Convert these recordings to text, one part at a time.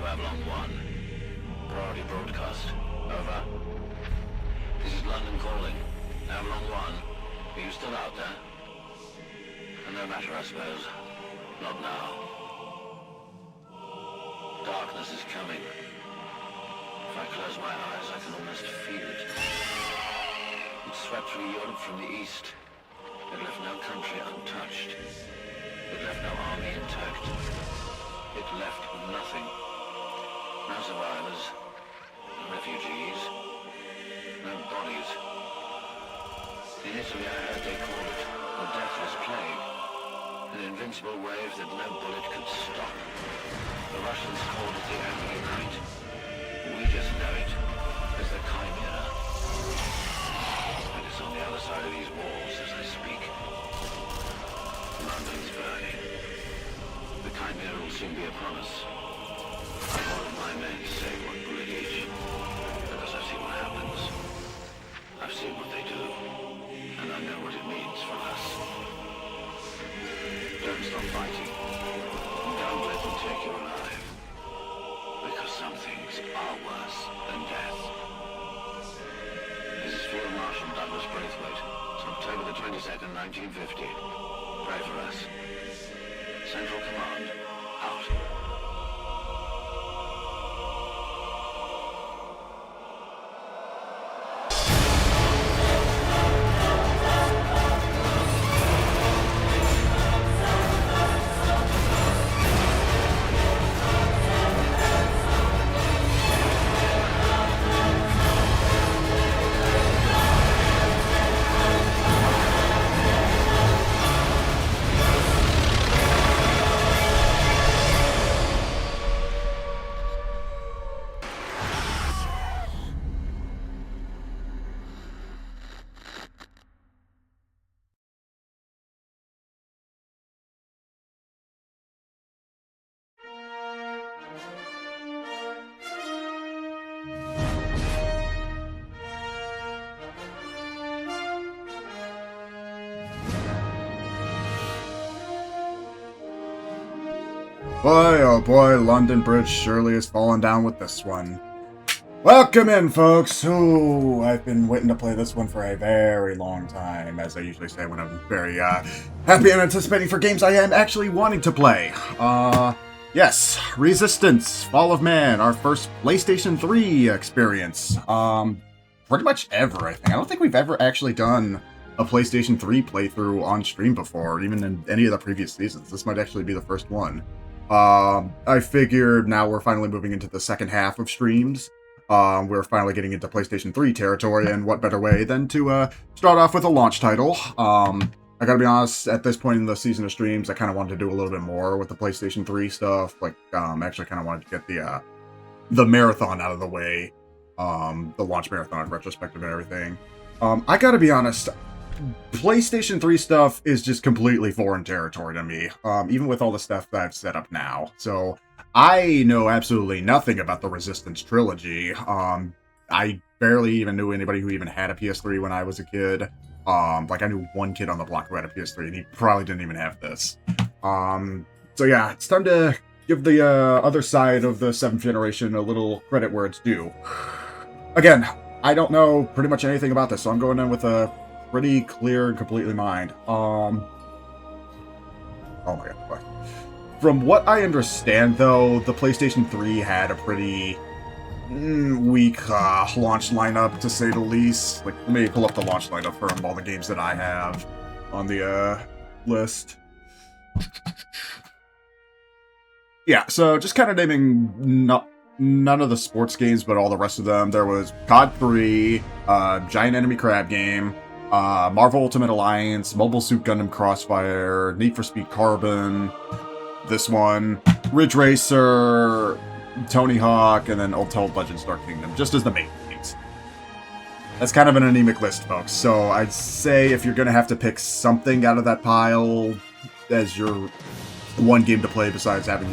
to Avalon 1. Priority broadcast. Over. This is London calling. Avalon 1. Are you still out there? No matter, I suppose. Not now. Darkness is coming. If I close my eyes, I can almost feel it. It swept through Europe from the east. It left no country untouched. It left no army intact. It left nothing. No survivors. No refugees. No bodies. In Italy, I heard they called it the Deathless Plague. An invincible wave that no bullet could stop. The Russians called it the Angry Night. We just know it as the Chimera. And it's on the other side of these walls as I speak. London's burning. The Chimera will soon be upon us. I wanted my men to say one bullet each, because I've seen what happens. I've seen what they do, and I know what it means for us. Don't stop fighting. Don't let them take you alive. Because some things are worse than death. This is Field Marshal Douglas Braithwaite. It's October the 22nd, 1950. Pray for us. Central Command, out. Boy, oh boy, London Bridge surely has fallen down with this one. Welcome in, folks! Ooh, I've been waiting to play this one for a very long time, as I usually say when I'm very, happy and anticipating for games I am actually wanting to play. Yes, Resistance, Fall of Man, our first PlayStation 3 experience. Pretty much ever, I think. I don't think we've ever actually done a PlayStation 3 playthrough on stream before, even in any of the previous seasons. This might actually be the first one. I figured now we're finally moving into the second half of streams. We're finally getting into PlayStation 3 territory, and what better way than to start off with a launch title. I gotta be honest, at this point in the season of streams, I kind of wanted to do a little bit more with the PlayStation 3 stuff. Like, actually kind of wanted to get the marathon out of the way. The launch marathon, retrospective and everything. I gotta be honest, PlayStation 3 stuff is just completely foreign territory to me, even with all the stuff that I've set up now. So, I know absolutely nothing about the Resistance trilogy. I barely even knew anybody who even had a PS3 when I was a kid. Like, I knew one kid on the block who had a PS3, and he probably didn't even have this. So yeah, it's time to give the other side of the 7th generation a little credit where it's due. Again, I don't know pretty much anything about this, so I'm going in with a pretty clear and completely mind. Oh my god. From what I understand, though, the PlayStation 3 had a pretty weak launch lineup, to say the least. Like, let me pull up the launch lineup from all the games that I have on the list. Yeah, so just kind of naming none of the sports games, but all the rest of them. There was COD 3, Giant Enemy Crab Game, Marvel Ultimate Alliance, Mobile Suit Gundam Crossfire, Need for Speed Carbon, this one, Ridge Racer, Tony Hawk, and then Untold Legends Dark Kingdom, just as the main games. That's kind of an anemic list, folks, so I'd say if you're going to have to pick something out of that pile as your one game to play besides having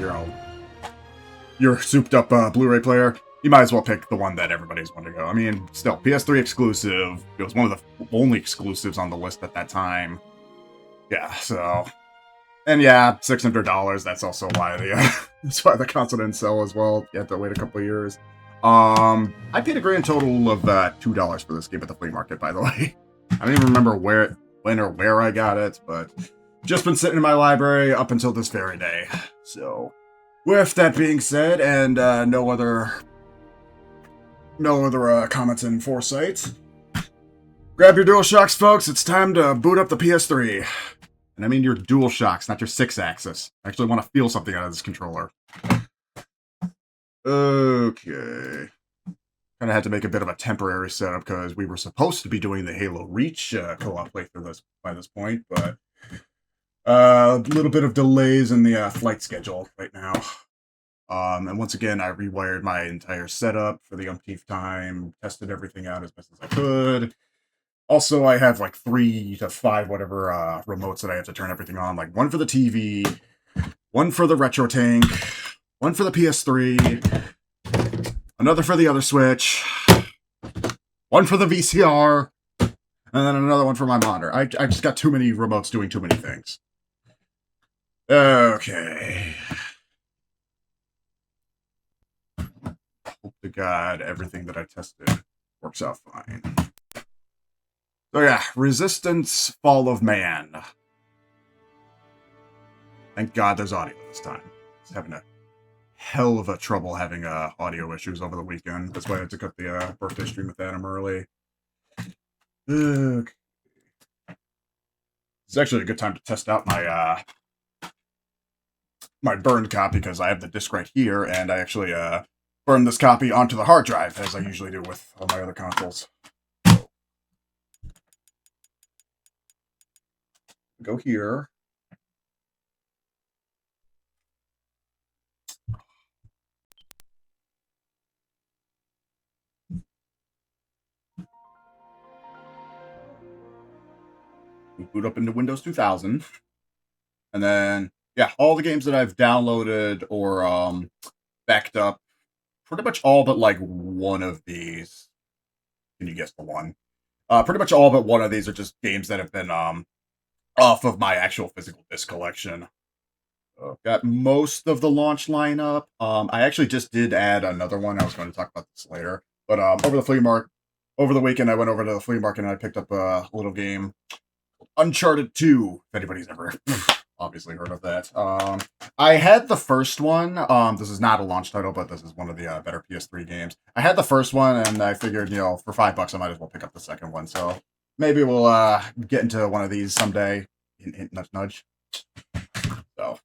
your souped-up Blu-ray player, you might as well pick the one that everybody's wanting to go. I mean, still, PS3 exclusive. It was one of the only exclusives on the list at that time. Yeah, so... And yeah, $600, that's also why That's why the console didn't sell as well. You had to wait a couple of years. I paid a grand total of $2 for this game at the flea market, by the way. I don't even remember when or where I got it, but just been sitting in my library up until this very day. So, with that being said, and no other comments in foresight, grab your DualShocks, folks. It's time to boot up the PS3. And I mean your DualShocks, not your 6-axis. I actually want to feel something out of this controller. Okay. Kind of had to make a bit of a temporary setup because we were supposed to be doing the Halo Reach co-op playthrough by this point, but a little bit of delays in the flight schedule right now. And once again, I rewired my entire setup for the umpteenth time, tested everything out as best as I could. Also, I have like 3 to 5 whatever remotes that I have to turn everything on. Like one for the TV, one for the retro tank, one for the PS3, another for the other Switch, one for the VCR, and then another one for my monitor. I just got too many remotes doing too many things. Okay. Hope to God everything that I tested works out fine. So yeah, Resistance, Fall of Man. Thank God there's audio this time. I was having a hell of a trouble having audio issues over the weekend. That's why I had to cut the birthday stream with Adam early. Okay. It's actually a good time to test out my my burned copy because I have the disc right here, and I actually burned this copy onto the hard drive as I usually do with all my other consoles. Go here. We boot up into Windows 2000. And then, yeah, all the games that I've downloaded or backed up, pretty much all but like one of these. Can you guess the one? Pretty much all but one of these are just games that have been off of my actual physical disc collection. Got most of the launch lineup. I actually just did add another one. I was going to talk about this later. But over the weekend, I went over to the flea market and I picked up a little game, Uncharted 2, if anybody's ever obviously heard of that. I had the first one. This is not a launch title, but this is one of the better PS3 games. I had the first one, and I figured, for $5, I might as well pick up the second one. So maybe we'll get into one of these someday. Hint, hint, nudge, nudge. So,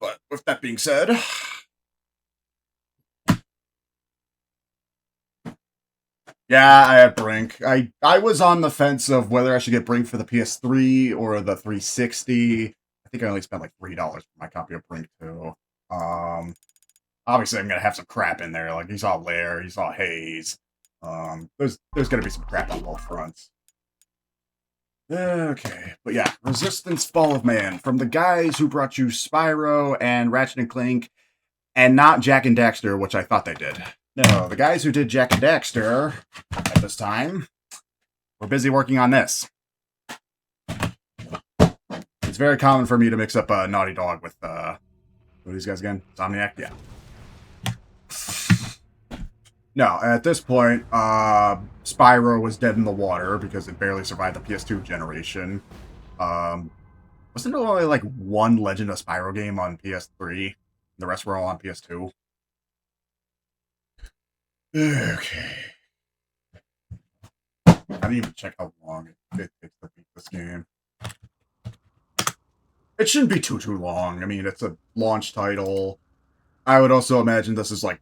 but with that being said, yeah, I have Brink. I was on the fence of whether I should get Brink for the PS3 or the 360. I think I only spent like $3 for my copy of Brink too. Obviously I'm gonna have some crap in there. Like you saw Lair, you saw Haze. There's gonna be some crap on both fronts. Okay, but yeah, Resistance, Fall of Man from the guys who brought you Spyro and Ratchet and Clank, and not Jak and Daxter, which I thought they did. No, the guys who did Jak and Daxter at this time were busy working on this. It's very common for me to mix up Naughty Dog with who are these guys again? Insomniac? Yeah. No, at this point, Spyro was dead in the water because it barely survived the PS2 generation. Wasn't there only like one Legend of Spyro game on PS3? The rest were all on PS2. Okay. I didn't even check how long it takes to beat this game. It shouldn't be too long. I mean, it's a launch title. I would also imagine this is like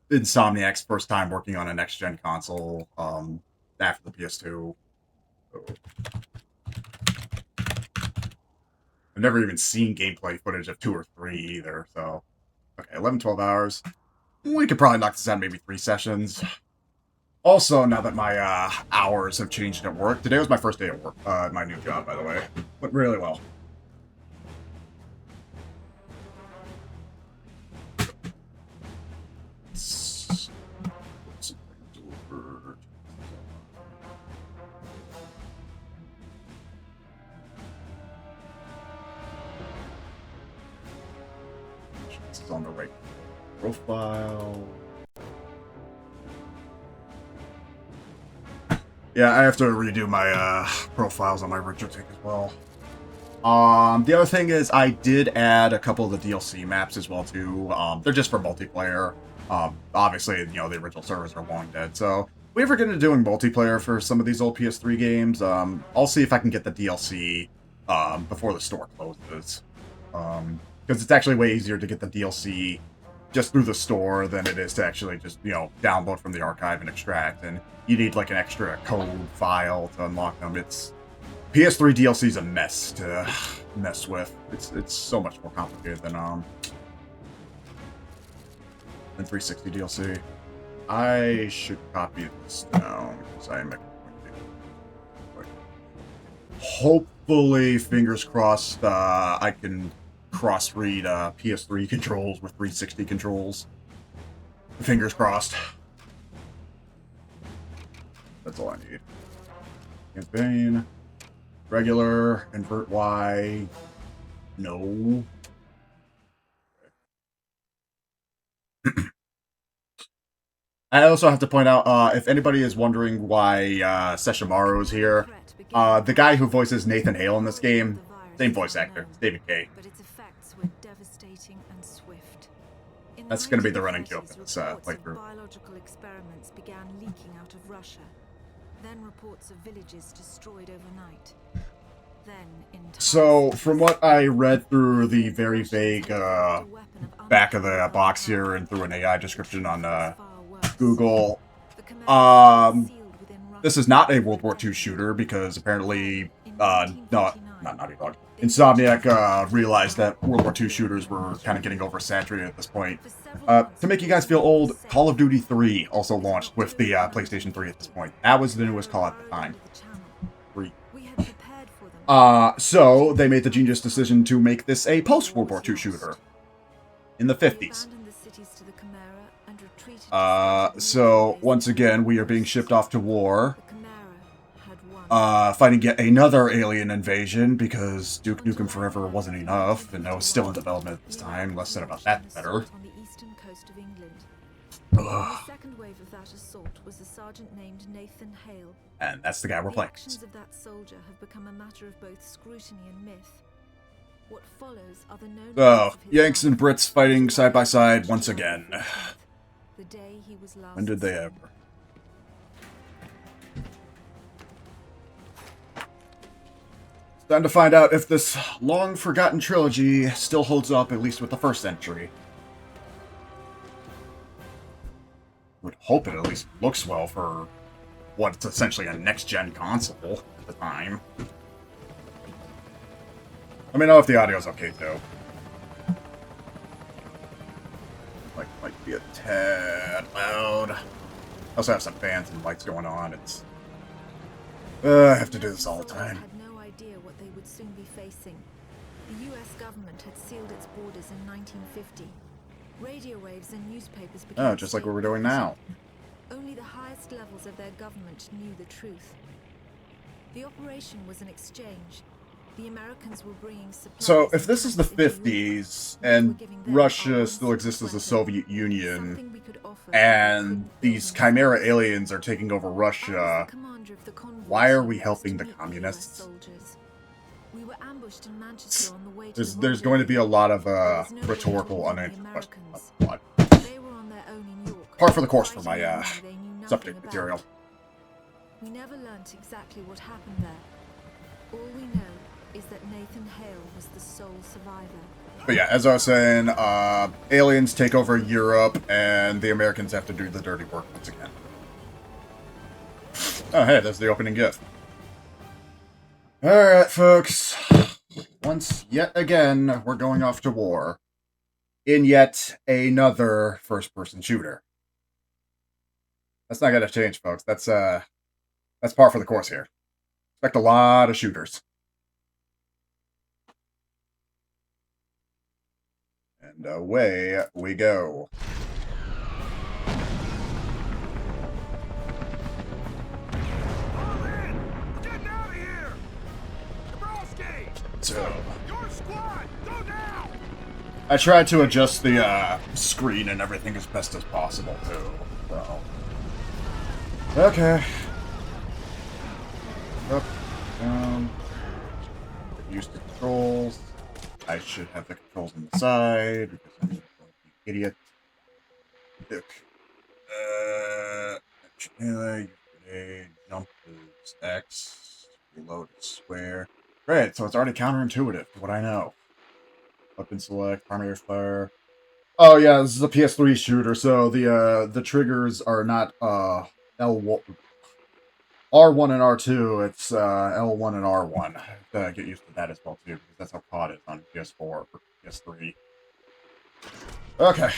Insomniac's first time working on a next-gen console after the PS2. So, I've never even seen gameplay footage of 2 or 3 either, so... Okay, 11, 12 hours. We could probably knock this out in maybe 3 sessions. Also, now that my hours have changed at work, today was my first day at work, my new job, by the way. Went really well. it's on the right profile. Yeah, I have to redo my profiles on my retro tank as well. The other thing is I did add a couple of the DLC maps as well too. They're just for multiplayer. Obviously, the original servers are long dead, so if we ever get into doing multiplayer for some of these old PS3 games, I'll see if I can get the DLC before the store closes. Because it's actually way easier to get the DLC just through the store than it is to actually just, download from the archive and extract. And you need like an extra code file to unlock them. It's PS3 DLC is a mess to mess with. It's so much more complicated than 360 DLC. I should copy this down because I am hopefully, fingers crossed, I can cross-read PS3 controls with 360 controls. Fingers crossed. That's all I need. Campaign. Regular. Invert Y. No. I also have to point out, if anybody is wondering why Sesshomaru is here, the guy who voices Nathan Hale in this game, same voice actor, David Kay. That's going to be the running joke in this playthrough. Biological experiments began leaking out of Russia. Then reports of villages destroyed overnight. So, from what I read through the very vague back of the box here and through an AI description on Google, this is not a World War II shooter because apparently, not Naughty Dog. Insomniac realized that World War II shooters were kind of getting oversaturated at this point. To make you guys feel old, Call of Duty 3 also launched with the PlayStation 3 at this point. That was the newest call at the time. 3. So they made the genius decision to make this a post-World War II shooter in the 50s. So once again, we are being shipped off to war. Fighting yet another alien invasion because Duke Nukem Forever wasn't enough, and that was still in development at this time. Less said about that, the better. The second wave of that assault was a sergeant named Nathan Hale. And that's the guy we're playing. The actions of that soldier have become a matter of both scrutiny and myth. What follows are the known So, Yanks and Brits fighting side by side once again. The day he was last When did they ever? Time to find out if this long-forgotten trilogy still holds up, at least with the first entry. Would hope it at least looks well for what's essentially a next-gen console at the time. Let me know if the audio's okay, though. Might be a tad loud. I also have some fans and lights going on. It's... I have to do this all the time. What they would soon be facing. The US government had sealed its borders in 1950. Radio waves and newspapers became just like what we're doing now. Only the highest levels of their government knew the truth. The operation was an exchange. The Americans were bringing supplies. So, if this is the 50s, and Russia still exists as the Soviet Union, and ththese Chimera aliens are taking over Russia, why are we helping the communists? There's going to be a lot of rhetorical unanswered questions. Par for the course for my subject material. We never learnt exactly what happened there. All we know is that Nathan Hale was the sole survivor. But yeah, as I was saying, aliens take over Europe, and the Americans have to do the dirty work once again. Oh, hey, there's the opening gift. Alright, folks. Once yet again, we're going off to war. In yet another first-person shooter. That's not gonna change, folks. That's par for the course here. Expect a lot of shooters. And away we go. So, your squad, go now! I tried to adjust the screen and everything as best as possible, too. So. Okay. Up, down. Get used to controls. I should have the controls on the side, because I'm an idiot. Look. Melee, grenade, jump is X, reload is square. Great, so it's already counterintuitive to what I know. Weapon select, primary fire. Oh yeah, this is a PS3 shooter, so the triggers are not L1, R1 and R2. It's L1 and R1. Get used to that as well too, because that's how COD is on PS4 or PS3. Okay.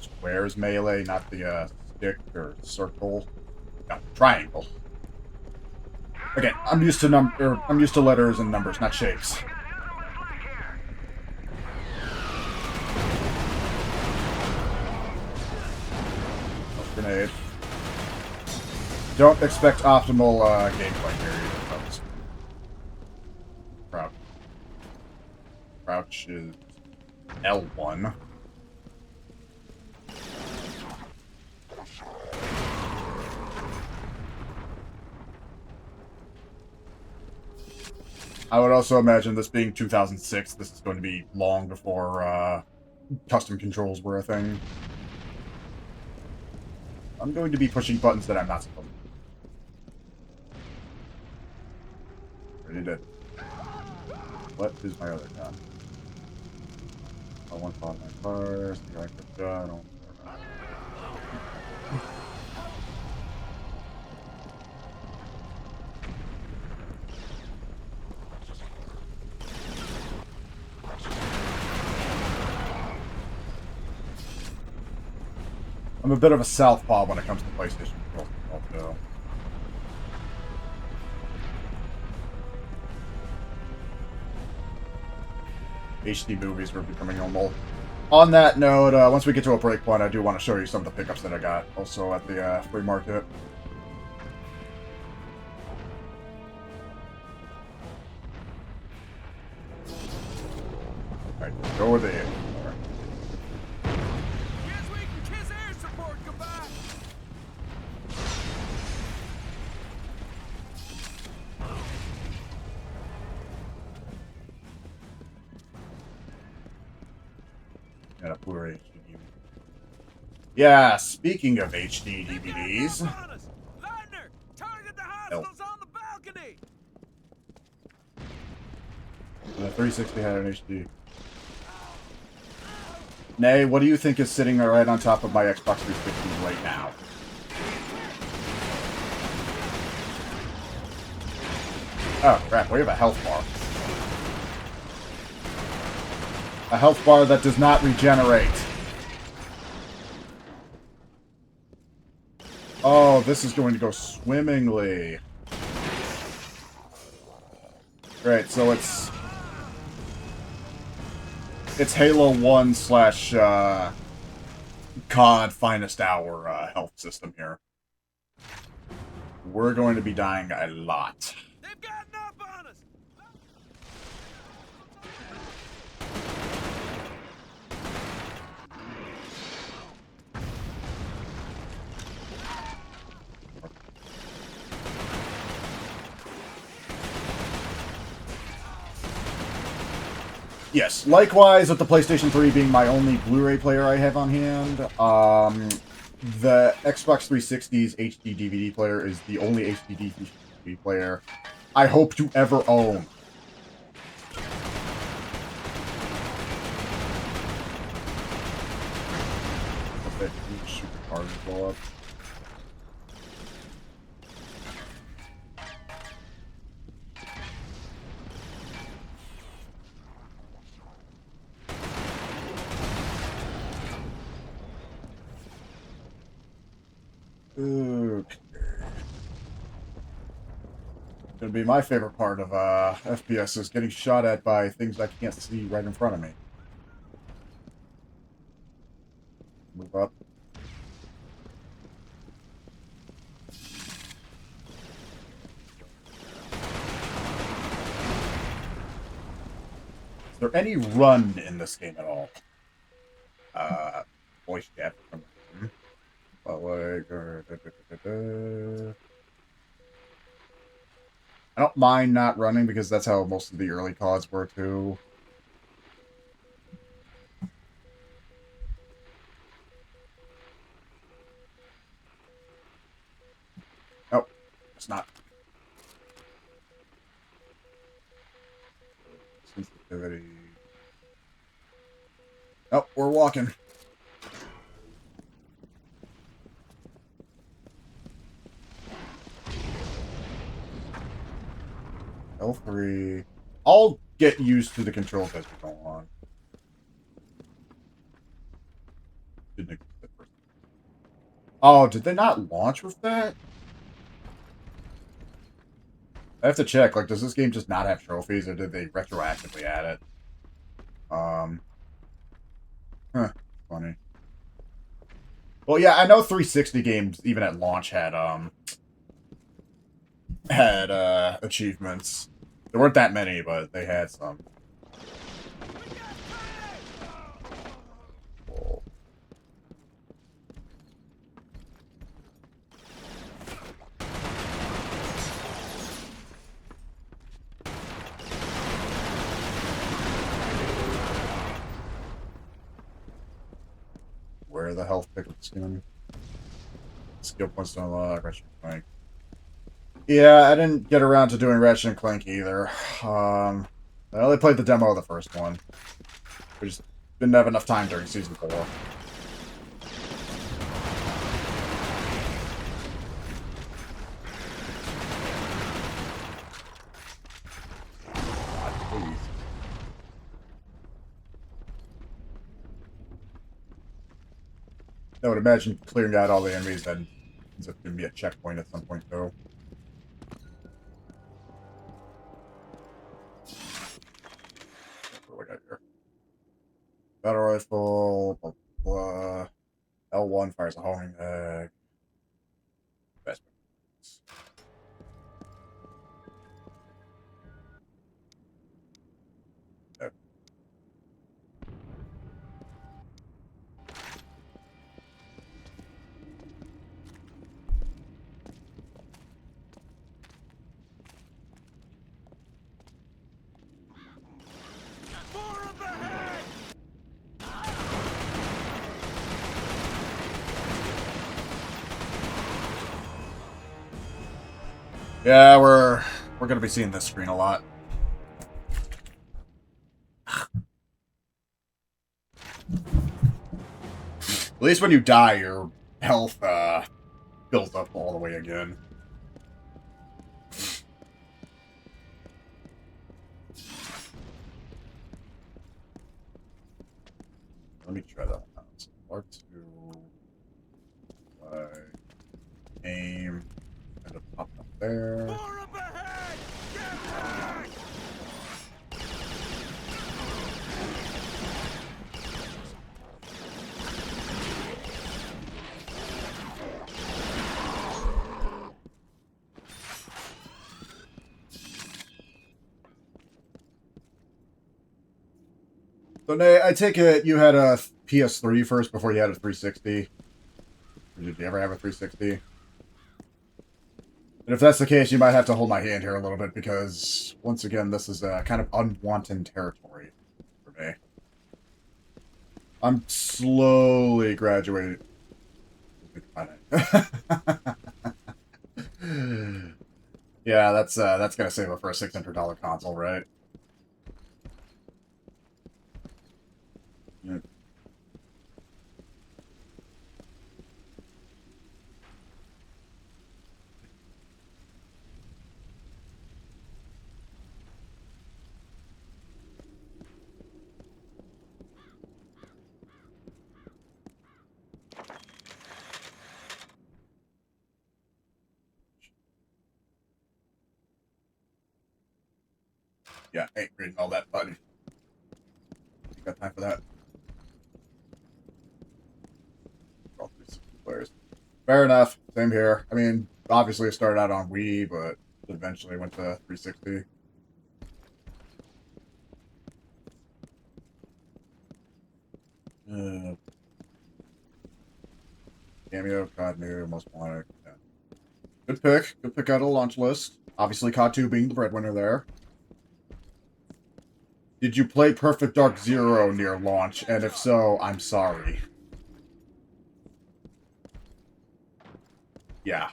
Square is melee, not the stick or circle. No, triangle. Again, I'm used to letters and numbers, not shapes. Grenade. Don't expect optimal gameplay here either, folks. Crouch. Crouch is L1. I would also imagine this being 2006, this is going to be long before custom controls were a thing. I'm going to be pushing buttons that I'm not supposed to. Ready to... What is my other gun? I want to follow my cars, the electric gun, I'm a bit of a southpaw when it comes to PlayStation controls, also. HD movies were becoming normal. On that note, once we get to a break point, I do want to show you some of the pickups that I got, also at the free market. Alright, go with it. And a Blu-ray HD DVD. Yeah, speaking of HD DVDs. No. The 360 had an HD. Nay, what do you think is sitting right on top of my Xbox 360 right now? Oh, crap, we have a health bar. A health bar that does not regenerate. Oh, this is going to go swimmingly. Great, so it's Halo 1 slash COD Finest Hour health system here. We're going to be dying a lot. They've gotten up on us. Yes, likewise with the PlayStation 3 being my only Blu-ray player I have on hand, the Xbox 360's HD DVD player is the only HD DVD player I hope to ever own. Okay, shoot the cars blow up. Okay. Gonna be my favorite part of FPS is getting shot at by things I can't see right in front of me. Move up. there any run in this game at all? Voice chat from but like I don't mind not running because that's how most of the early CODs were too. Oh, it's not. Sensitivity. Oh, we're walking. L3. I'll get used to the controls as we go on. Didn't exist at first. Oh, did they not launch with that? I have to check. Like, does this game just not have trophies, or did they retroactively add it? Funny. Well, yeah, I know 360 games, even at launch, had achievements. There weren't that many, but they had some. Cool. Where the health pick skin? Skill points to unlock, Ratchet and Clank. Yeah, I didn't get around to doing Ratchet and Clank either. I only played the demo of the first one. We just didn't have enough time during Season 4. I would imagine clearing out all the enemies then ends up giving me a checkpoint at some point, though. What do I got here? Battle rifle, blah, blah. L1 fires a homing egg. Best. Okay. Yeah, we're gonna be seeing this screen a lot. At least when you die, your health builds up all the way again. Let me try that one out. So R2, aim, end up popping up there. So, Nate, I take it you had a PS3 first before you had a 360? Or did you ever have a 360? And if that's the case, you might have to hold my hand here a little bit, because, once again, this is kind of unwanted territory for me. I'm slowly graduating. Yeah, that's gonna save up for a $600 console, right? Yeah. Yeah, ain't reading all that, buddy. You got time for that? All 360 players. Fair enough. Same here. I mean, obviously it started out on Wii, but eventually went to 360. Cameo, COD New, Most Wanted. Yeah. Good pick. Good pick out of the launch list. Obviously, COD 2 being the breadwinner there. Did you play Perfect Dark Zero near launch? And if so, I'm sorry. Yeah.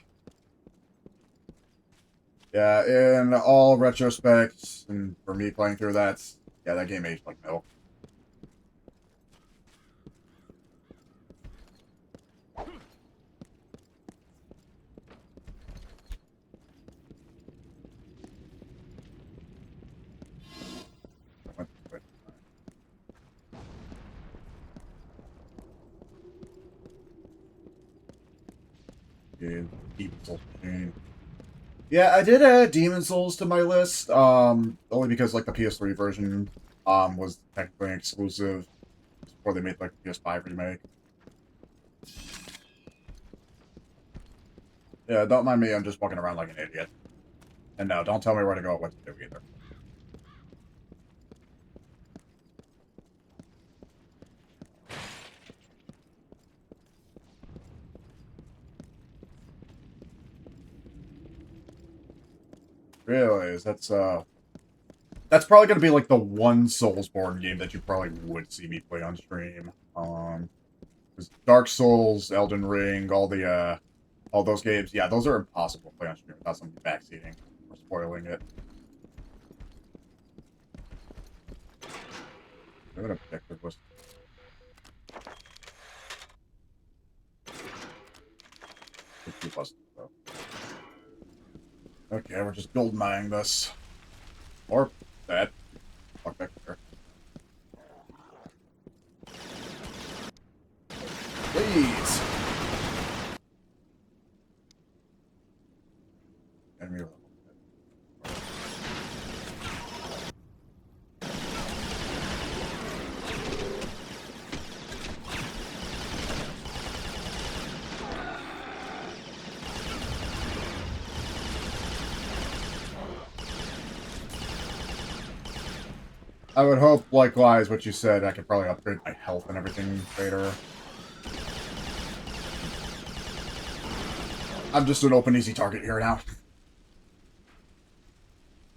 Yeah, in all retrospect, and for me playing through that, yeah, that game aged like milk. Demon's Souls machine. Yeah, I did add Demon's Souls to my list, only because like the PS3 version was technically exclusive before they made like the PS5 remake. Yeah, don't mind me, I'm just walking around like an idiot. And no, don't tell me where to go or what to do either. Really? That's probably gonna be like the one Soulsborne game that you probably would see me play on stream. 'Cause Dark Souls, Elden Ring, all those games, yeah, those are impossible to play on stream without somebody backseating or spoiling it. I'm gonna pick the list. Okay, we're just gold mining this. Or that. Fuck back there. Please! Enemy level. I would hope, likewise, what you said, I could probably upgrade my health and everything later. I'm just an open, easy target here now.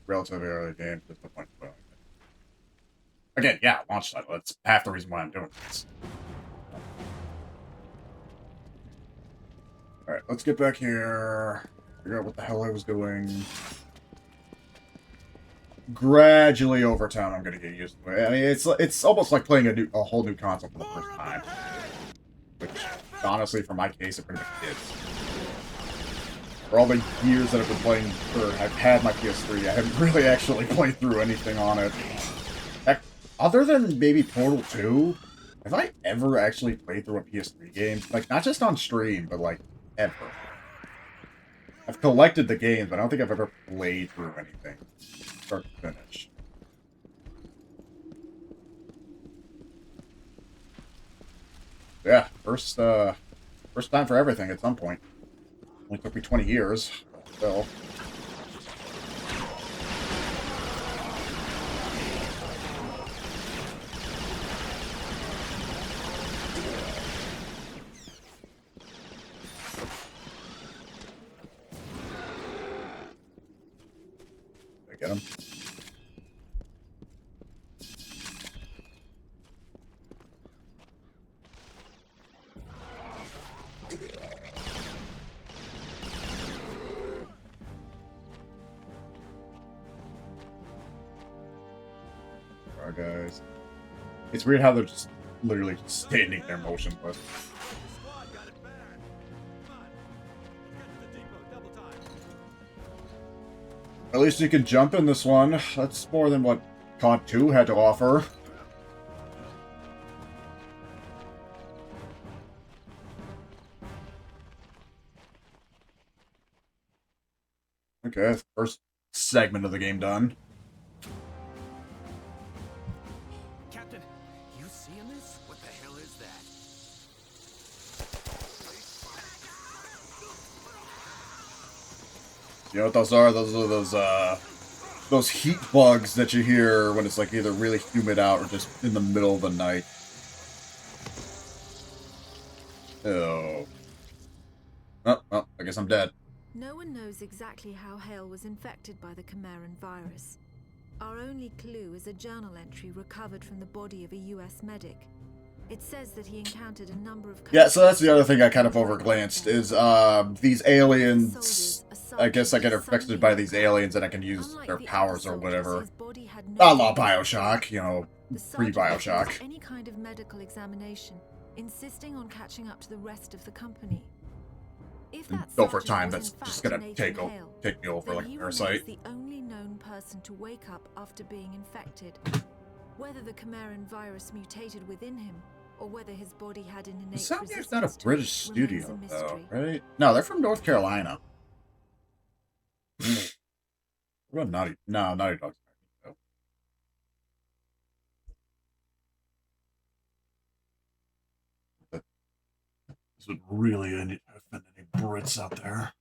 Relatively early game, just the point. Again, yeah, launch title. That's half the reason why I'm doing this. Alright, let's get back here. Figure out what the hell I was doing. Gradually over time, I'm gonna get used to it. I mean, it's almost like playing a whole new console for the first time. Which, honestly, for my case, it pretty much is. For all the years that I've been playing, or I've had my PS3, I haven't really actually played through anything on it. Heck, other than maybe Portal 2, have I ever actually played through a PS3 game? Like, not just on stream, but like, ever. I've collected the games, but I don't think I've ever played through anything. Start to finish. Yeah, first time for everything at some point. Only took me 20 years, still. Did I get him? Guys. It's weird how they're just literally just standing there motionless. At least you can jump in this one. That's more than what COD 2 had to offer. Okay, first segment of the game done. You know what those are? Those are those heat bugs that you hear when it's like either really humid out or just in the middle of the night. Oh. guess I'm dead. No one knows exactly how Hale was infected by the Chimeran virus. Our only clue is a journal entry recovered from the body of a US medic. It says that he encountered a number of... Yeah, so that's the other thing I kind of overglanced, is these aliens... I guess I get infected by these aliens and I can use their powers or whatever. A la Bioshock, you know, pre-Bioshock. Any kind of medical examination, insisting on catching up to the rest of the company. If that Over sergeant time, was that's in just fact gonna Nathan take Hale, me over then like a he parasite. remains the only known person to wake up after being infected. Whether the Chimeran virus mutated within him, or whether his body had an innate Insomniac's not a resistance to British it, studio, remains a though, mystery. right? No, they're from North Carolina. What about Naughty? No, Naughty Dog's not. No. This would really offend any Brits out there.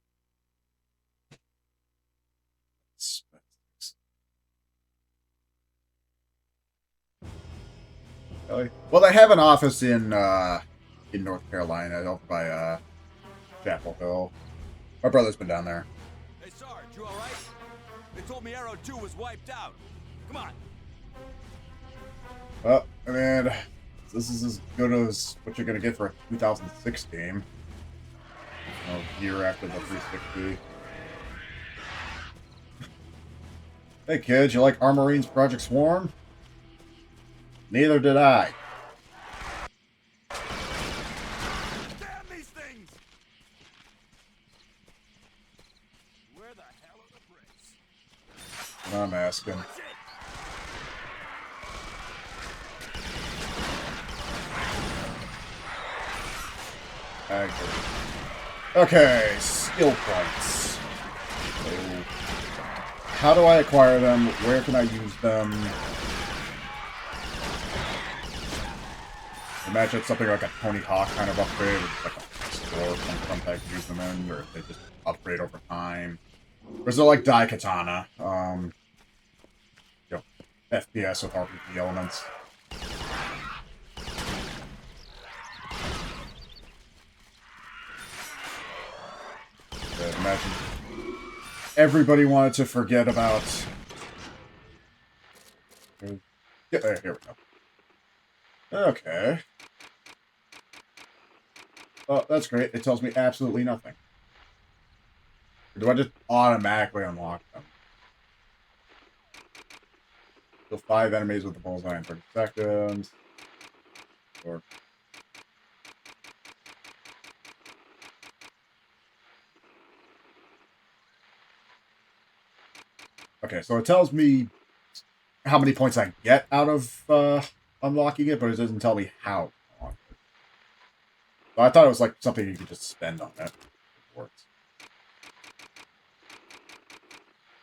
Well, they have an office in North Carolina, over by Chapel Hill. My brother's been down there. Hey, Sarge, you all right? They told me Arrow 2 was wiped out. Come on. Well, I mean, this is as good as what you're going to get for a 2006 game. A year after the 360. Hey kids, you like Armorine's Project Swarm? Neither did I. Damn these things! Where the hell are the bricks? I'm asking. Watch it! I agree. Okay, skill points. So, how do I acquire them? Where can I use them? Imagine it's something like a Tony Hawk kind of upgrade, with like a store sometimes I can use them in, or they just upgrade over time. Or is it like Daikatana? You know, FPS with RPG elements. Imagine everybody wanted to forget about... Yeah, here we go. Okay. Oh, that's great. It tells me absolutely nothing. Or do I just automatically unlock them? Kill 5 enemies with the bullseye in 30 seconds. Or... Okay, so it tells me how many points I get out of unlocking it, but it doesn't tell me how to unlock it. So I thought it was like something you could just spend on it. It works.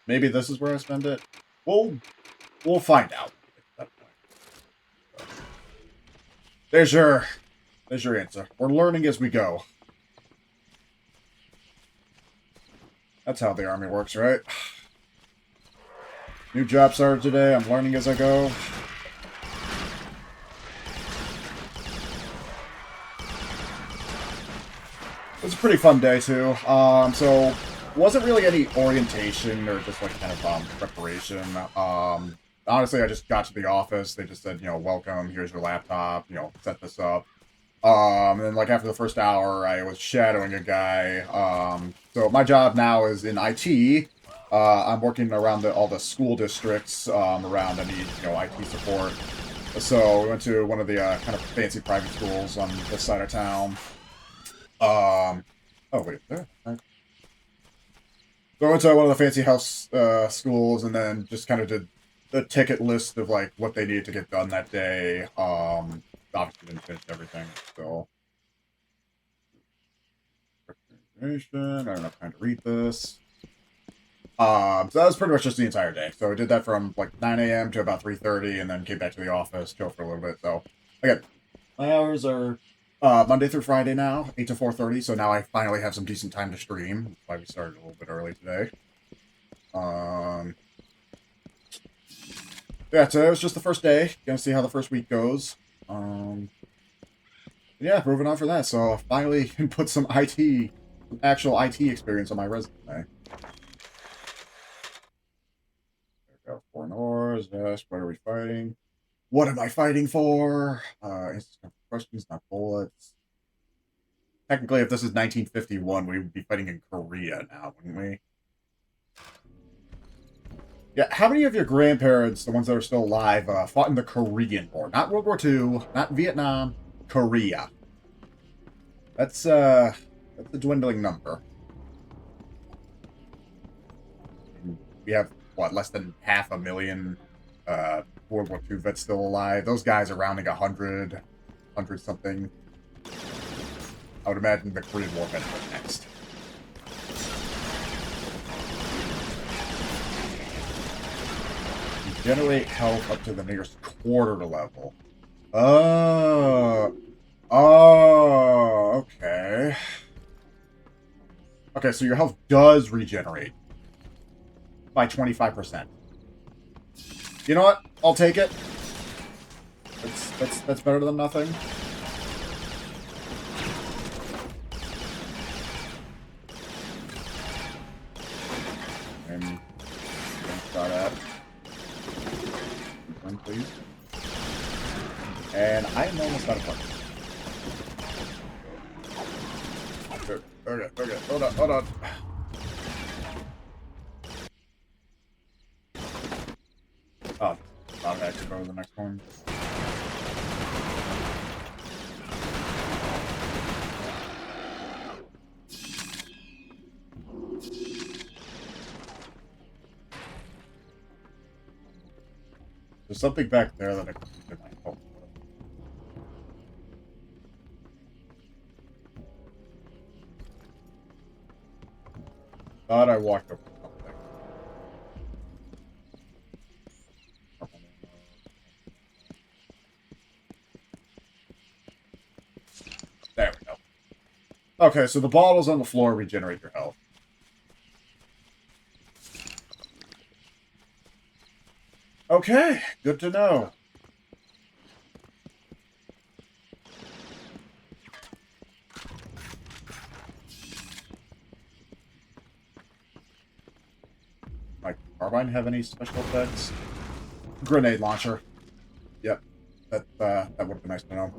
Maybe this is where I spend it. We'll find out at that point. So, there's your answer. We're learning as we go. That's how the army works, right? New job started today. I'm learning as I go. It was a pretty fun day too. So wasn't really any orientation or just like kind of preparation. Honestly, I just got to the office. They just said, you know, welcome. Here's your laptop. You know, set this up. And then like after the first hour, I was shadowing a guy. So my job now is in IT. I'm working around all the school districts around any, you know, IT support. So we went to one of the kind of fancy private schools on this side of town. Oh wait, there. So I went to one of the fancy house schools, and then just kind of did the ticket list of like what they needed to get done that day. Obviously didn't finish everything, so. I don't have time to read this. So that was pretty much just the entire day. So I did that from like 9 a.m. to about 3:30, and then came back to the office, chill for a little bit. So again, my hours are Monday through Friday now, 8 to 4:30. So now I finally have some decent time to stream. That's why we started a little bit early today. Yeah, today was just the first day. Gonna see how the first week goes. Yeah, moving on for that. So finally can put some IT actual IT experience on my resume. There we go. Foreign ores. Yes. What are we fighting? What am I fighting for? Questions, not bullets. Technically, if this is 1951, we would be fighting in Korea now, wouldn't we? Yeah, how many of your grandparents, the ones that are still alive, fought in the Korean War? Not World War II, not Vietnam, Korea. That's a dwindling number. We have, what, less than 500,000 World War II vets still alive. Those guys are rounding 100 something. I would imagine the Korean War vets are next. Generate health up to the nearest quarter level. Oh, okay. Okay, so your health does regenerate by 25%. You know what? I'll take it. That's better than nothing. And start at. One, please. And I am almost out of fun. Okay, hold on. Oh, I'll actually go to the next one. There's something back there that I can help. Thought I walked over something. There we go. Okay, so the bottles on the floor regenerate your health. Okay, good to know. Like, carbine have any special effects? Grenade launcher. Yep, that would have been nice to know.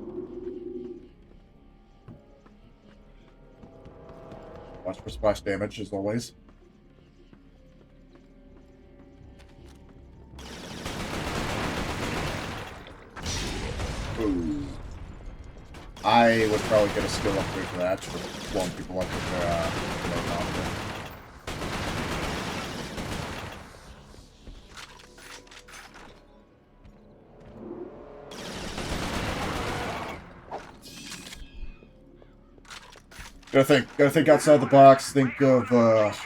Watch for splash damage, as always. Ooh. I would probably get a skill upgrade for that, for blowing people up with their launcher. Gotta think outside the box. Think of what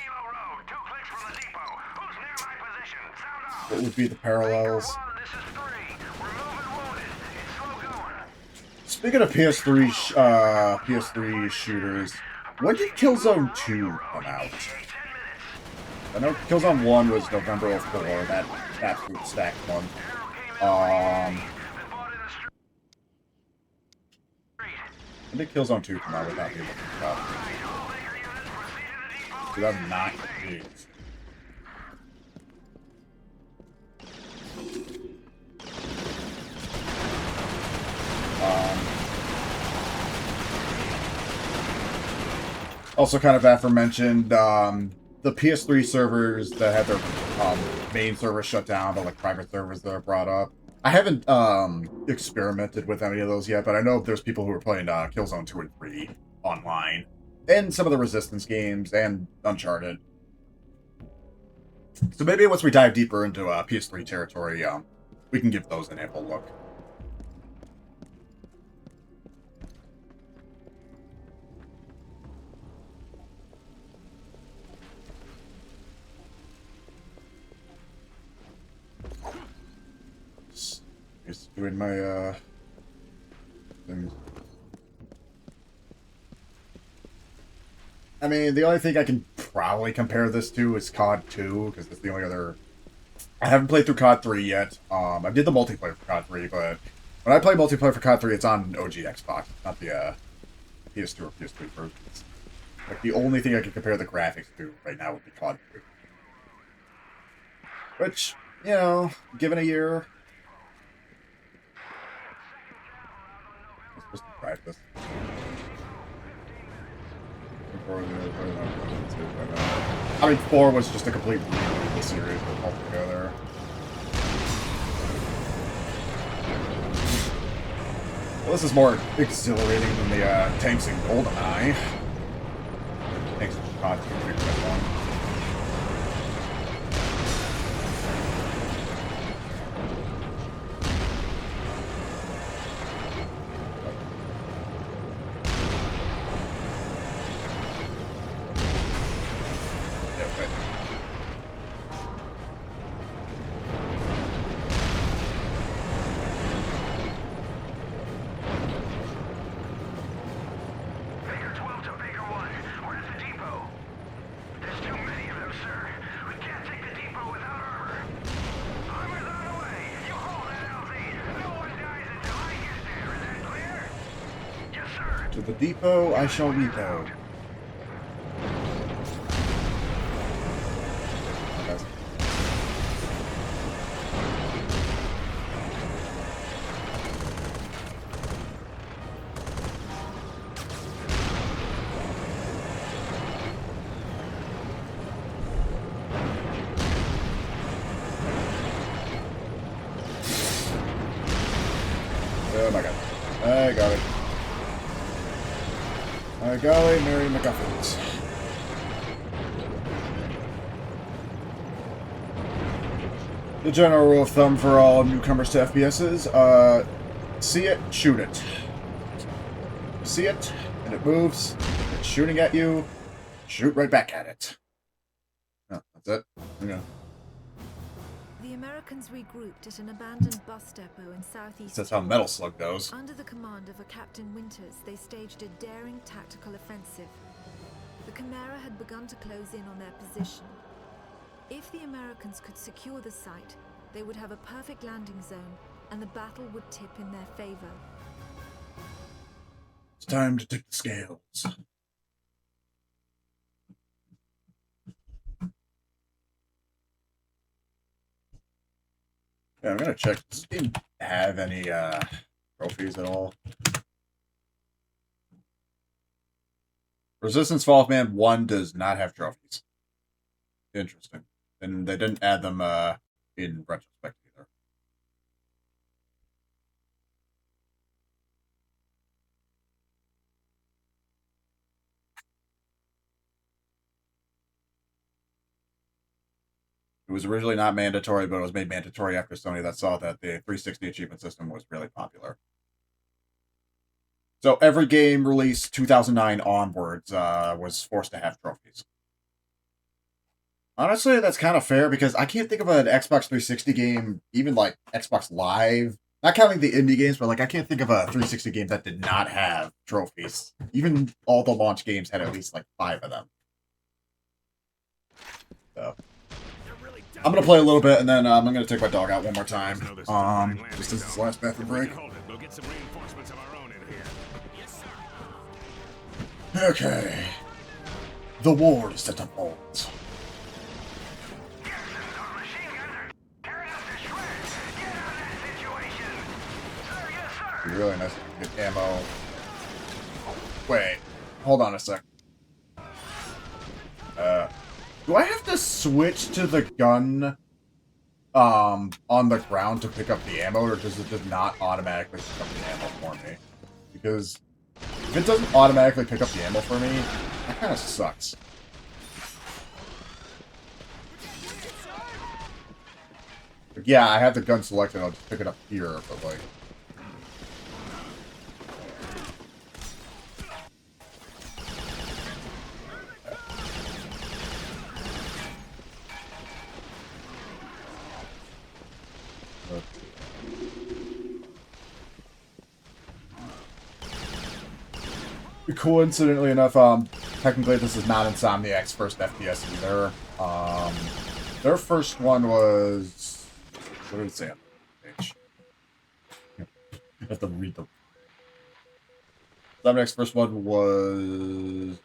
would be the parallels. Speaking of PS3 shooters, when did Killzone 2 come out? I know Killzone 1 was November 04, that absolute stacked one. When did Killzone 2 come out without me looking it up? 2009. Jeez. Also kind of aforementioned, the PS3 servers that had their main server shut down, but like private servers that are brought up. I haven't experimented with any of those yet, but I know there's people who are playing Killzone 2 and 3 online. And some of the Resistance games, and Uncharted. So maybe once we dive deeper into PS3 territory, we can give those an ample look. Just doing my things. I mean, the only thing I can probably compare this to is COD 2, because that's the only other... I haven't played through COD 3 yet. I did the multiplayer for COD 3, but when I play multiplayer for COD 3, it's on OG Xbox, not the PS2 or PS3 versions. Like, the only thing I can compare the graphics to right now would be COD 2. Which, you know, given a year... I'm supposed to drive this. I mean, 4 was just a complete reboot of the series altogether. Well, this is more exhilarating than the tanks in GoldenEye. Thanks for COD 2 figured that one. To the depot I shall repo. Oh my god. I got it. My golly, Mary McGuffins. The general rule of thumb for all newcomers to FPSs, see it, shoot it. See it, and it moves, it's shooting at you, shoot right back at it. Oh, that's it? Yeah. The Americans regrouped at an abandoned bus depot in southeast. That's how Metal Slug goes. Under the command of a Captain Winters, they staged a daring tactical offensive. The Chimera had begun to close in on their position. If the Americans could secure the site, they would have a perfect landing zone, and the battle would tip in their favor. It's time to tip the scales. Yeah, I'm gonna check. Does this game have any trophies at all? Resistance Fall of Man 1 does not have trophies. Interesting. And they didn't add them in retrospect either. It was originally not mandatory, but it was made mandatory after Sony that saw that the 360 achievement system was really popular. So every game released 2009 onwards was forced to have trophies. Honestly, that's kind of fair because I can't think of an Xbox 360 game, even like Xbox Live, not counting the indie games, but like I can't think of a 360 game that did not have trophies. Even all the launch games had at least like 5 of them. So I'm gonna play a little bit and then I'm gonna take my dog out one more time. This is his last bathroom break. Okay. The war is set unfold. It'd be really nice if we could get ammo. Wait, hold on a sec. Do I have to switch to the gun on the ground to pick up the ammo, or does it just not automatically pick up the ammo for me? Because if it doesn't automatically pick up the ammo for me, that kind of sucks. Like, yeah, I have the gun selected, I'll just pick it up here, but like... Coincidentally enough, technically this is not Insomniac's first FPS either. Their first one was... What did it say on the page? I have to read them. Insomniac's first one was...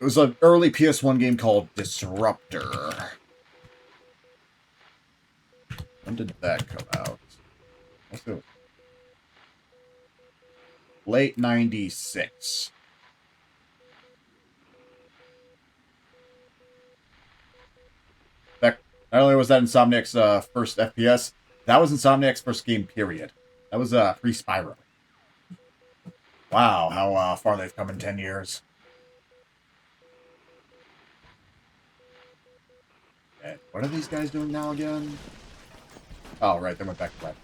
It was an early PS1 game called Disruptor. When did that come out? Let's do it. Late 96. Not only was that Insomniac's first FPS, that was Insomniac's first game, period. That was pre-Spyro. Wow, how far they've come in 10 years. Okay, what are these guys doing now again? Oh, right, they went back to that.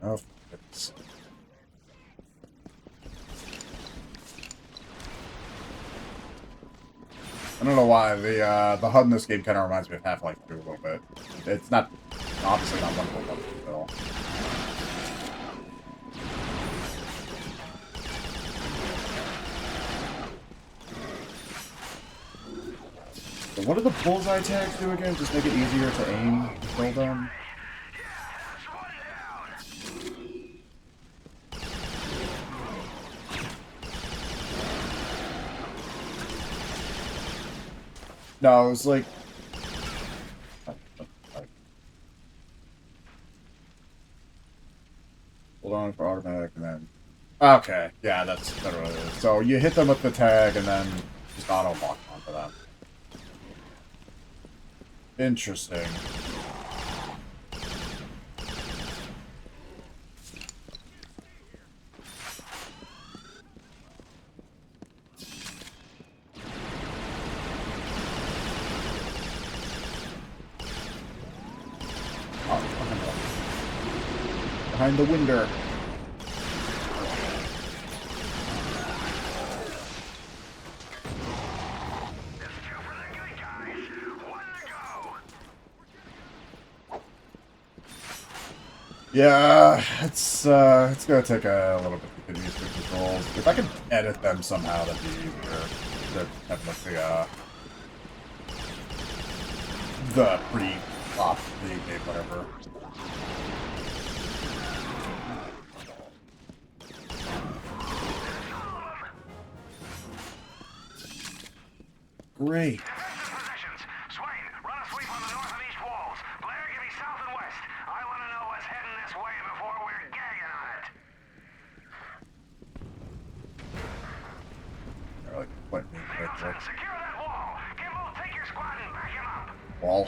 Oh, goodness. I don't know why the HUD in this game kind of reminds me of Half-Life 2 a little bit. It's not obviously not wonderful though. So what do the bullseye tags do again? Just make it easier to aim to kill them? No, it was like... Hold on for automatic and then... Okay, yeah, that's what it is. So you hit them with the tag and then just auto-lock onto them. Interesting. Behind the window. Yeah, it's gonna take a little bit to get used to the controls. If I could edit them somehow, that'd be easier. To have like the pre-op, the whatever. Great. Swain, run a sweep on the north and east walls. Blair, give me south and west. I want to know what's heading this way before we're gagging on it. They're like, what? Secure that wall. Gimbal, take your squad and back him up. Wall.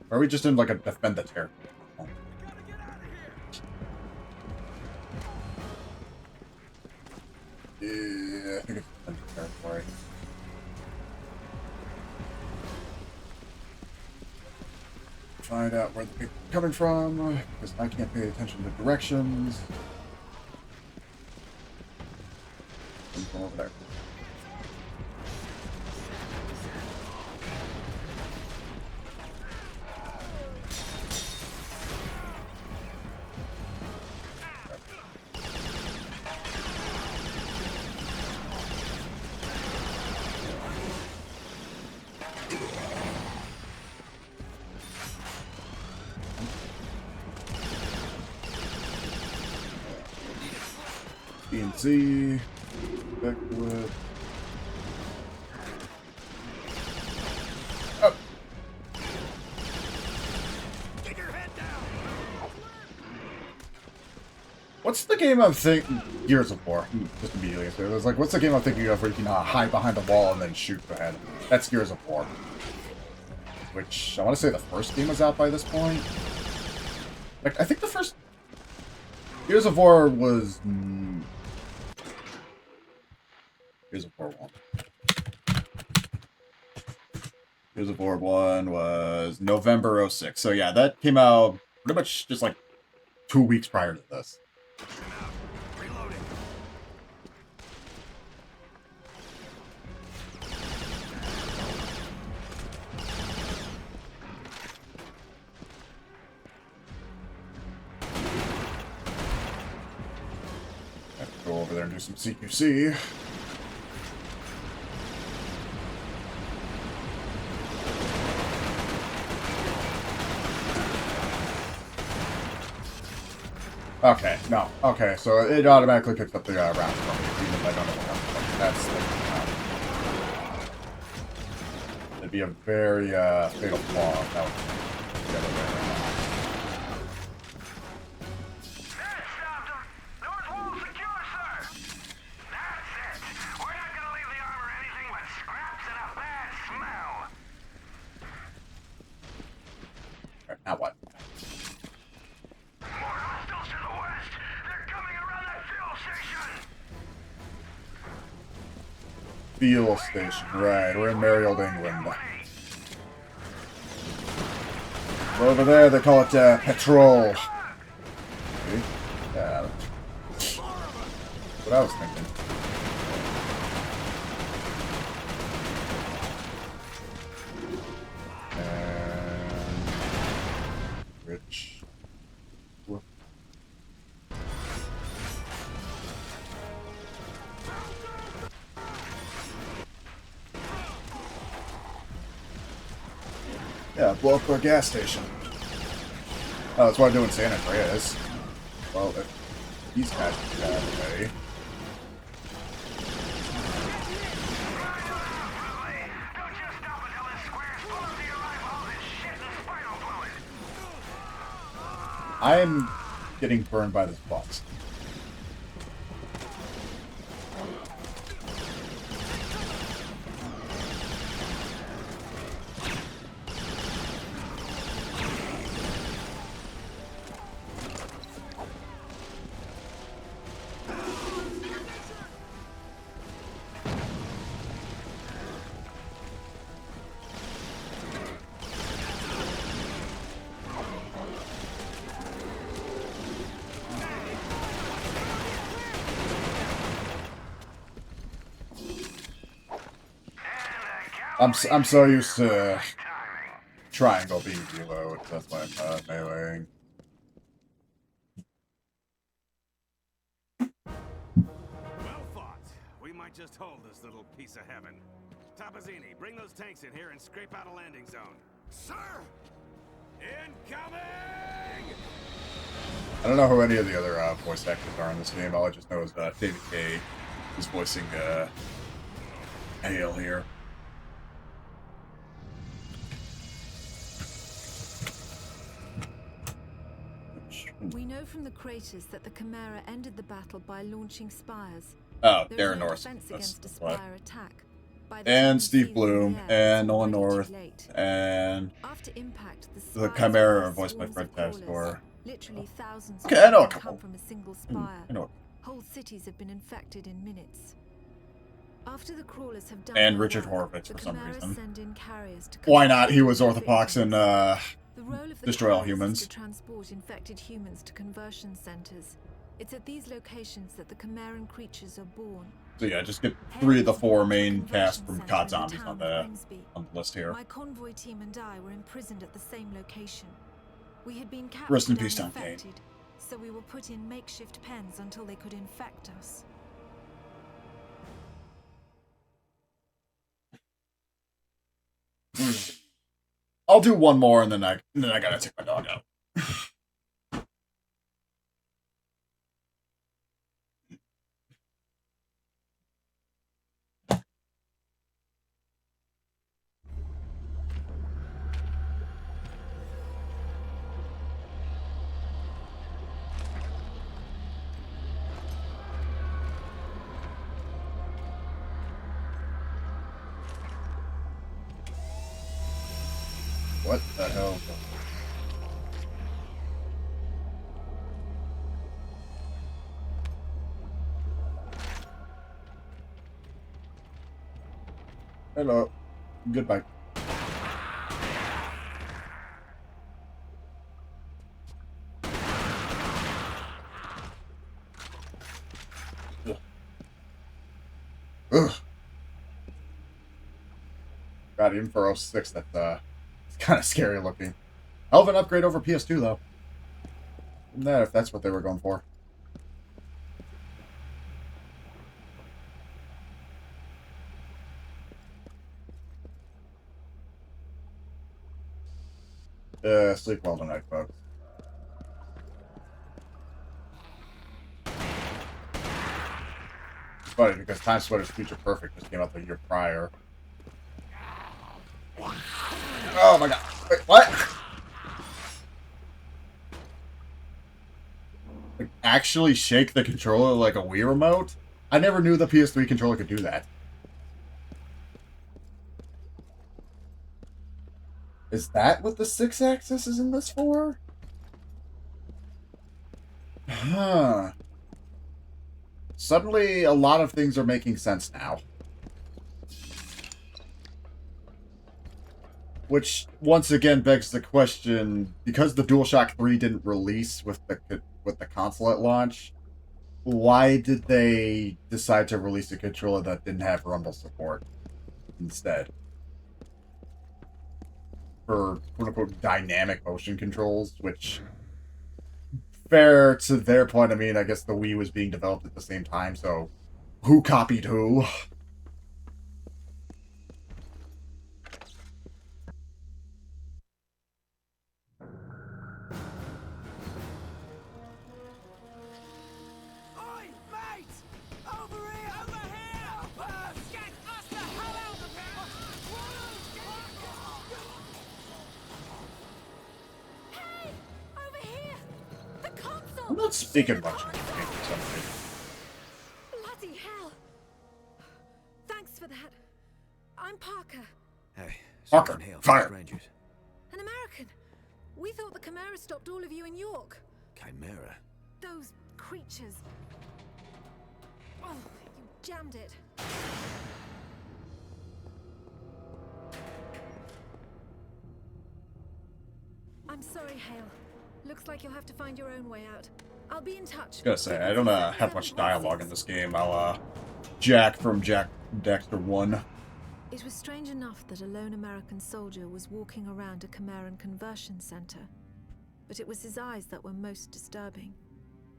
Or are we just in like a defend the territory? Yeah, I think it's defend the territory. Find out where the people are coming from, because I can't pay attention to directions. From over there. BNC, Backwood. Oh. Get your head down. What's the game I'm thinking? Gears of War. Just immediately. It was like, what's the game I'm thinking of where you can hide behind the wall and then shoot ahead? That's Gears of War. Which I want to say the first game was out by this point. Like, I think the first Gears of War was. Gears of War 1. Gears of War 1 was November 06. So yeah, that came out pretty much just like 2 weeks prior to this. Reloading. over there and do some CQC. Okay, no. Okay, so it automatically picks up the rounds from me, even if I don't know what rounds. That's it'd be a very fatal flaw if that was the other way around. That stopped him. North wall secure, sir. That's it. We're not gonna leave the armor anything but scraps and a bad smell. Alright, now what? More hostiles to the west. They're coming around that fuel station. Fuel station, right. We're in merry old England. Over there, they call it petrol. See? Yeah. That's what I was thinking. And Rich. Whoop. Yeah, blow up a gas station. Oh, that's what I do in San Andreas. Well, if these guys can get out of the way. Don't you stop until this square's full of the arrivals and shit and spinal fluid. I am getting burned by this box. I'm so used to triangle being reload. That's why I'm meleeing. Well fought. We might just hold this little piece of heaven. Tapazzini, bring those tanks in here and scrape out a landing zone. Sir! Incoming! I don't know who any of the other voice actors are in this game. All I just know is David Kay is voicing Hale here. We know from the craters that the Chimera ended the battle by launching spires. Oh, There is Darren no Norris. defense That's against a why. spire attack. By the And time Steve the Bloom, season ends, and it's Nolan already North, too late. and After impact, the the spires Chimera release voiced by swarms Fred of crawlers. Taskor. Literally thousands Okay, I know a of them couple. come from a single spire. I know. Whole cities have been infected in minutes. After the crawlers have done And their Richard work, Horvitz the for some Chimera reason. send in carriers to Why collect not? He was infected Orthopox in victims. The role of the Destroy All carriers is Humans. to transport infected humans to conversion centers. It's at these locations that the Chimeran creatures are born. So yeah, just get 3 of the 4 main Conversion cast from center COD in the Zombies town on of the Grimsby. list here. My convoy team and I were imprisoned at the same location. We had been captured Rest in and peace, Tom Kane. infected, so we were put in makeshift pens until they could infect us. I'll do one more and then I gotta take my dog out. What the hell? Hello. Goodbye. Ugh. God, even for 06, that's it's kind of scary looking. Hell of an upgrade over PS2 though. That if that's what they were going for. Sleep well tonight, folks. It's funny because Time Splitters Future Perfect just came out the year prior. Oh my god. Wait, what? Like, actually shake the controller like a Wii remote? I never knew the PS3 controller could do that. Is that what the 6-axis is in this for? Huh. Suddenly, a lot of things are making sense now. Which, once again, begs the question, because the DualShock 3 didn't release with the console at launch, why did they decide to release a controller that didn't have rumble support instead? For quote-unquote dynamic motion controls, which, fair to their point, I mean, I guess the Wii was being developed at the same time, so who copied who? Oi, mate! Over here! Over here! Help us! Get us the hell out of here! Hey! Over here! The console! I'm not speaking much in this game for some reason. Bloody hell! Thanks for that. I'm Parker, Hey, Parker, something hail fire. from strangers. an American. We thought the Chimera stopped all of you in York. Chimera. Those creatures. Oh, you jammed it. I'm sorry, Hale. Looks like you'll have to find your own way out. I'll be in touch. Gotta say, I don't have much dialogue in this game. I'll, Jack from Jack Dexter 1. It was strange enough that a lone American soldier was walking around a Chimeran conversion center. But it was his eyes that were most disturbing.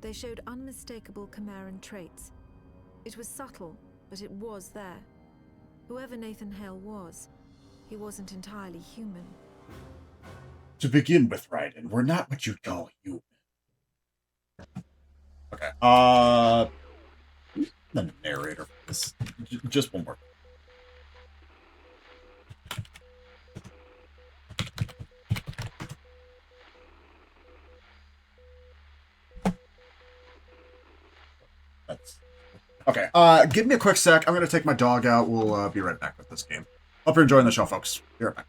They showed unmistakable Chimeran traits. It was subtle, but it was there. Whoever Nathan Hale was, he wasn't entirely human. To begin with, Raiden, we're not what you'd call human. Okay, the narrator for this. Just one more. That's... Okay, give me a quick sec. I'm gonna take my dog out. We'll be right back with this game. Hope you're enjoying the show, folks. Be right back.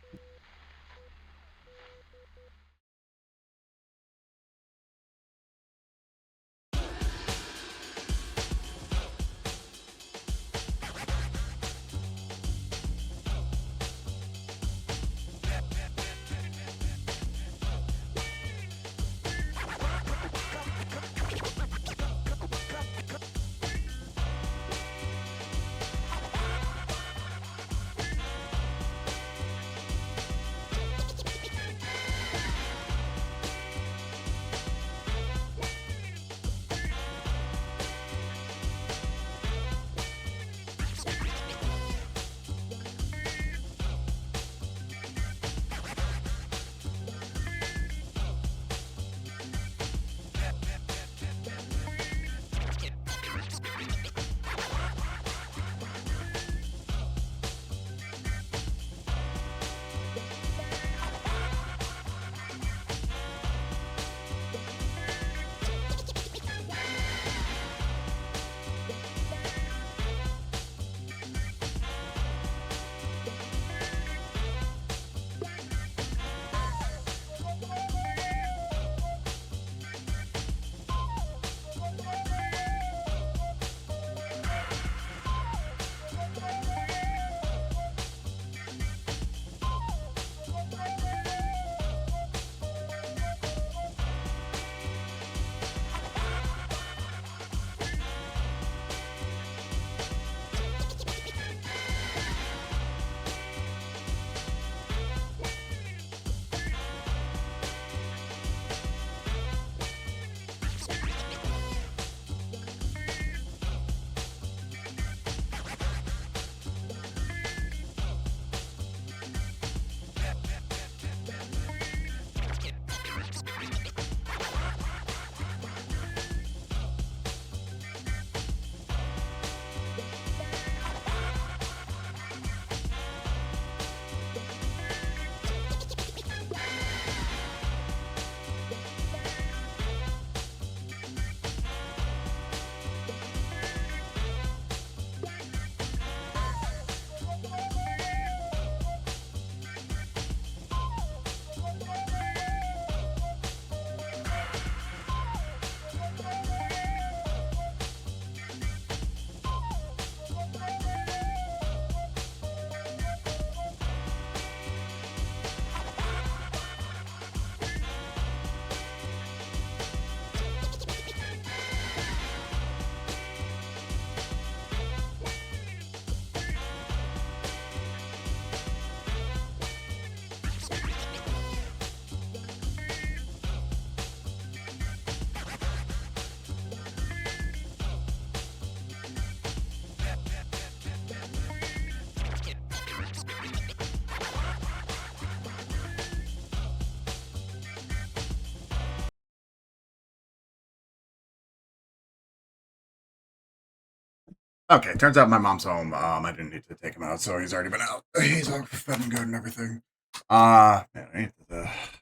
Okay, turns out my mom's home. I didn't need to take him out, so he's already been out. He's all fed and good and everything. Man, I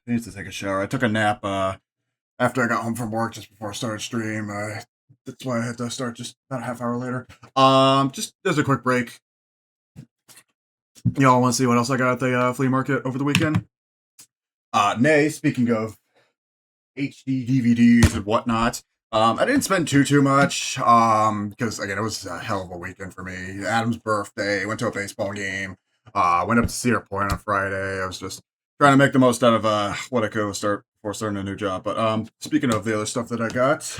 need to take a shower. I took a nap, after I got home from work just before I started stream. That's why I had to start just about a half hour later. Just as a quick break. Y'all want to see what else I got at the flea market over the weekend? Nay, speaking of HD DVDs and whatnot. I didn't spend too much, because again, it was a hell of a weekend for me. Adam's birthday, went to a baseball game, went up to Cedar Point on Friday. I was just trying to make the most out of what I could before starting a new job. But speaking of the other stuff that I got,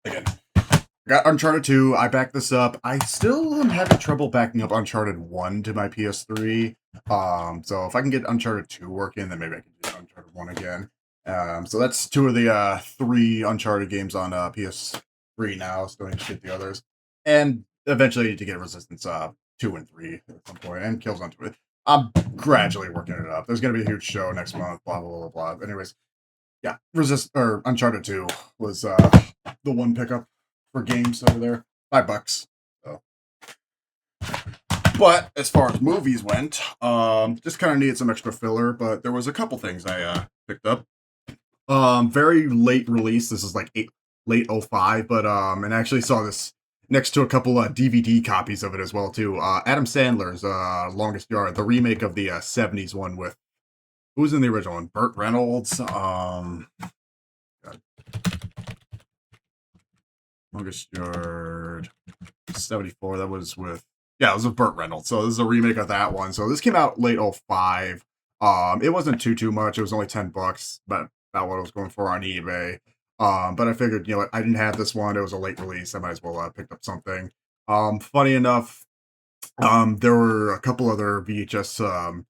again, I got Uncharted 2. I backed this up. I still am having trouble backing up Uncharted 1 to my PS3. So if I can get Uncharted 2 working, then maybe I can do Uncharted 1 again. So that's two of the 3 Uncharted games on PS3 now. Still need to get the others. And eventually I need to get Resistance 2 and 3 at some point, and Killzone 2. I'm gradually working it up. There's going to be a huge show next month, blah, blah, blah, blah. Anyways, yeah, Uncharted 2 was the one pickup for games over there. $5. So. But as far as movies went, just kind of needed some extra filler, but there was a couple things I picked up. Very late release. This is like late 05, but and I actually saw this next to a couple DVD copies of it as well too. Adam Sandler's Longest Yard, the remake of the 70s one with who was in the original one? Burt Reynolds. Longest Yard 74. That was with it was with Burt Reynolds. So this is a remake of that one. So this came out late 05. It wasn't too much. It was only $10, but about what I was going for on eBay. But I figured, what, I didn't have this one. It was a late release. I might as well pick up something. Funny enough, there were a couple other VHS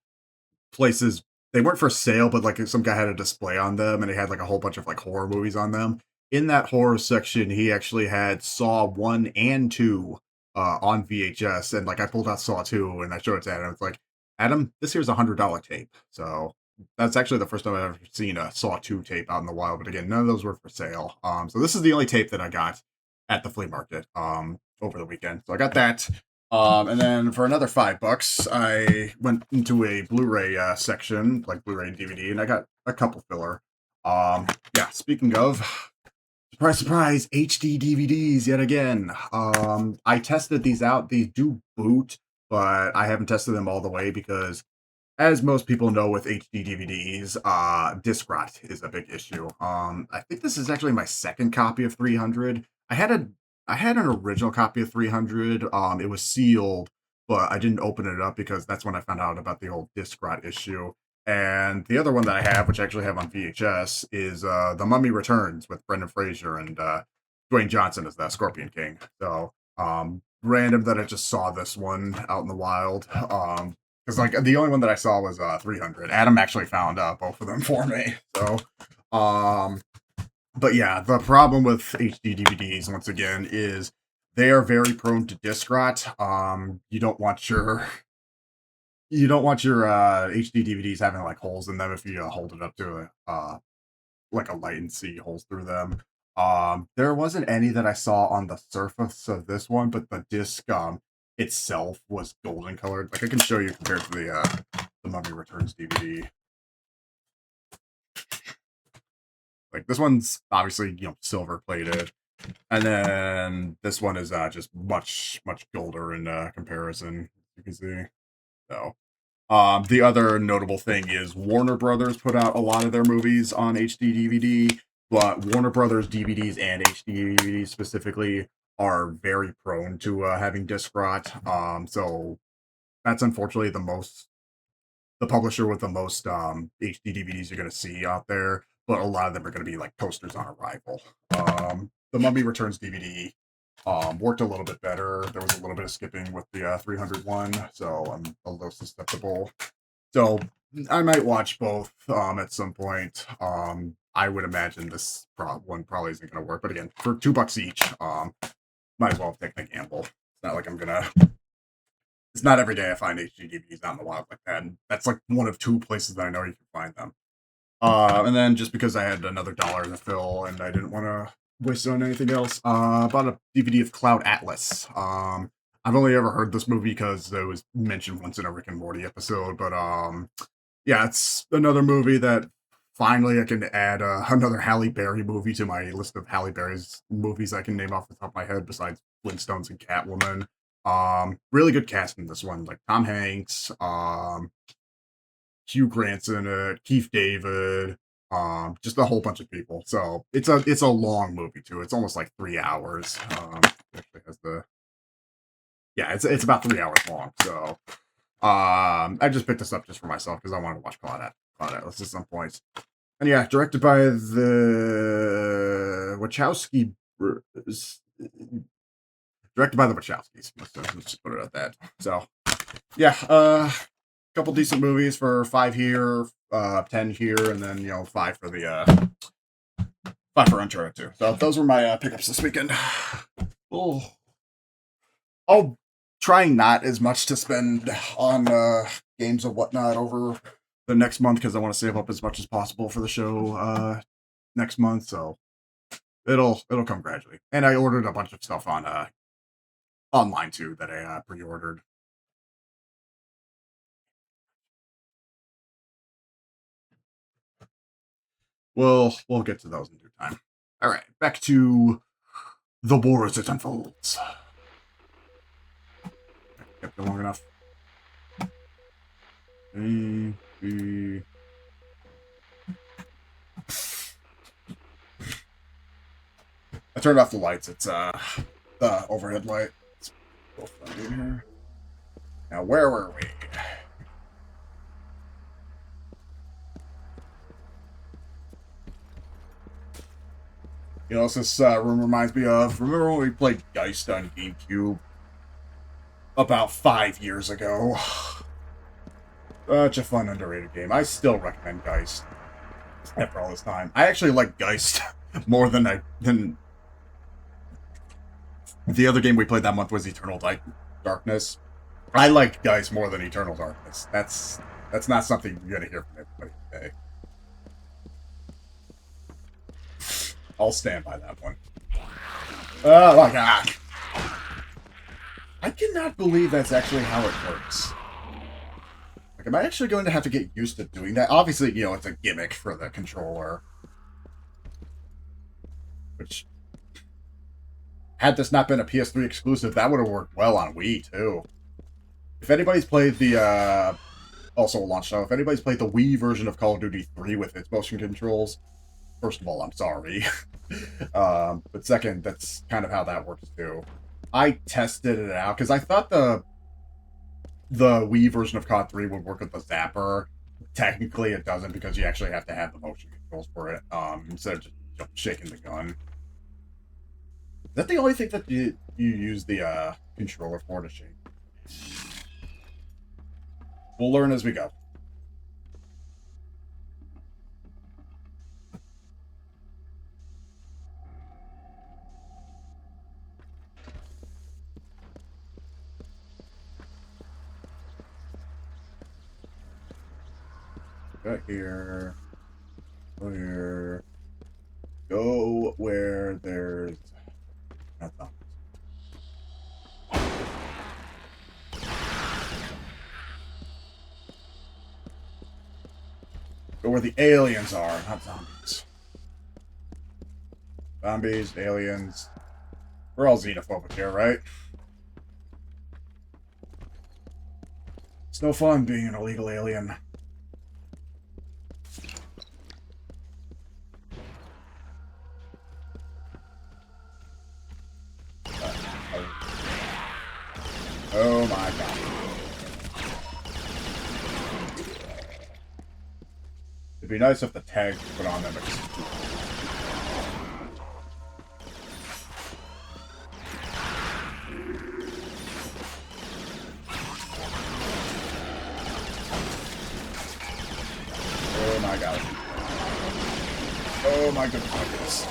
places. They weren't for sale, but like some guy had a display on them, and they had like a whole bunch of like horror movies on them. In that horror section, he actually had Saw 1 and 2 on VHS, and like I pulled out Saw 2 and I showed it to Adam. It's like, Adam, this here's $100 tape. So that's actually the first time I've ever seen a Saw 2 tape out in the wild. But again, none of those were for sale. So this is the only tape that I got at the flea market over the weekend. So I got that. And then for another $5, I went into a Blu-ray section, like Blu-ray and DVD, and I got a couple filler. Speaking of, surprise, surprise, HD DVDs yet again. I tested these out. These do boot, but I haven't tested them all the way because, as most people know with HD DVDs, disc rot is a big issue. I think this is actually my second copy of 300. I had an original copy of 300. It was sealed, but I didn't open it up because that's when I found out about the whole disc rot issue. And the other one that I have, which I actually have on VHS, is The Mummy Returns with Brendan Fraser and Dwayne Johnson as the Scorpion King. So random that I just saw this one out in the wild. Because like the only one that I saw was 300. Adam actually found both of them for me. So, but yeah, the problem with HD DVDs once again is they are very prone to disc rot. You don't want your HD DVDs having like holes in them if you hold it up to like a light and see holes through them. There wasn't any that I saw on the surface of this one, but the disc itself was golden colored. Like I can show you compared to the Mummy Returns DVD. Like this one's obviously silver plated, and then this one is just much golder in comparison. You can see. So the other notable thing is Warner Brothers put out a lot of their movies on HD DVD, but Warner Brothers DVDs and HD DVDs specifically are very prone to having disc rot. So that's unfortunately the publisher with the most HD DVDs you're going to see out there, but a lot of them are going to be like posters on arrival. The Mummy Returns DVD worked a little bit better. There was a little bit of skipping with the 300 one, so I'm a little susceptible. So I might watch both at some point. I would imagine this one probably isn't going to work, but again, for $2 each, might as well have taken a gamble. It's not like I'm gonna. It's not every day I find HD DVDs out in the wild like that. And that's like one of 2 places that I know you can find them. And then just because I had another dollar to fill and I didn't want to wasted on anything else. Bought a DVD of Cloud Atlas. I've only ever heard this movie because it was mentioned once in a Rick and Morty episode, but yeah, it's another movie that finally I can add another Halle Berry movie to my list of Halle Berry's movies I can name off the top of my head besides Flintstones and Catwoman. Really good cast in this one, like Tom Hanks, Hugh Grant's in it, Keith David, just a whole bunch of people. So it's a long movie too. It's almost like 3 hours. Actually has the yeah, it's about 3 hours long. So I just picked this up just for myself because I wanted to watch Cloud Atlas at some point. And yeah, directed by the Wachowski. Directed by the Wachowskis. Let's just put it at that. So yeah, couple decent movies for 5 here, 10 here, and then 5 for the 5 for Uncharted 2. So those were my pickups this weekend. Oh, I'll try not as much to spend on games and whatnot over the next month because I want to save up as much as possible for the show next month. So it'll come gradually. And I ordered a bunch of stuff on online too that I pre-ordered. We'll get to those in due time. All right, back to the war as it unfolds. Kept it long enough. I turned off the lights. It's the overhead light. It's both in here. Now where were we? This room reminds me of, remember when we played Geist on GameCube? About 5 years ago. Such a fun, underrated game. I still recommend Geist. After all this time. I actually like Geist more than the other game we played that month was Eternal Darkness. I like Geist more than Eternal Darkness. That's not something you're gonna hear from everybody today. I'll stand by that one. Oh my god. I cannot believe that's actually how it works. Like, am I actually going to have to get used to doing that? Obviously, it's a gimmick for the controller. Which, had this not been a PS3 exclusive, that would have worked well on Wii, too. If anybody's played the, also a launch title, if anybody's played the Wii version of Call of Duty 3 with its motion controls, first of all, I'm sorry. But second, that's kind of how that works, too. I tested it out, because I thought the Wii version of COD 3 would work with the zapper. Technically, it doesn't, because you actually have to have the motion controls for it, instead of just shaking the gun. Is that the only thing that you use the controller for to shake? We'll learn as we go. Right here. Go here. Go where there's nothing. Go where the aliens are, not zombies. Zombies, aliens. We're all xenophobic here, right? It's no fun being an illegal alien. Oh my god. It'd be nice if the tags put on them. Oh my god. Oh my goodness.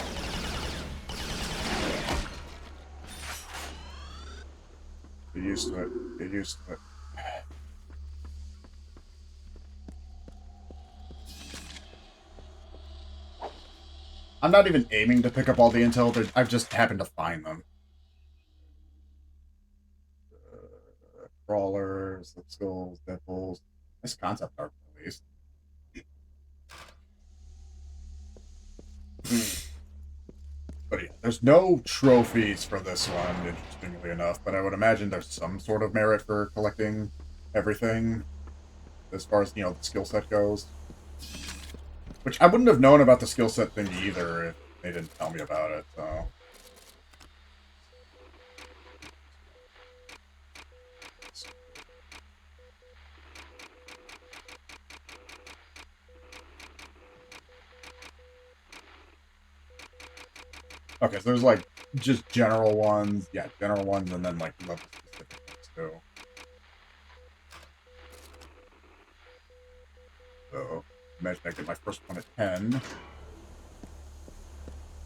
Get used to it. Get used to it. I'm not even aiming to pick up all the intel. I've just happened to find them. Crawlers, skulls, devils. Nice concept art, at least. But yeah, there's no trophies for this one, interestingly enough, but I would imagine there's some sort of merit for collecting everything as far as, the skill set goes. Which I wouldn't have known about the skill set thing either if they didn't tell me about it, so... Okay, so there's, like, just general ones. Yeah, general ones, and then, like, level-specific ones, too. So, imagine I get my first one at 10.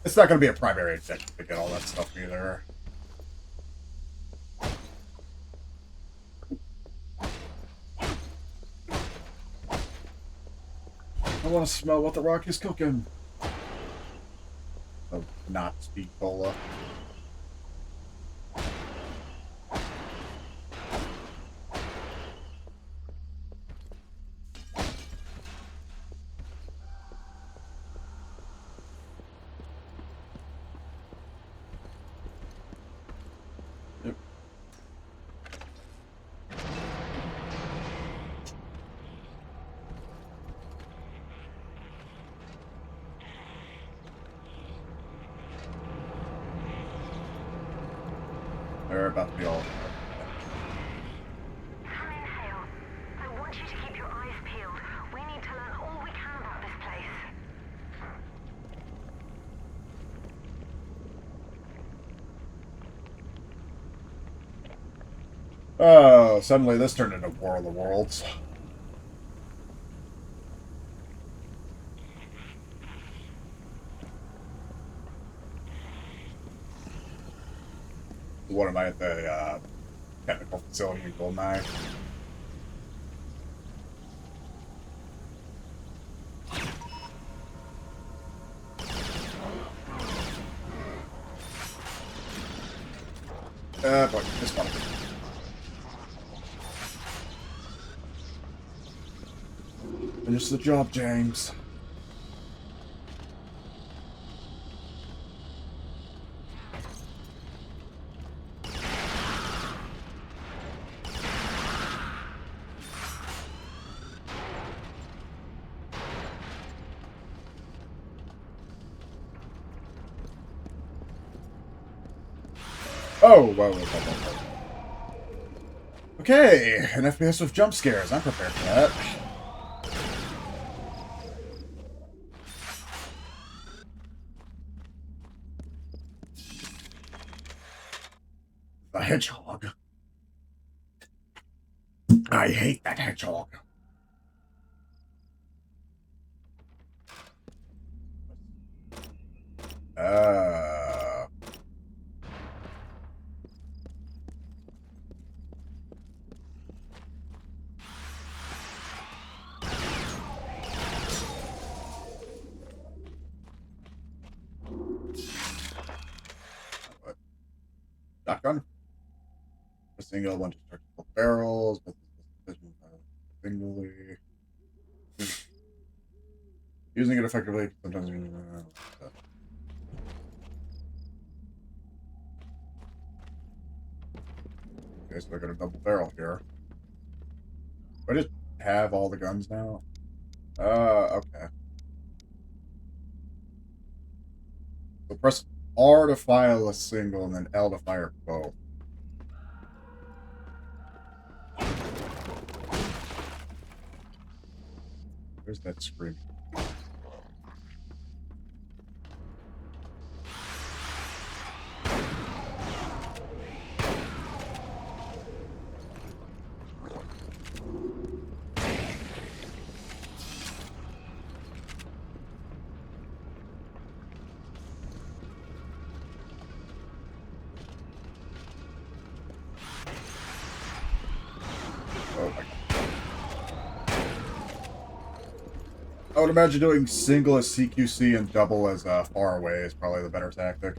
It's not going to be a primary objective to get all that stuff, either. I want to smell what the Rock is cooking. So, not speed cola. Yep. They're about to be all... Come in, Hale. I want you to keep your eyes peeled. We need to learn all we can about this place. Oh, suddenly this turned into War of the Worlds. What am I at the technical facility in Goldeneye? Boy, this one. Finish the job, James. Oh, whoa. Okay, an FPS with jump scares. I'm prepared for that. The hedgehog. I hate that hedgehog. Shotgun. A single one destructible barrels, but singly. Using it effectively sometimes. Okay, so I got a double barrel here. Do I just have all the guns now? Okay. So press R to fire a single and then L to fire both. Where's that scream? would imagine doing single as CQC and double as far away is probably the better tactic.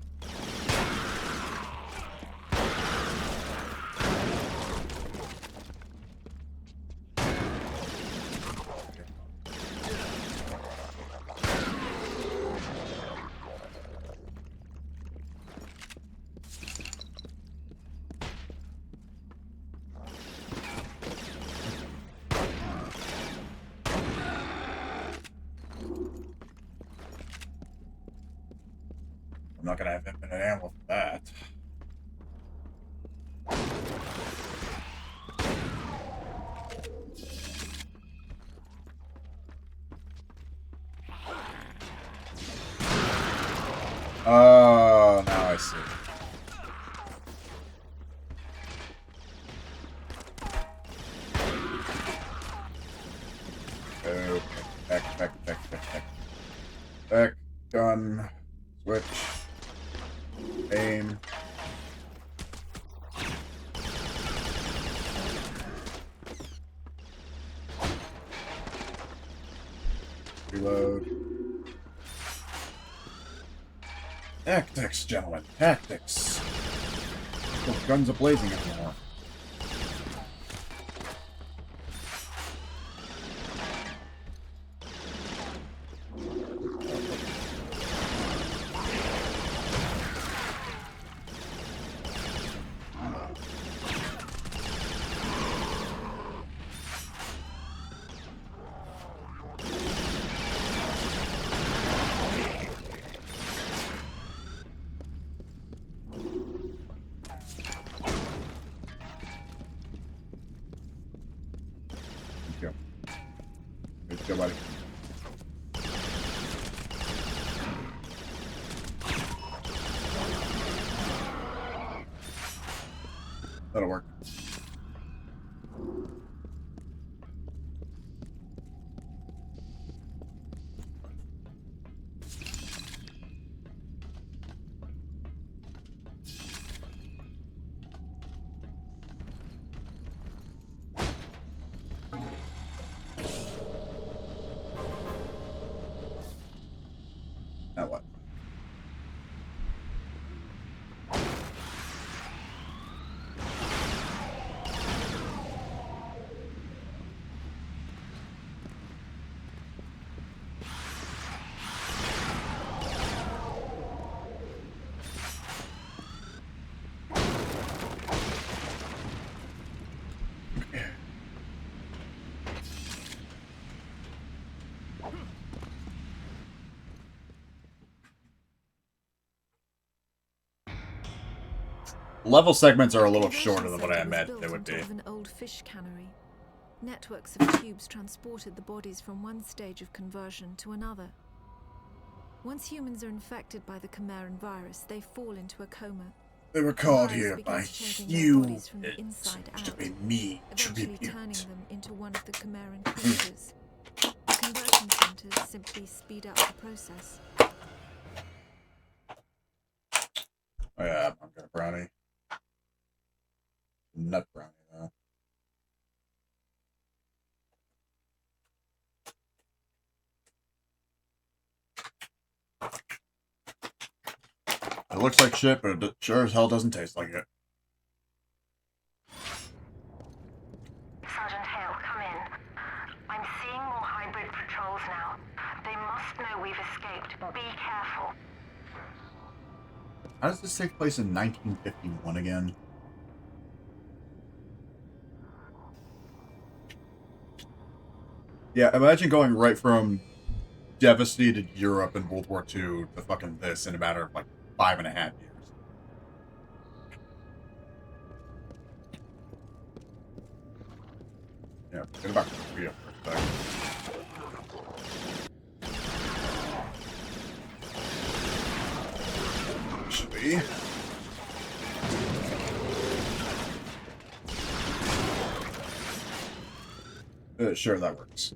I'm not gonna have infinite ammo for that. Oh, now I see. Okay, back, gun, switch, aim. Reload. Tactics, gentlemen, tactics. Those guns are blazing anymore. Let's go, buddy. That'll work. Now what? Level segments are a little shorter than what I imagined they would be. An old fish cannery. Networks of tubes transported the bodies from one stage of conversion to another. Once humans are infected by the Chimeran virus, they fall into a coma. They were called here by you. To be me, eventually turning them into one of the Chimeran creatures. The conversion centers simply speed up the process. Oh yeah, I'm gonna brownie. Nut brownie, though. It looks like shit, but it sure as hell doesn't taste like it. Sergeant Hale, come in. I'm seeing more hybrid patrols now. They must know we've escaped. Be careful. How does this take place in 1951 again? Yeah, imagine going right from devastated Europe in World War II to fucking this in a matter of like 5.5 years. Yeah, forget about Korea for a second. Should be. Sure, that works.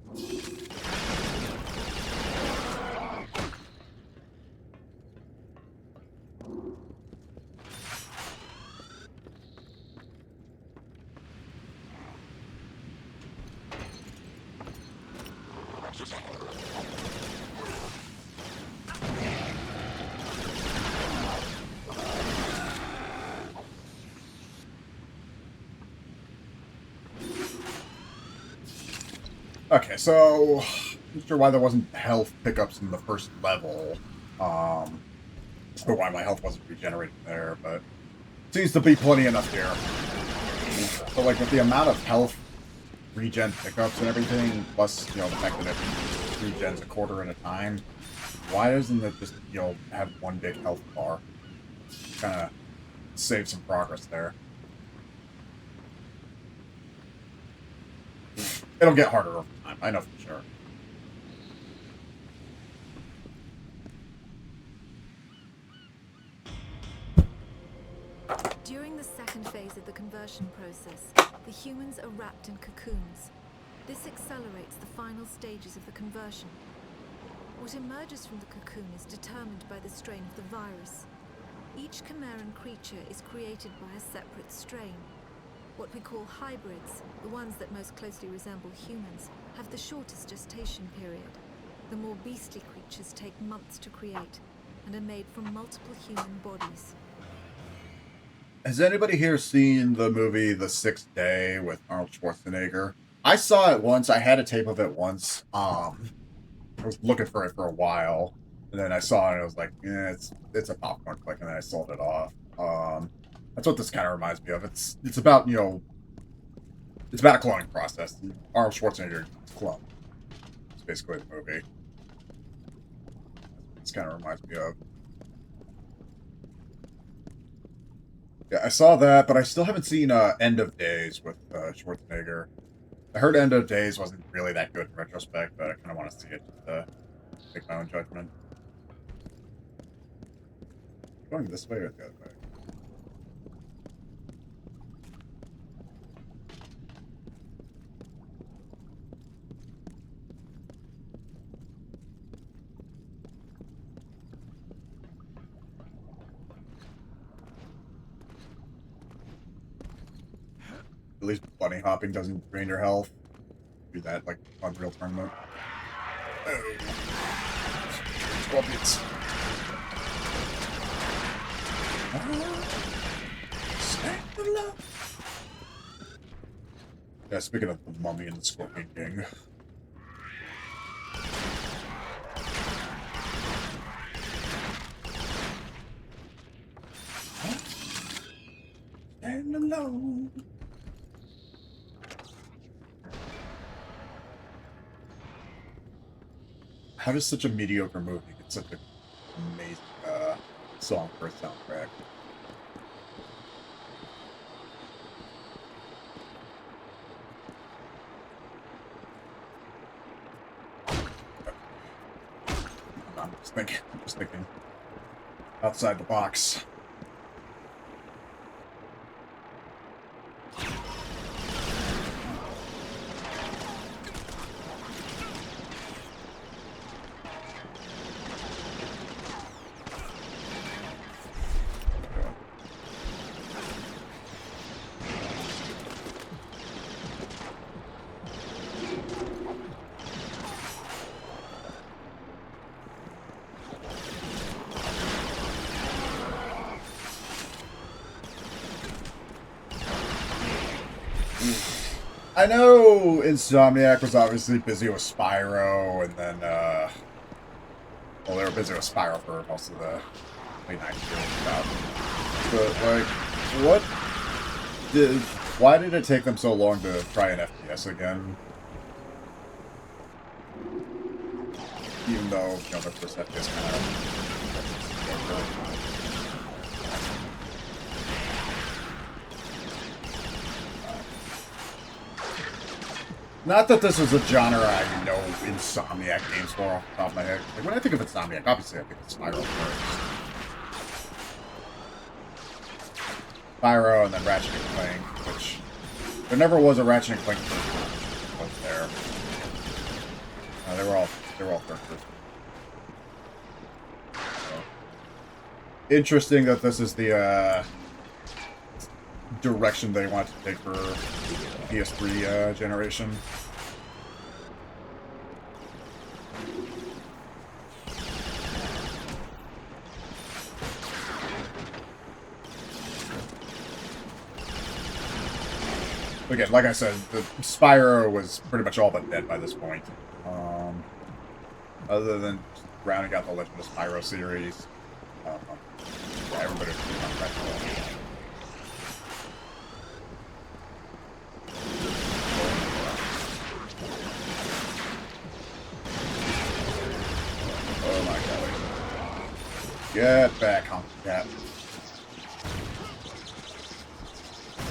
Okay, so I'm not sure why there wasn't health pickups in the first level, or why my health wasn't regenerating there, but seems to be plenty enough here. But like with the amount of health regen pickups and everything, plus the fact that it regens a quarter at a time, why doesn't it just have one big health bar? Kind of save some progress there. It'll get harder over time, I know for sure. During the second phase of the conversion process, the humans are wrapped in cocoons. This accelerates the final stages of the conversion. What emerges from the cocoon is determined by the strain of the virus. Each Chimeran creature is created by a separate strain. What we call hybrids, the ones that most closely resemble humans, have the shortest gestation period. The more beastly creatures take months to create and are made from multiple human bodies. Has anybody here seen the movie The Sixth Day with Arnold Schwarzenegger? I saw it once. I had a tape of it once. I was looking for it for a while, and then I saw it and I was like, it's a popcorn flick, and then I sold it off. That's what this kind of reminds me of. It's about it's about a cloning process. Arnold Schwarzenegger is cloned. It's basically the movie. This kind of reminds me of. Yeah, I saw that, but I still haven't seen End of Days with Schwarzenegger. I heard End of Days wasn't really that good in retrospect, but I kind of want to see it just to make my own judgment. Going this way or the other way? At least bunny hopping doesn't drain your health. Do that like Unreal Tournament. Oh. Scorpions. Yeah, speaking of the Mummy and the Scorpion King. Stand alone. How does such a mediocre movie get such an amazing song for a soundtrack? I'm just thinking outside the box. I know Insomniac was obviously busy with Spyro, and then, well, they were busy with Spyro for most of the late 90s. But, like, why did it take them so long to try an FPS again? Even though, their first FPS kind of... Not that this is a genre I know Insomniac games for off the top of my head. Like, when I think of Insomniac, obviously I think of Spyro first. Spyro and then Ratchet and Clank, which... There never was a Ratchet and Clank first person was there. They were all third person. So, interesting that this is the direction they want to take for PS3 generation. Again, like I said, the Spyro was pretty much all but dead by this point. Other than rounding out the Legend of Spyro series. Yeah, everybody was pretty much back to Oh my god. Get back, Honky Cat.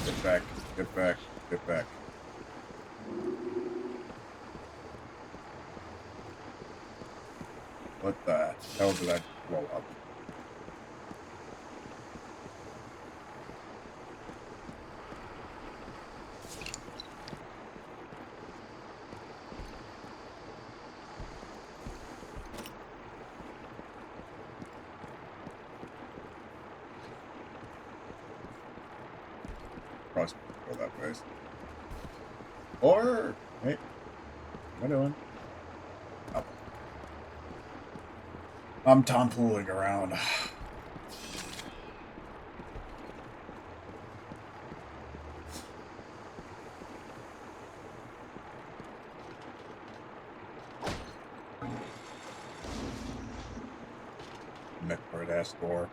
Get back, get back, get back. What the hell did I blow up? Probably go that way. Or, wait, what am I doing? Oh. I'm tomfooling around. Neckbird ass door.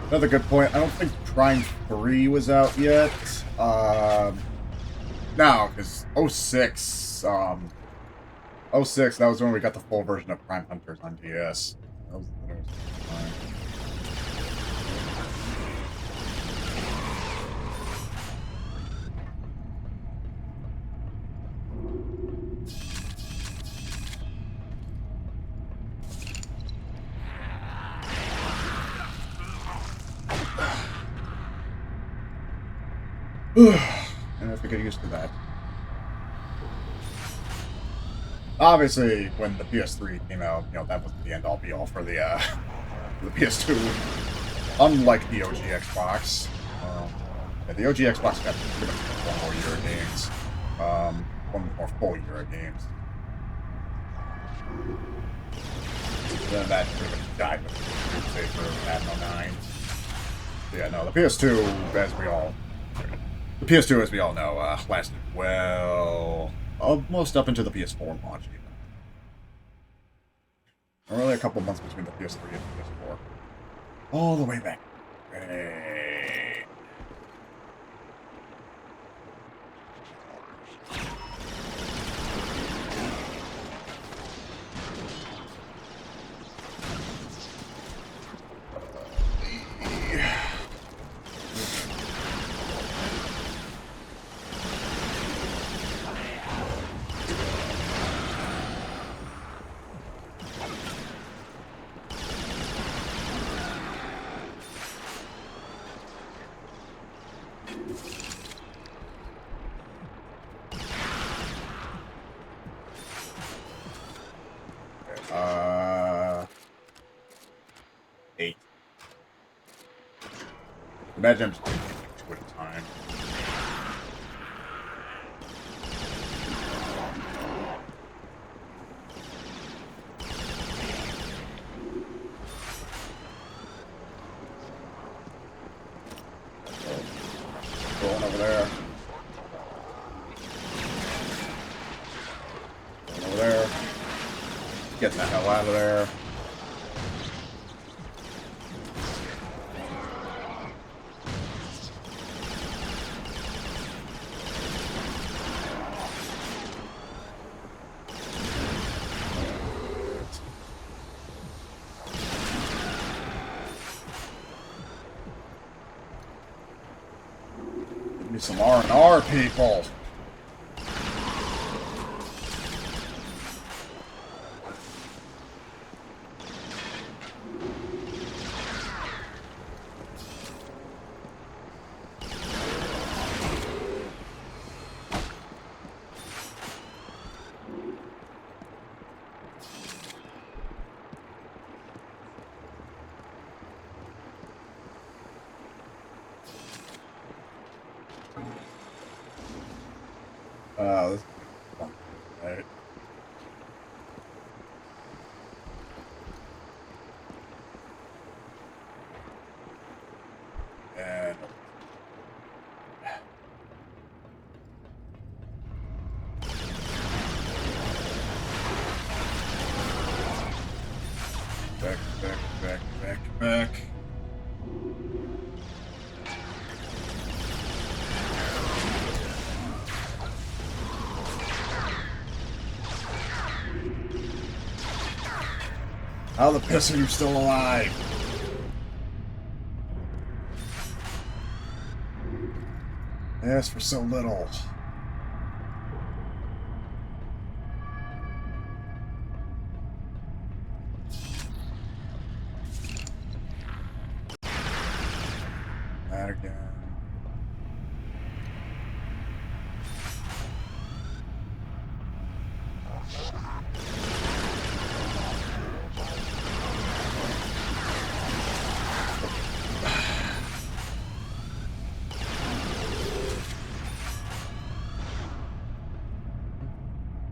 Another good point. I don't think Prime 3 was out yet. No, because 06, 06, that was when we got the full version of Prime Hunters on DS. That was the newest time. And I have to get used to that. Obviously, when the PS3 came out, you know, that wasn't the end-all be-all for the PS2. Unlike the OG Xbox. Yeah, the OG Xbox got pretty much one more year of games. One more full year of games. Then that pretty much died with the for Admiral 9. Yeah, no, the PS2, as we all know, lasted well, almost up into the PS4 launch, even. Only a couple months between the PS3 and the PS4. All the way back. Hey. Imagine I'm just doing two at a time. Going over there. Going over there. Getting the hell out of there. Some R&R people. This is fun, right? How the piss are you still alive? I asked for so little. That again.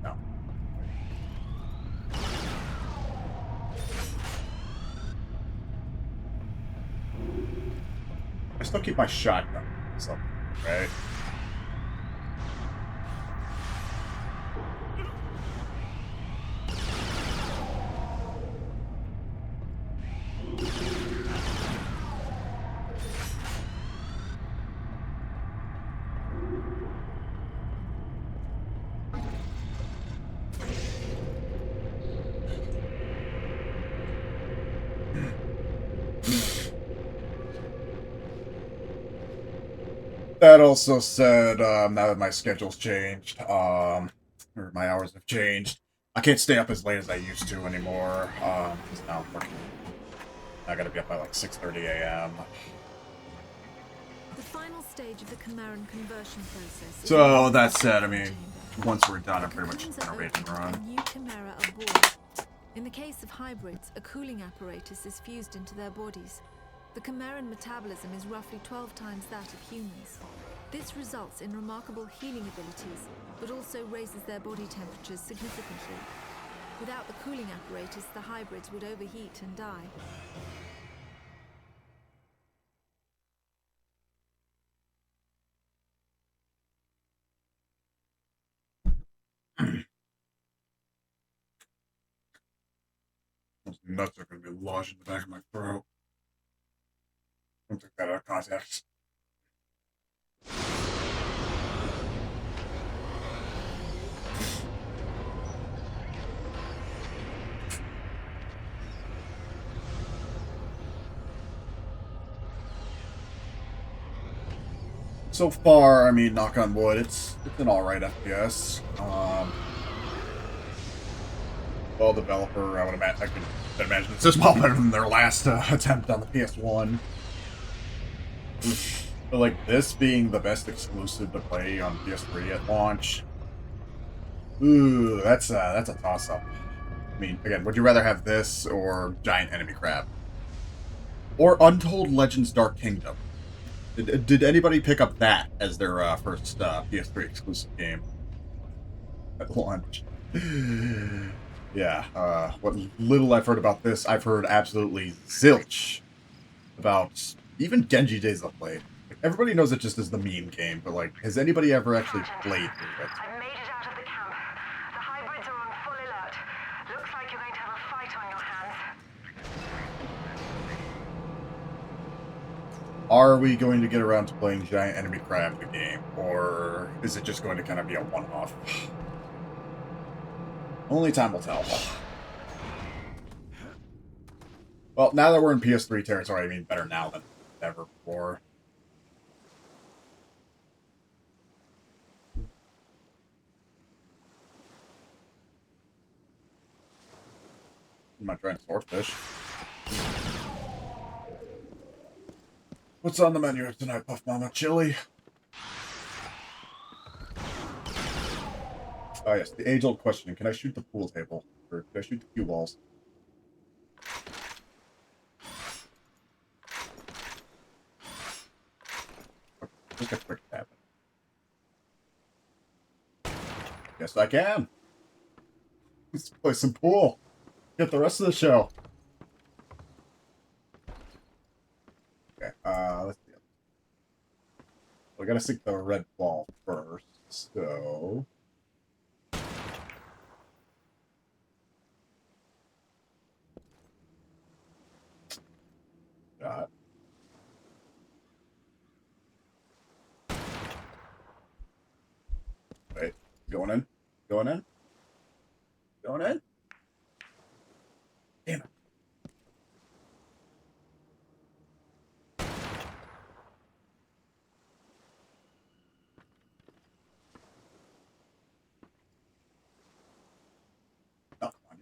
No. I still keep my shotgun. So, right? That also said, now that my schedule's changed, or my hours have changed, I can't stay up as late as I used to anymore, because now I'm working. I gotta be up by like 6:30 a.m. The final stage of the Chimeran conversion process. So, that said, I mean, once we're done, I'm pretty much gonna ready to run. A new chimera aboard. In the case of hybrids, a cooling apparatus is fused into their bodies. The Chimeran metabolism is roughly 12 times that of humans. This results in remarkable healing abilities, but also raises their body temperatures significantly. Without the cooling apparatus, the hybrids would overheat and die. Those nuts are gonna be lodged in the back of my throat. Don't take that out of context. So far, I mean, knock on wood, it's an alright FPS. Well, developer, I can imagine it's just well better than their last attempt on the PS1. But like this being the best exclusive to play on PS3 at launch, ooh, that's a toss-up. I mean, again, would you rather have this or Giant Enemy Crab? Or Untold Legends Dark Kingdom? Did anybody pick up that as their first PS3 exclusive game at launch? Yeah, what little I've heard about this, I've heard absolutely zilch about even Genji Days of played. Like, everybody knows it just as the meme game, but like, has anybody ever actually played through it? I've made it out of the camp. The hybrids are on full alert. Looks like you're going to have a fight on your hands. Are we going to get around to playing Giant Enemy Crab the game, or is it just going to kind of be a one-off? Only time will tell. Well, now that we're in PS3 territory, I mean, better now than ever before. I'm not trying to swordfish. What's on the menu tonight, Puff Mama? Chili? Oh yes, the age-old question. Can I shoot the pool table? Or can I shoot the cue balls? Okay, just a quick tap. Yes, I can. Let's play some pool. Get the rest of the show. Okay, let's see. We gotta sink the red ball first, so... Got. Wait, going in? Going in? Going in? Damn it.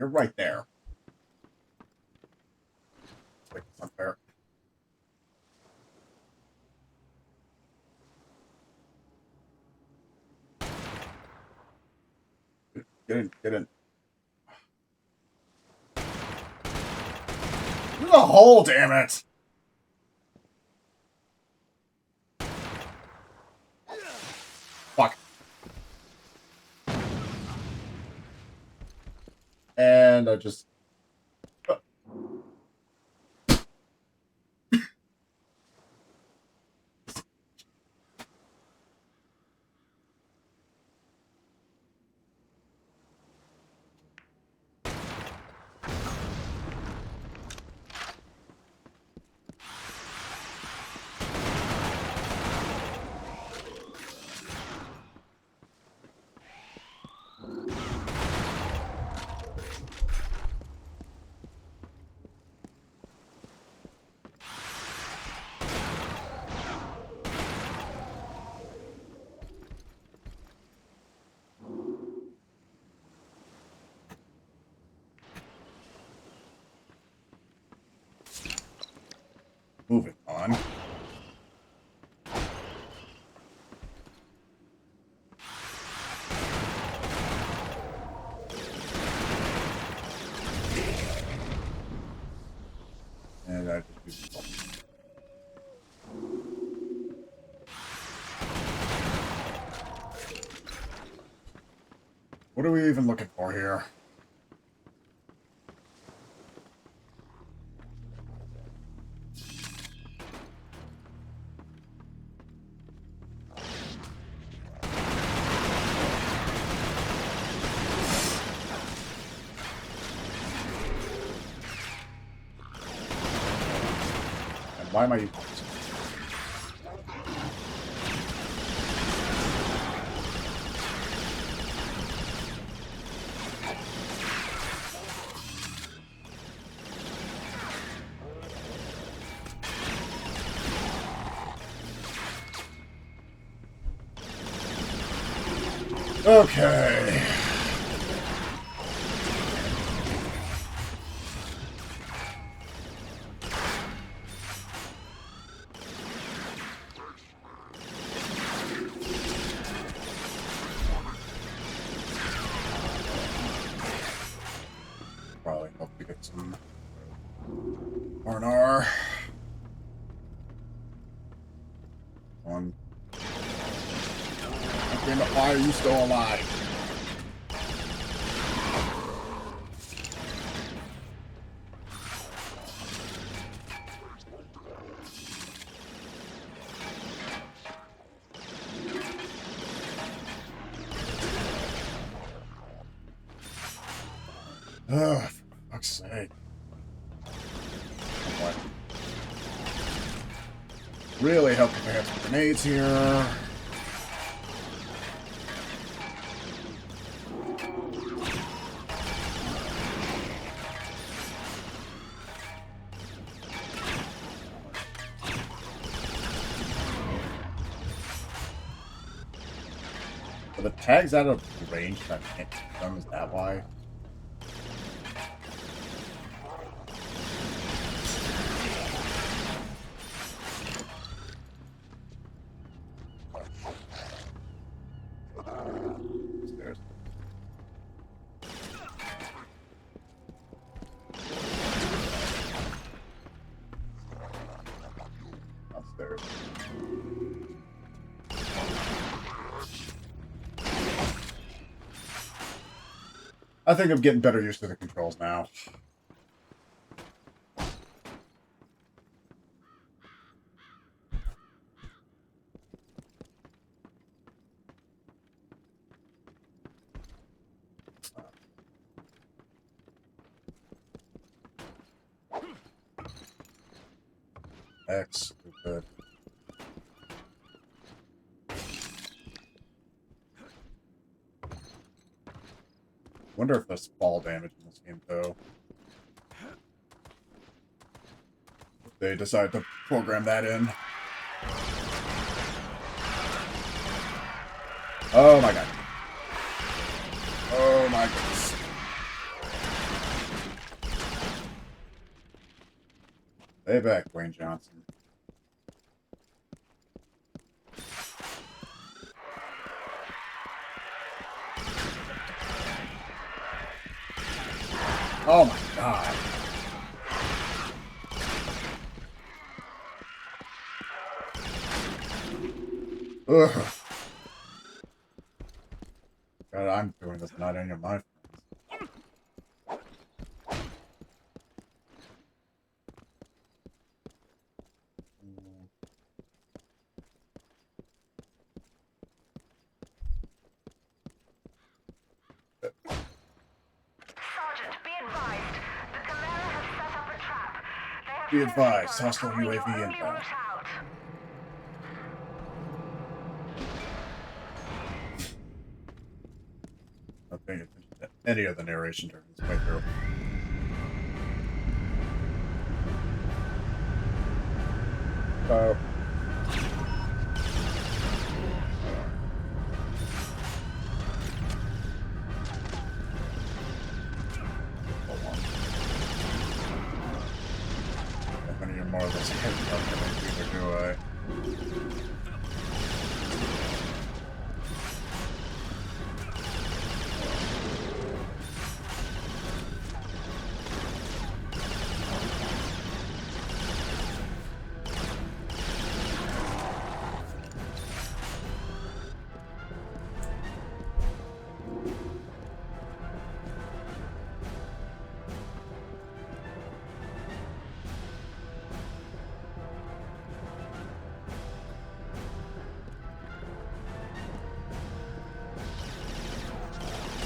You're right there. Wait, it's not fair. Get in, get in. There's a hole, damn it! Fuck. And I just... Moving on. And I just do What are we even looking for here? And why am I... Okay. Probably hope to get some R&R. One. Damn it, why are you still alive? Ugh, for fuck's sake. What? Really help if I have some grenades here. Are the tags out of range that I can't shoot them? Is that why? Upstairs. Upstairs. I think I'm getting better used to the controls now. X, good. Wonder if there's fall damage in this game, though. They decide to program that in. Oh my god. Oh my goodness. Stay back, Dwayne Johnson. Oh my god. Ugh. God, I'm doing this, not any of my friends. Sergeant, be advised. The Chimera have set up a trap. They have Be sensors advised, on hostile covering your UAV only inbound. route out. Not paying attention to any of the narration during this playthrough. So, if any more of this hit either do I?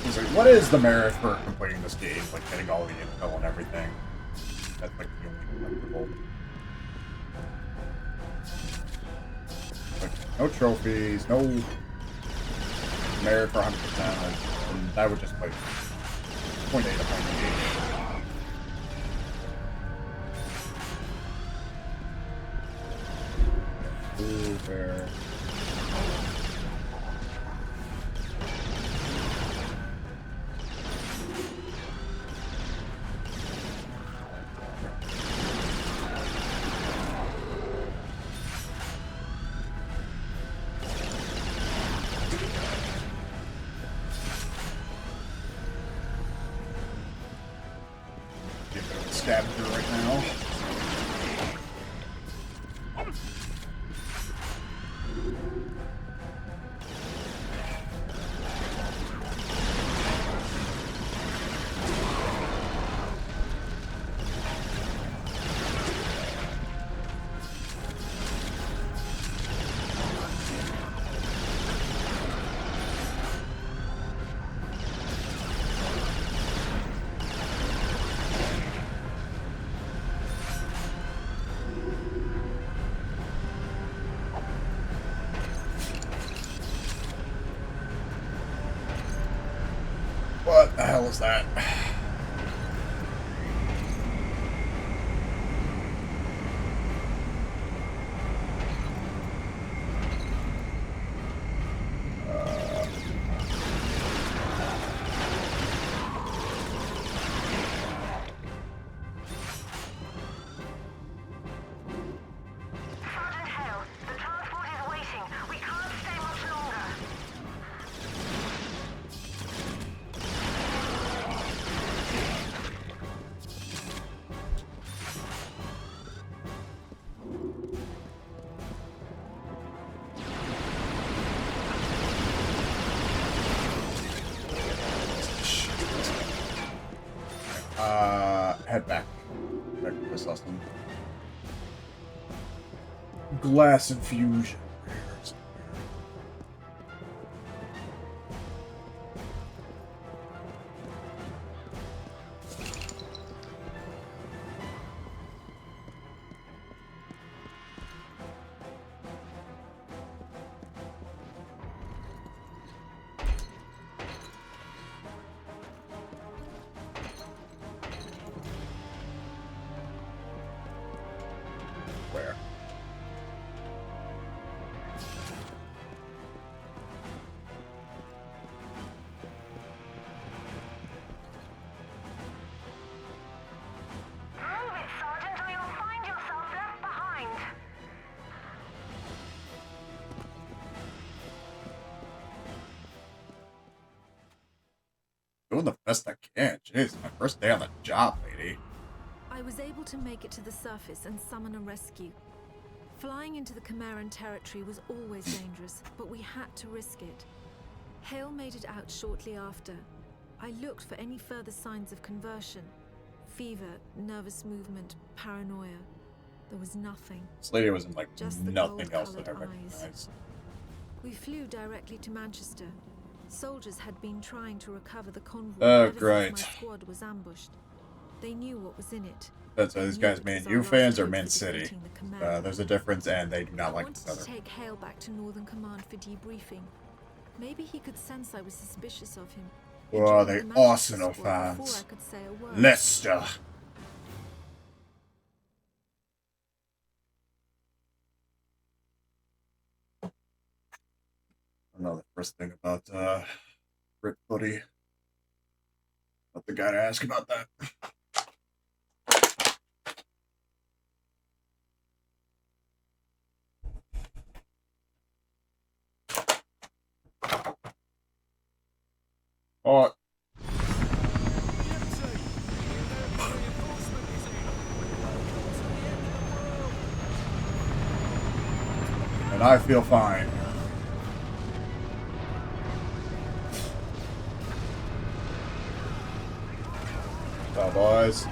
He's like, what is the merit for completing this game? Like, getting all the intel and everything. That's like the only collectible. Like, no trophies, no merit for 100%. And that would just like point A to point B. Ooh, there. Stab her right now. What the hell is that? Sergeant Hale, the transport is waiting. We can't stay much longer. Head back. Back to this lesson. Glass infusion. Where? Doing the best I can. Jeez, my first day on the job, lady. I was able to make it to the surface and summon a rescue. Flying into the Chimeran territory was always dangerous, but we had to risk it. Hale made it out shortly after. I looked for any further signs of conversion. Fever, nervous movement, paranoia. There was nothing. This lady was in like Just the nothing else that I gold-colored eyes. recognized. We flew directly to Manchester. Soldiers had been trying to recover the convoy Oh, ever great. since my squad was ambushed. They knew what was in it. That's They these knew guys it mean was our you last fans or hope Man for City. defeating the Chimera. There's a difference, and they do not I like wanted each other. to take Hale back to Northern Command for debriefing. Maybe he could sense I was suspicious of him. He Oh, joined they the Manchester Arsenal squad before fans. I could say a word. Leicester. I know the first thing about Rick Footy. Let the guy to ask about that. Oh, and I feel fine. So, boys.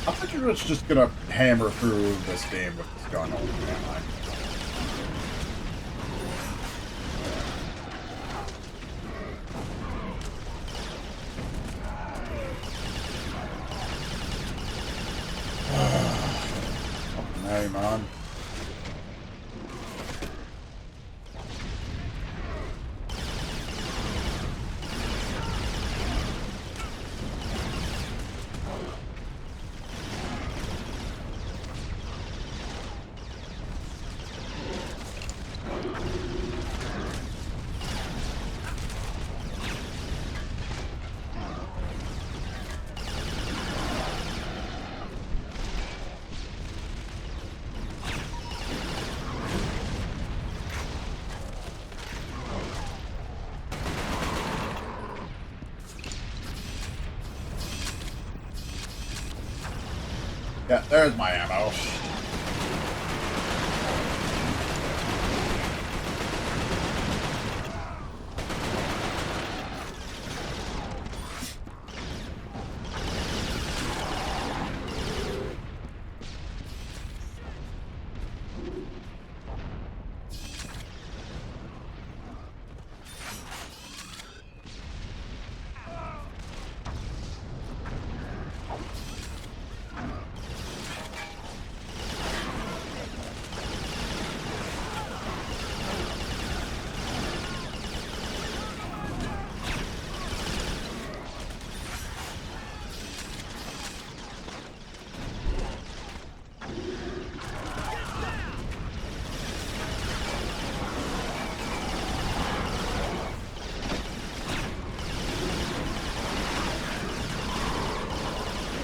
I thought you were just gonna hammer through this game with this gun all the time. Hey, man. Yeah, there's my ammo.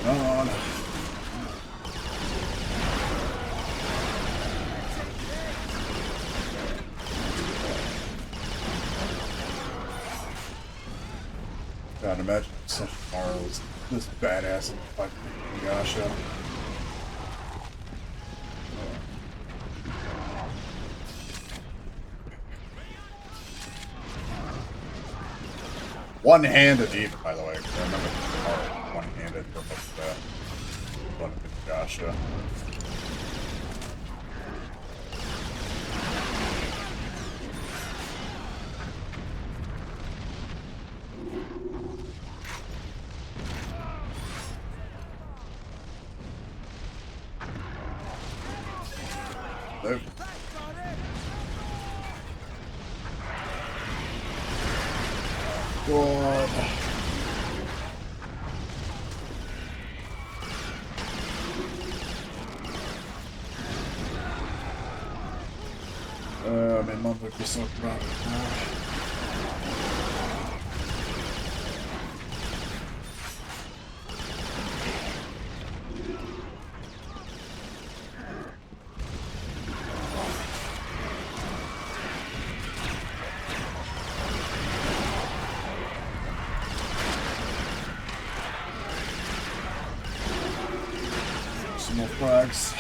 On. God, imagine if Sesshomaru was this badass in fucking Yasha. One-handed even, by the way. 'Cause I remember Sesshomaru one-handed for most of that. One of Yasha. There. God. my mom would be so proud of me. Some more frags.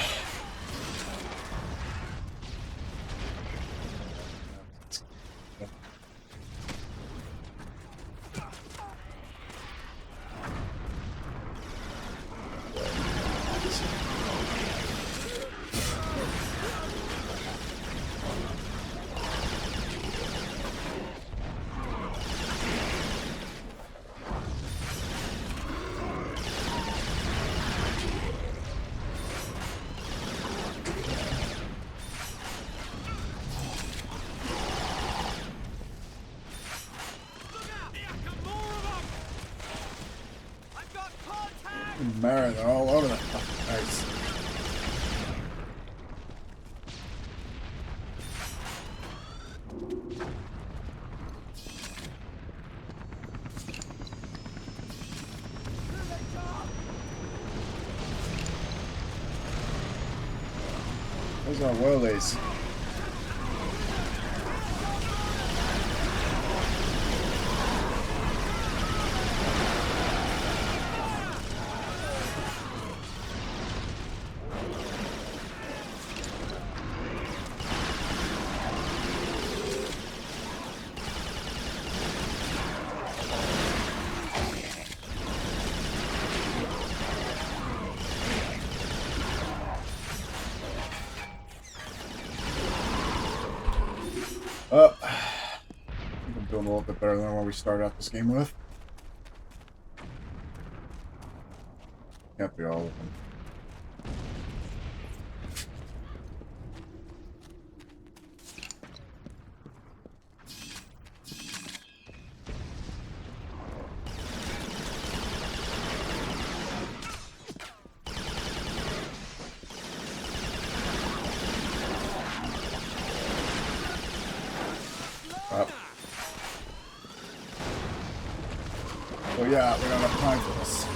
Mara, they're all over the fucking place. Those are whirlies. I think I'm doing a little bit better than what we started out this game with. Can't be all of them. Well, yeah, we don't have time for this.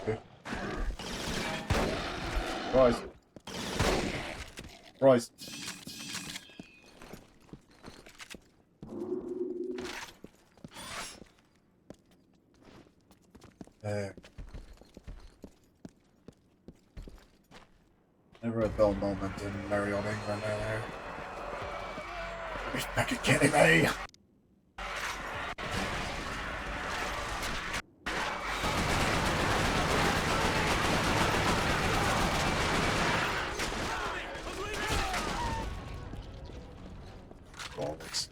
Okay. Rise. Rise. Never a dull moment in merry old England there. You're fucking kidding me! Balls.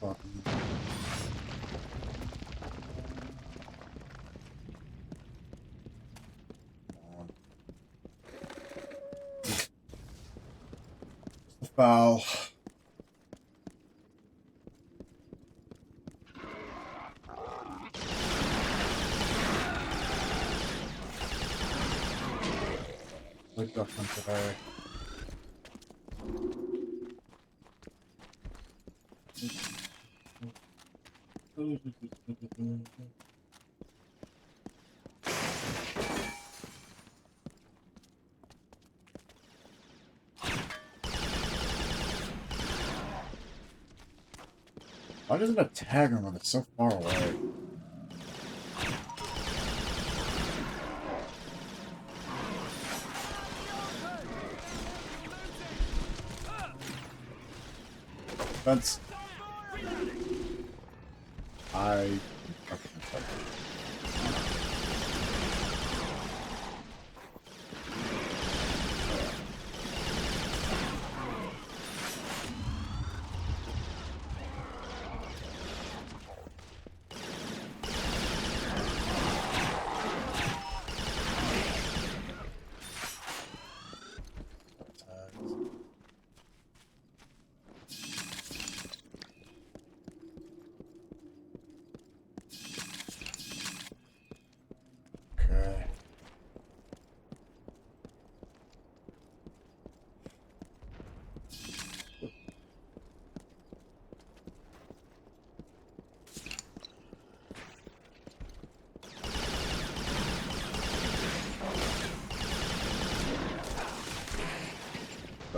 Fucking. Foul. Wake up from today. Why doesn't it tag him when it's so far away? Fence.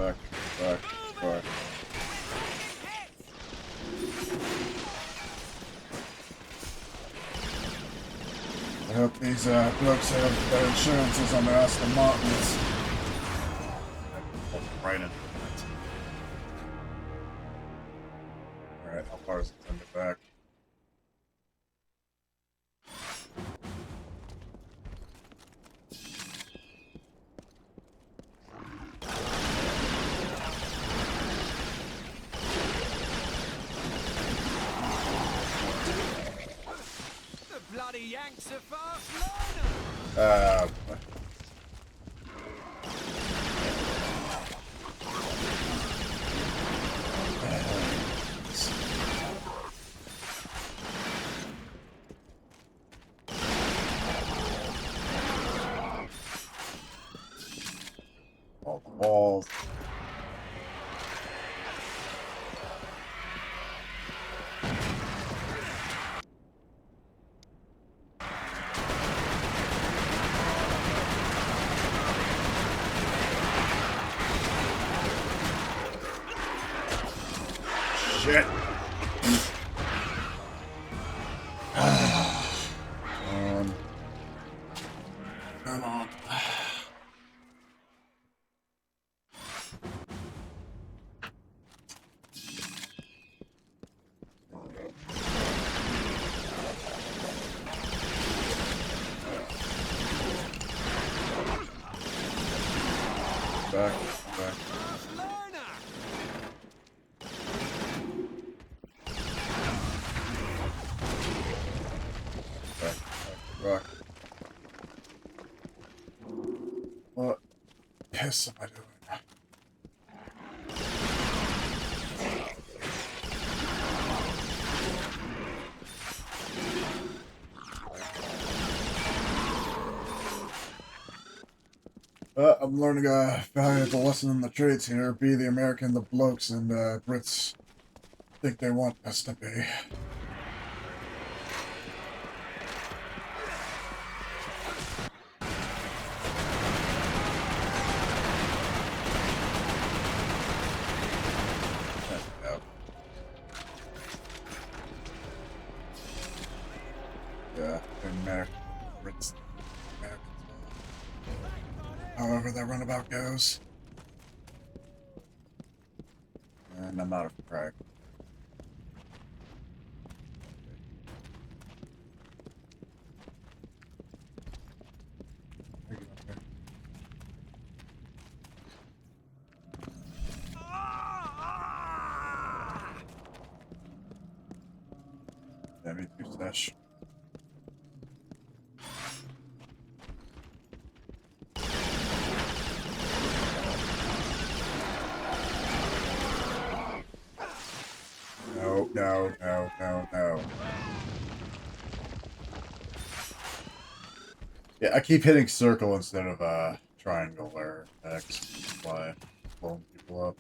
Back, back, back. I hope these blokes have their insurances on their Aston Martins. Right in. Alright, how far is it? Send it back. Bloody Yanks are fast learner! All the walls. Shit. Come on. Back, back. Fast learner! Back, back, what piss am I doing? I'm learning a valuable lesson in the trades here. Be the American the blokes and Brits think they want us to be. Yeah, American Brits, Americans. However that runabout goes. And I'm out of crack. Yeah, me too, Sesh. No, no, no, no, no. Yeah, I keep hitting circle instead of triangle or X. That's why I'm blowing people up.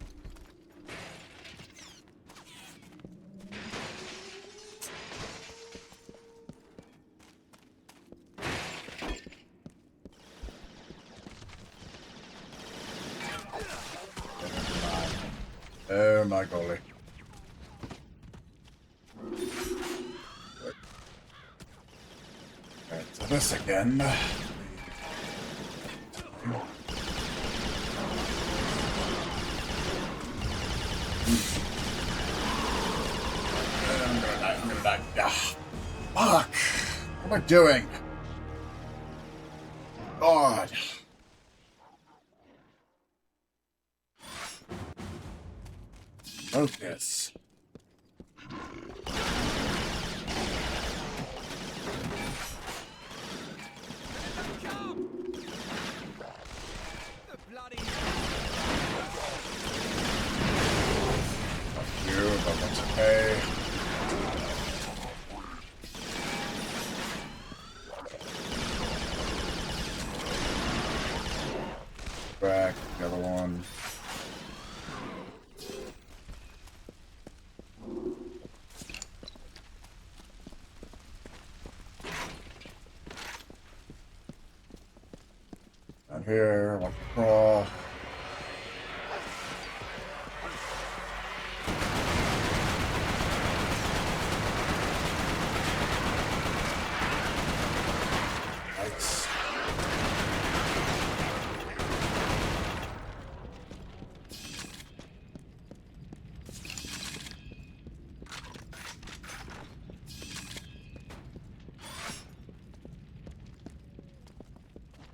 Oh my golly. Alright, so this again. I'm gonna die. Ah, fuck! What am I doing? God. Focus. The bloody Fuck you, but that's okay. Back, the other one. Down here, like a crawl.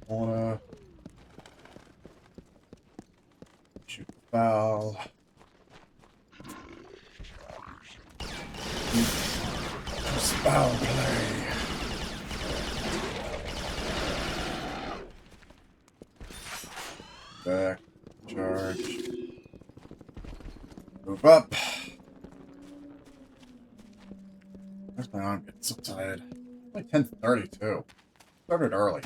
Wanna shoot the foul. Just foul play. Back, charge. Move up. Where's my arm getting so tired? Only 10:32. Started early.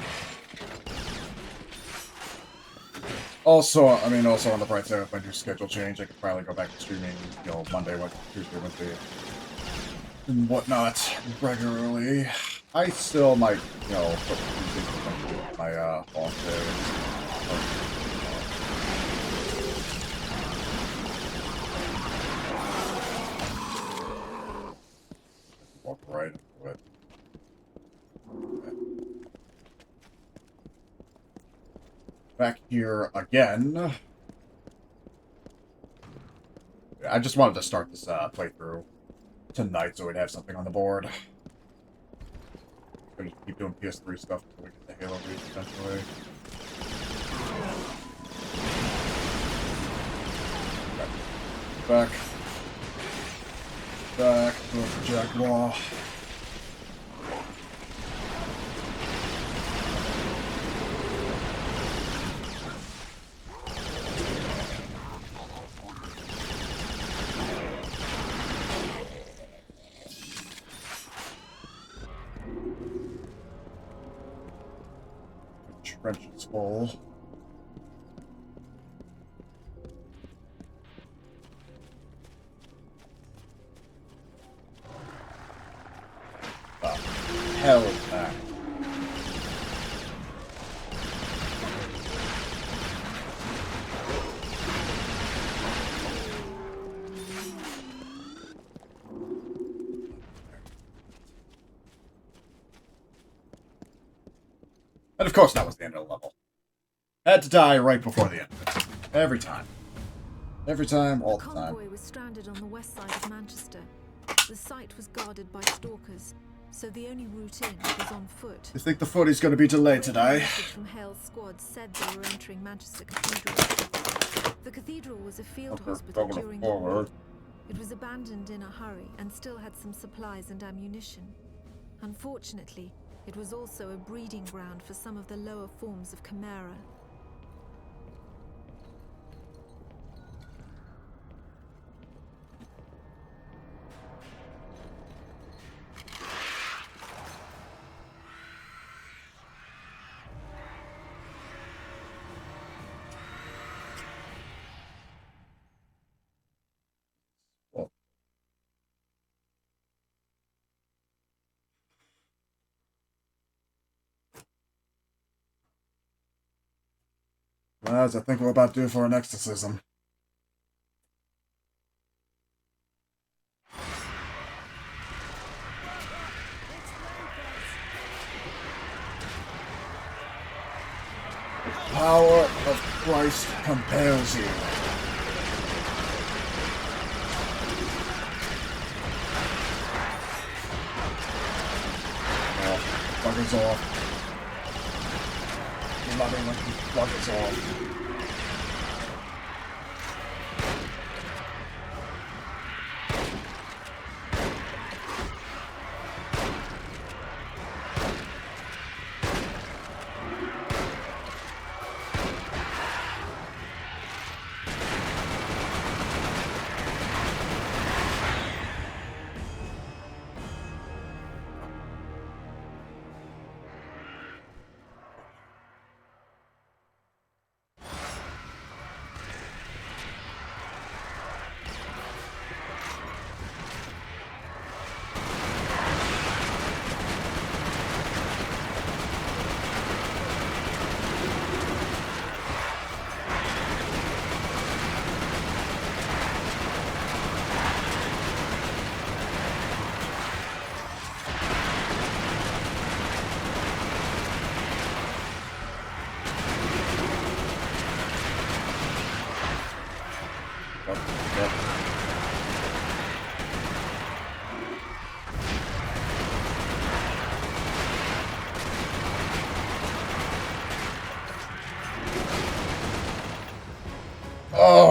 Also, also on the bright side, if my new schedule change, I could probably go back to streaming, Monday, Tuesday, Wednesday, and whatnot regularly. I still might, put my off days. Walk right into it. Back here again. I just wanted to start this playthrough tonight so we'd have something on the board. I'm gonna keep doing PS3 stuff until we get the Halo reach eventually. Back. Back. Move the Jaguar. Trench is full. Hell back. And of course that was the end of the level. Had to die right before the end of it. Every time. Every time, all the time. The convoy was stranded on the west side of Manchester. The site was guarded by stalkers, so the only route in was on foot. You think the footy's going to be delayed today? A message from Hale's squad said they were entering Manchester Cathedral. The cathedral was a field hospital during the war. It was abandoned in a hurry and still had some supplies and ammunition. Unfortunately, it was also a breeding ground for some of the lower forms of Chimera. As I think we're about due for an exorcism. Power of Christ compels you. Oh, buggers off. Loving like buggers off.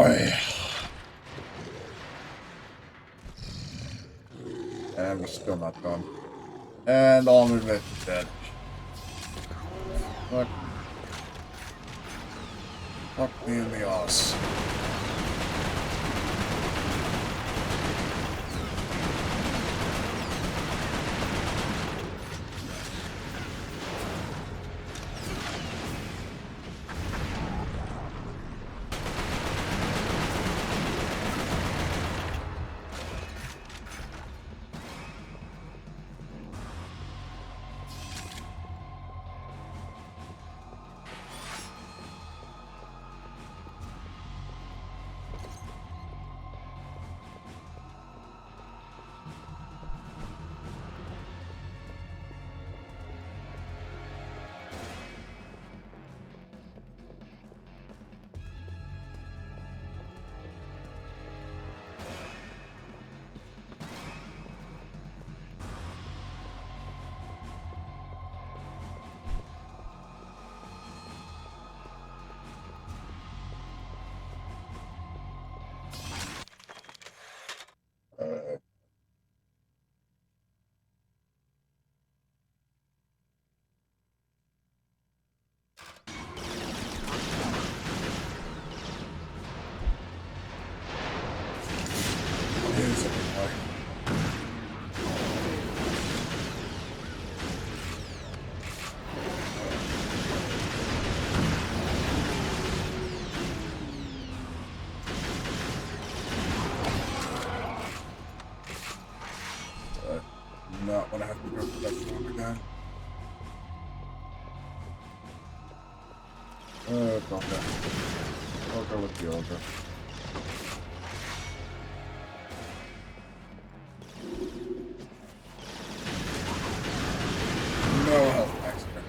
Boy. And we're still not done. And all of it is dead. Fuck. Fuck me in the ass. Not want to have to go to that storm again. Okay. I'll go with the ogre. No health accident.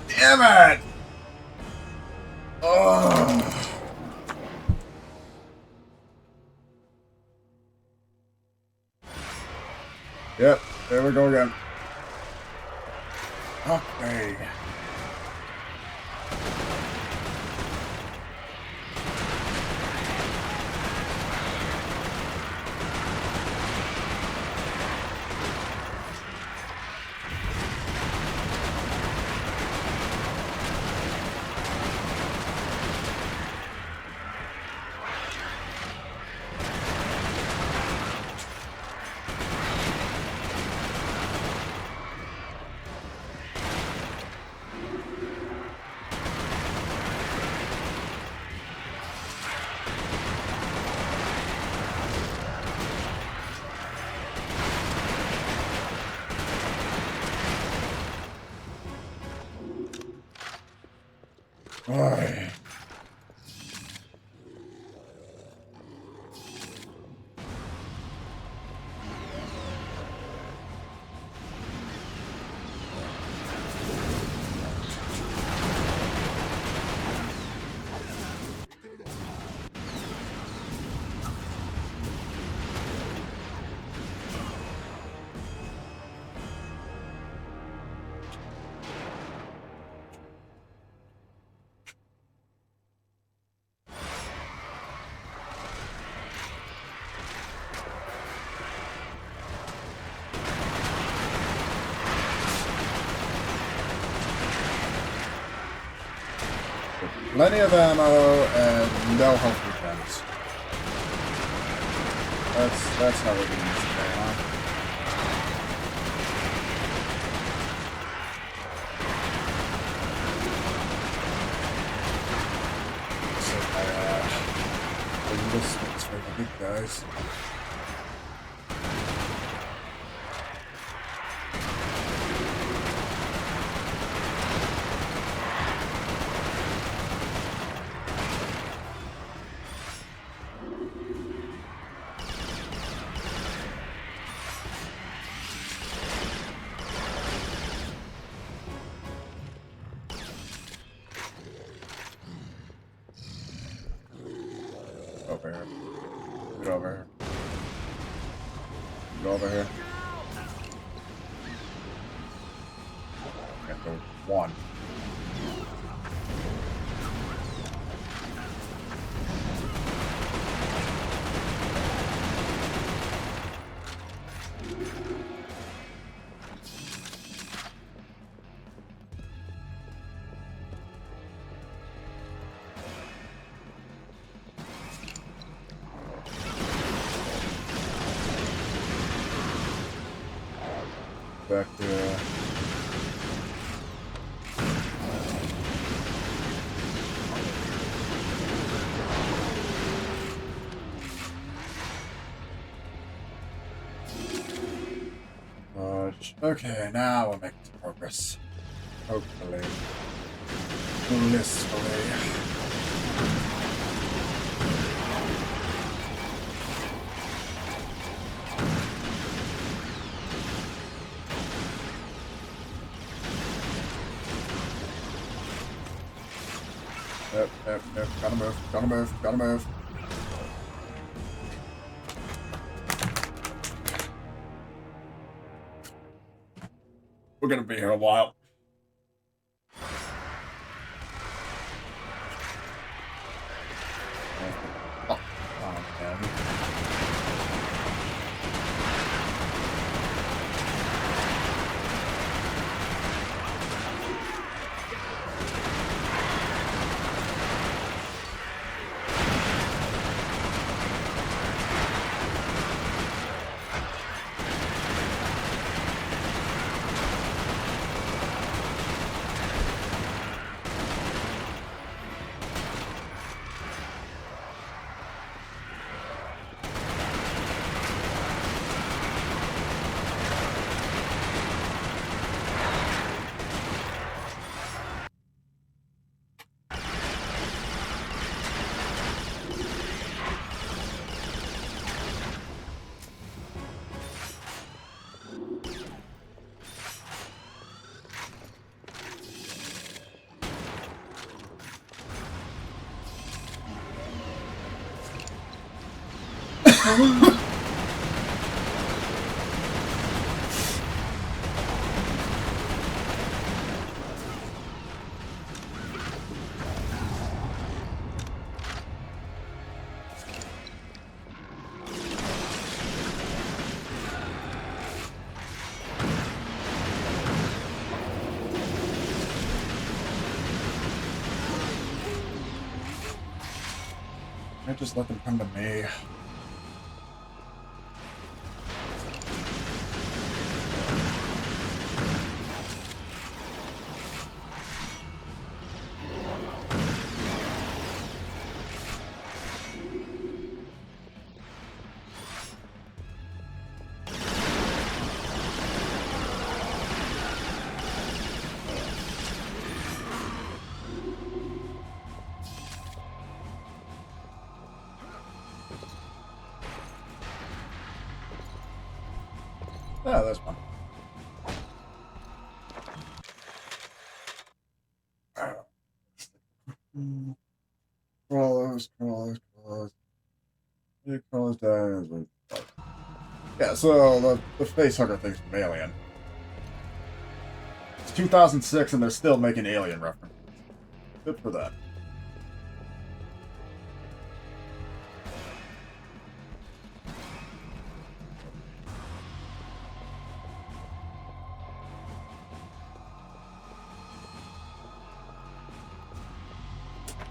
Damn it! Oh. Yep, there we go again. Okay. Alright. Plenty of ammo and no health defense. That's how we're doing this today, huh? So this for the big guys. Over here. Get over here. Go over here. Okay, so one. Back there. Okay, now we're making some progress. Hopefully. Blissfully. Nope. Gotta move. We're gonna be here a while. Oh, man. I just let them come to me. Oh, that's fun. Crawlers. Crawlers down. Yeah, so the facehugger thing's from Alien. It's 2006 and they're still making Alien references. Good for that.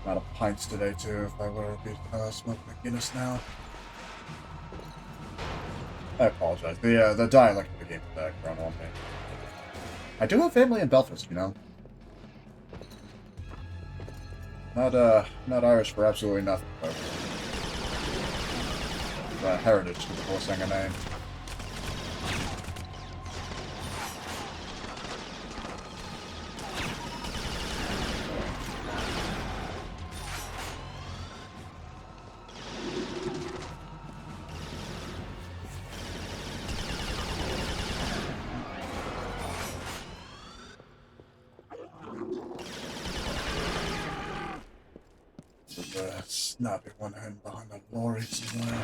Out of pints today too, if I were to be smoking a Guinness now. I apologize. The dialect of the game is grown on me. I do have family in Belfast, you know. Not Irish for absolutely nothing, though. The heritage to the Voorsanger name. Snappy one hiding behind that lorry somewhere.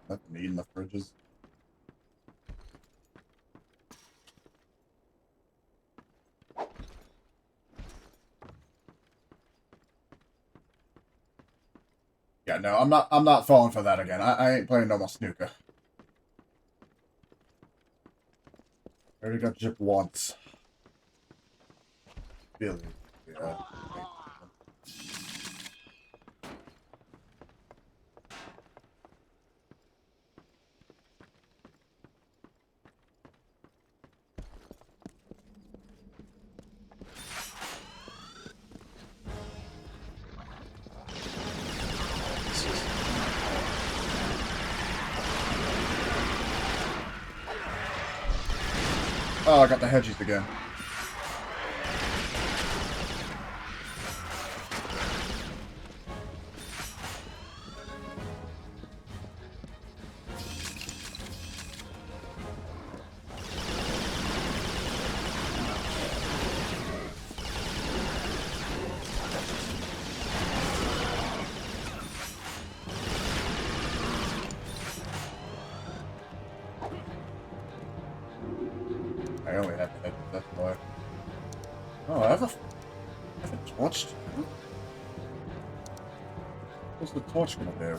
That meat in the fridges. Yeah, no, I'm not falling for that again. I ain't playing no more snooker. I already got gypped once. Really? Yeah. Oh, I got the hedges again. I only have the hedges, that's why. Oh, I have a torch. What's the torch gonna do?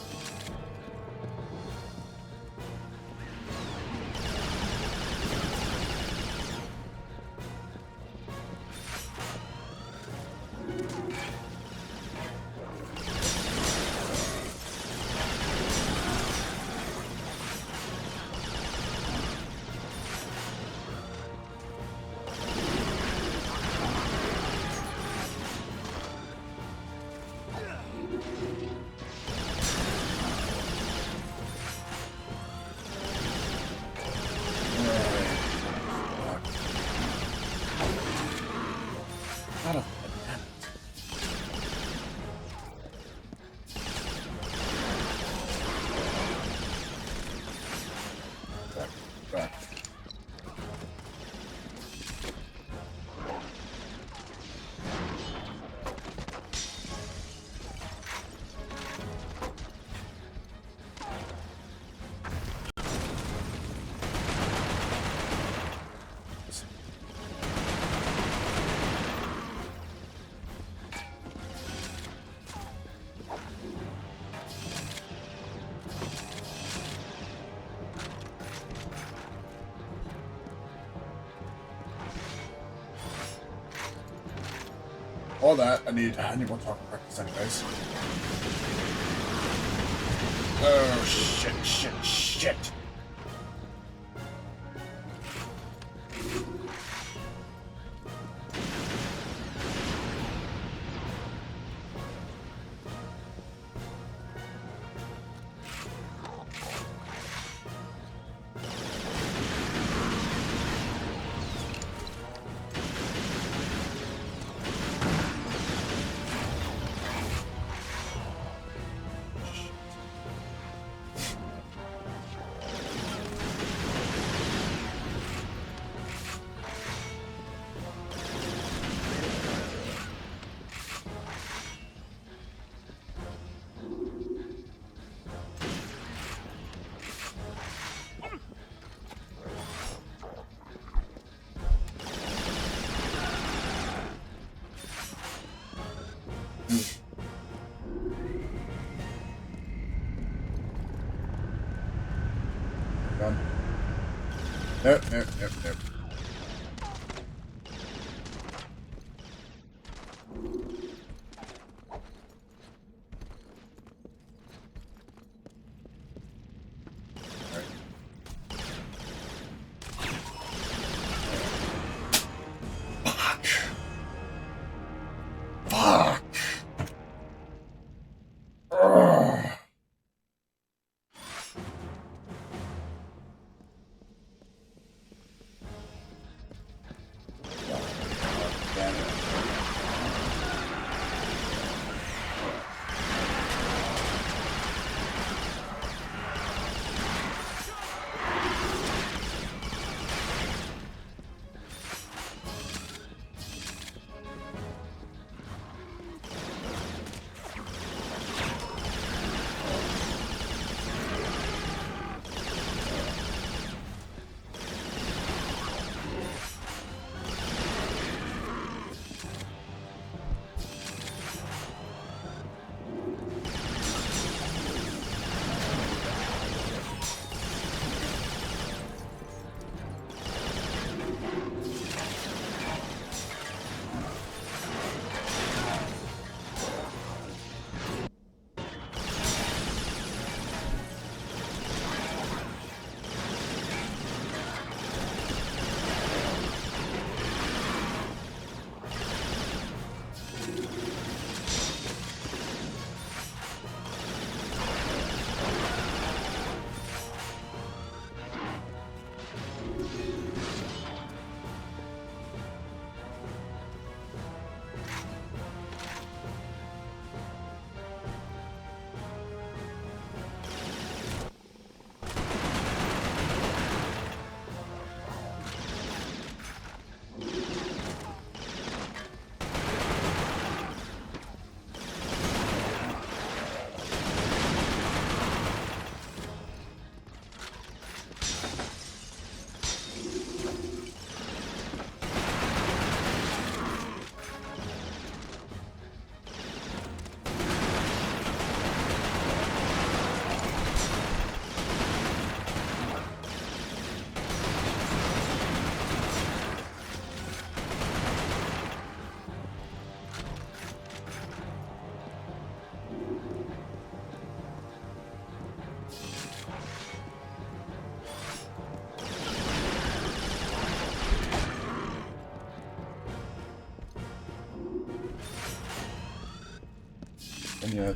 Out of back. All that, I need more talking practice anyways. Oh, shit. Done. Nope. Fuck. Ugh. And yet...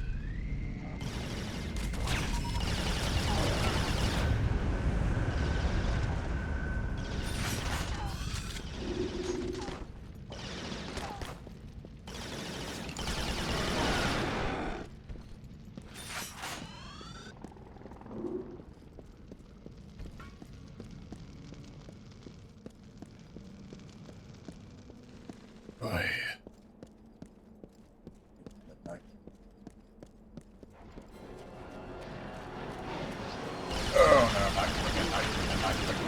Boy. Oh, no, not clicking, not clicking, not clicking.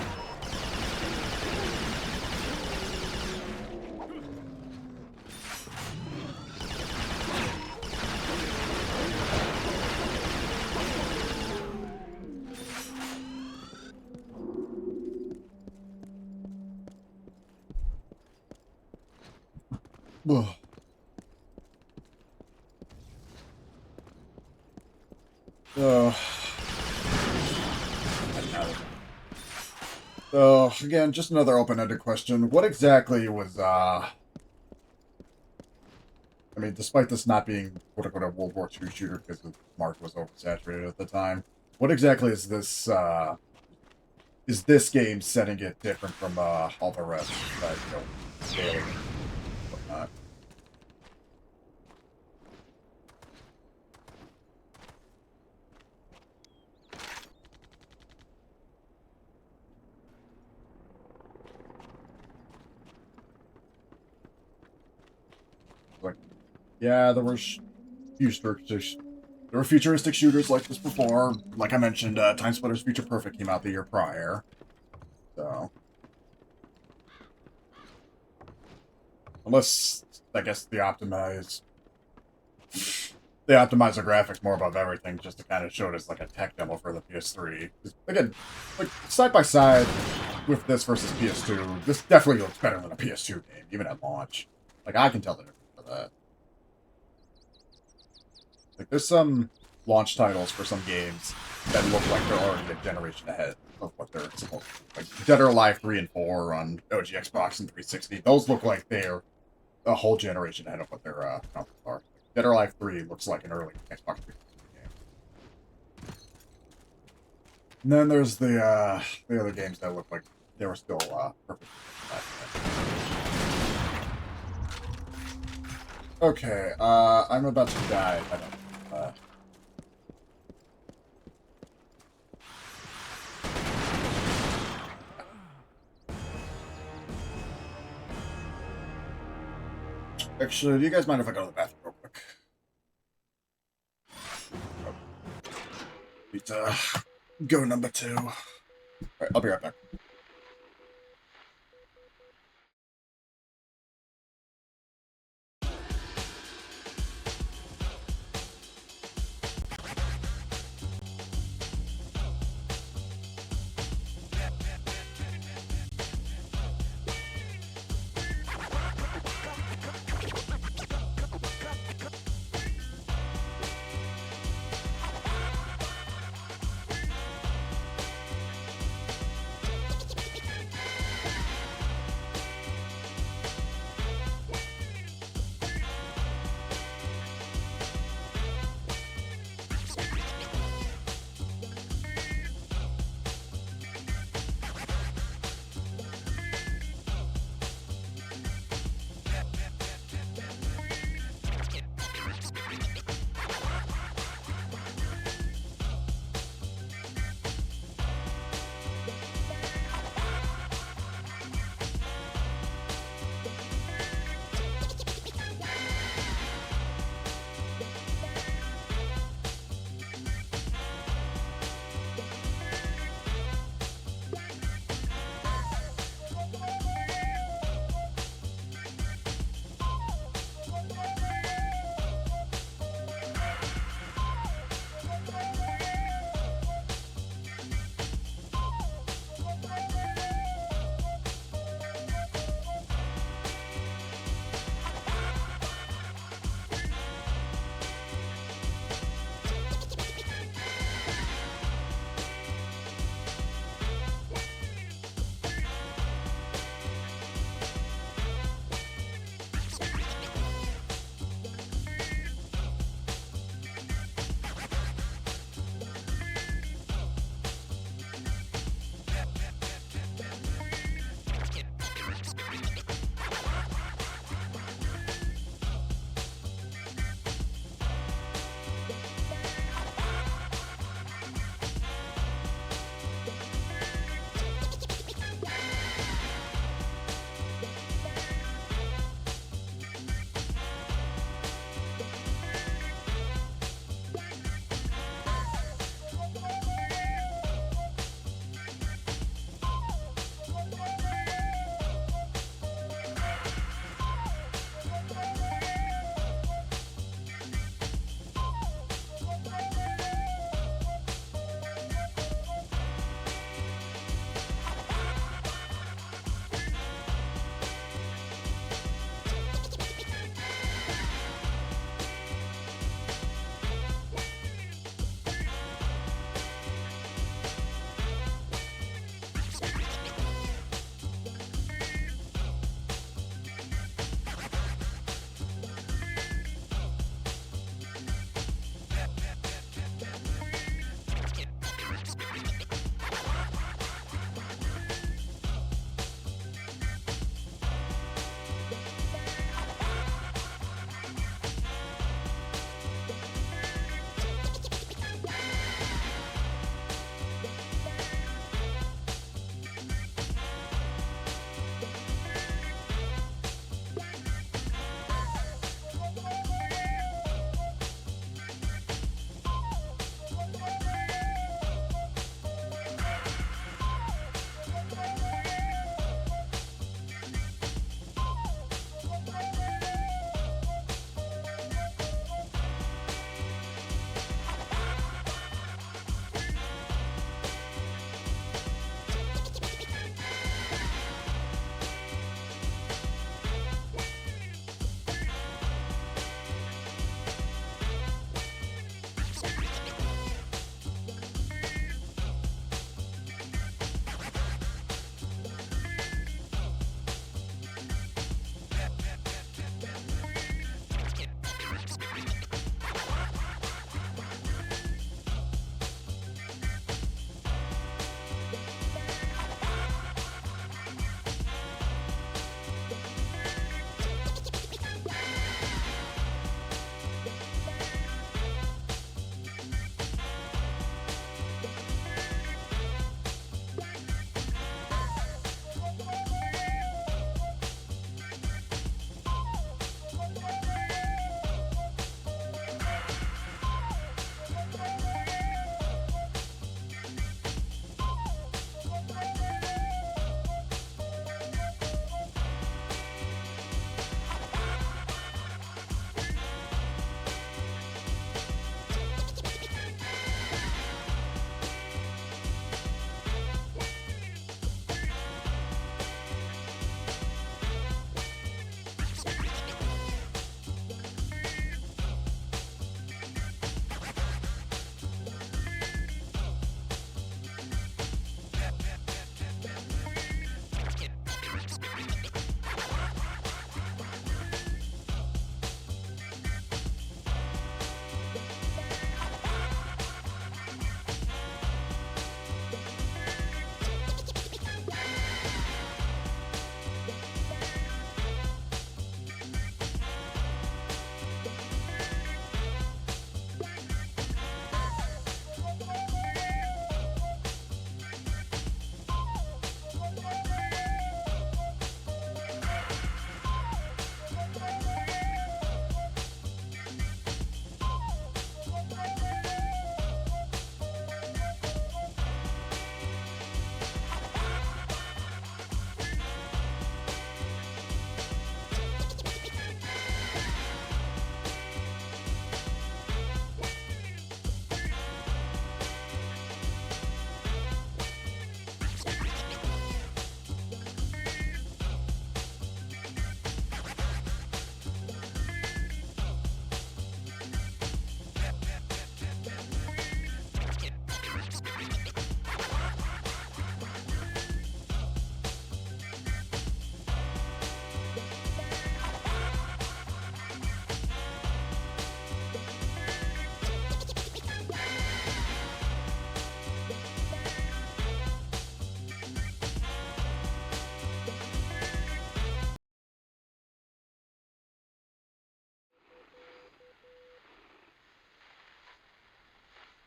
Ugh. So, again, just another open-ended question. What exactly was, I mean, despite this not being, quote-unquote, a World War II shooter because the market was oversaturated at the time, what exactly is this game setting it different from, all the rest? Scaling and whatnot? Like, yeah, there were futuristic shooters like this before. Like I mentioned, Time Splitters Future Perfect came out the year prior. So, unless I guess they optimize the graphics more above everything, just to kind of show it as like a tech demo for the PS3. 'Cause, again, like side by side with this versus PS2, this definitely looks better than a PS2 game, even at launch. Like I can tell the difference for that. Like, there's some launch titles for some games that look like they're already a generation ahead of what they're supposed to be. Like, Dead or Alive 3 and 4 on OG Xbox and 360. Those look like they're a whole generation ahead of what their consoles are. Dead or Alive 3 looks like an early Xbox 360 game. And then there's the other games that look like they were still perfect. Okay, I'm about to die. I don't Actually, do you guys mind if I go to the bathroom real quick? Pizza. Go number 2. Alright, I'll be right back.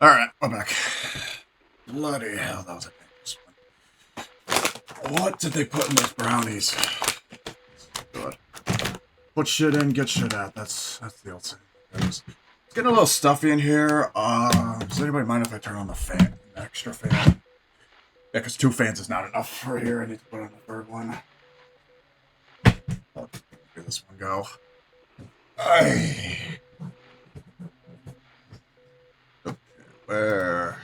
Alright, we're back. Bloody hell, that was a dangerous one. What did they put in those brownies? Good. Put shit in, get shit out. That's the old saying. It's getting a little stuffy in here. Does anybody mind if I turn on the fan? An extra fan? Yeah, because 2 fans is not enough for here. I need to put on the 3rd one. I'll give this one go. Okay, where?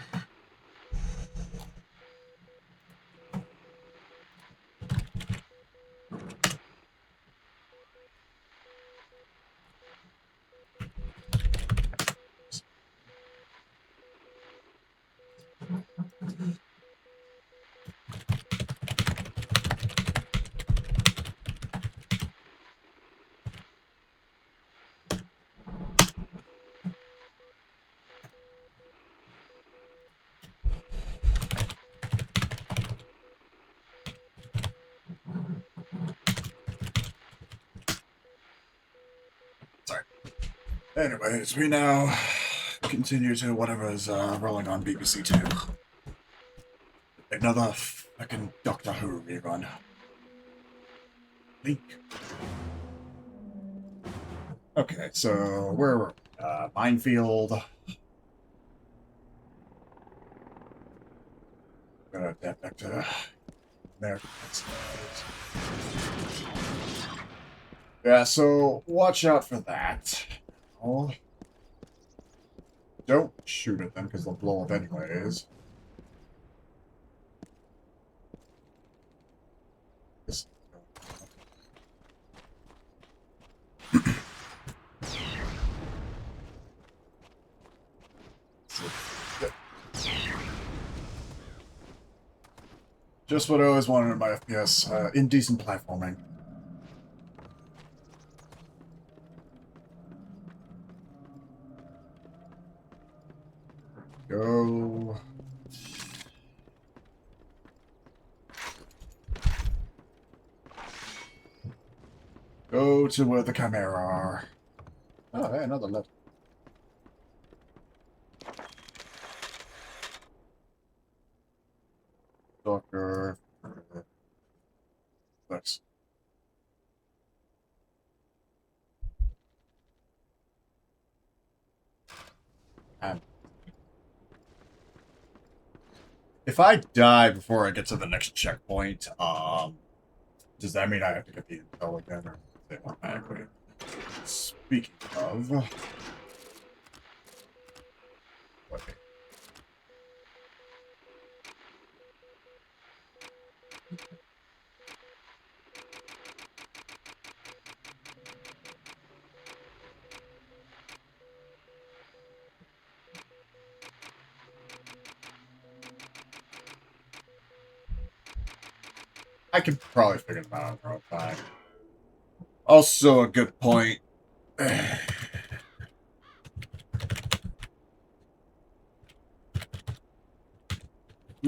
Sorry. Anyways, we now continue to whatever is rolling on BBC 2. Another fucking Doctor Who rerun. Link. Okay, so where were we? Minefield. Gonna adapt back to there. Yeah, so watch out for that. Oh. Don't shoot at them because they'll blow up anyways. Just what I always wanted in my FPS, indecent platforming. Go. Go to where the Chimera are. Oh, hey, another lift. Doctor. Thanks. And if I die before I get to the next checkpoint, does that mean I have to get the intel again, or they automatically? Speaking of, okay. I could probably figure them out in their own time. Also, a good point. Who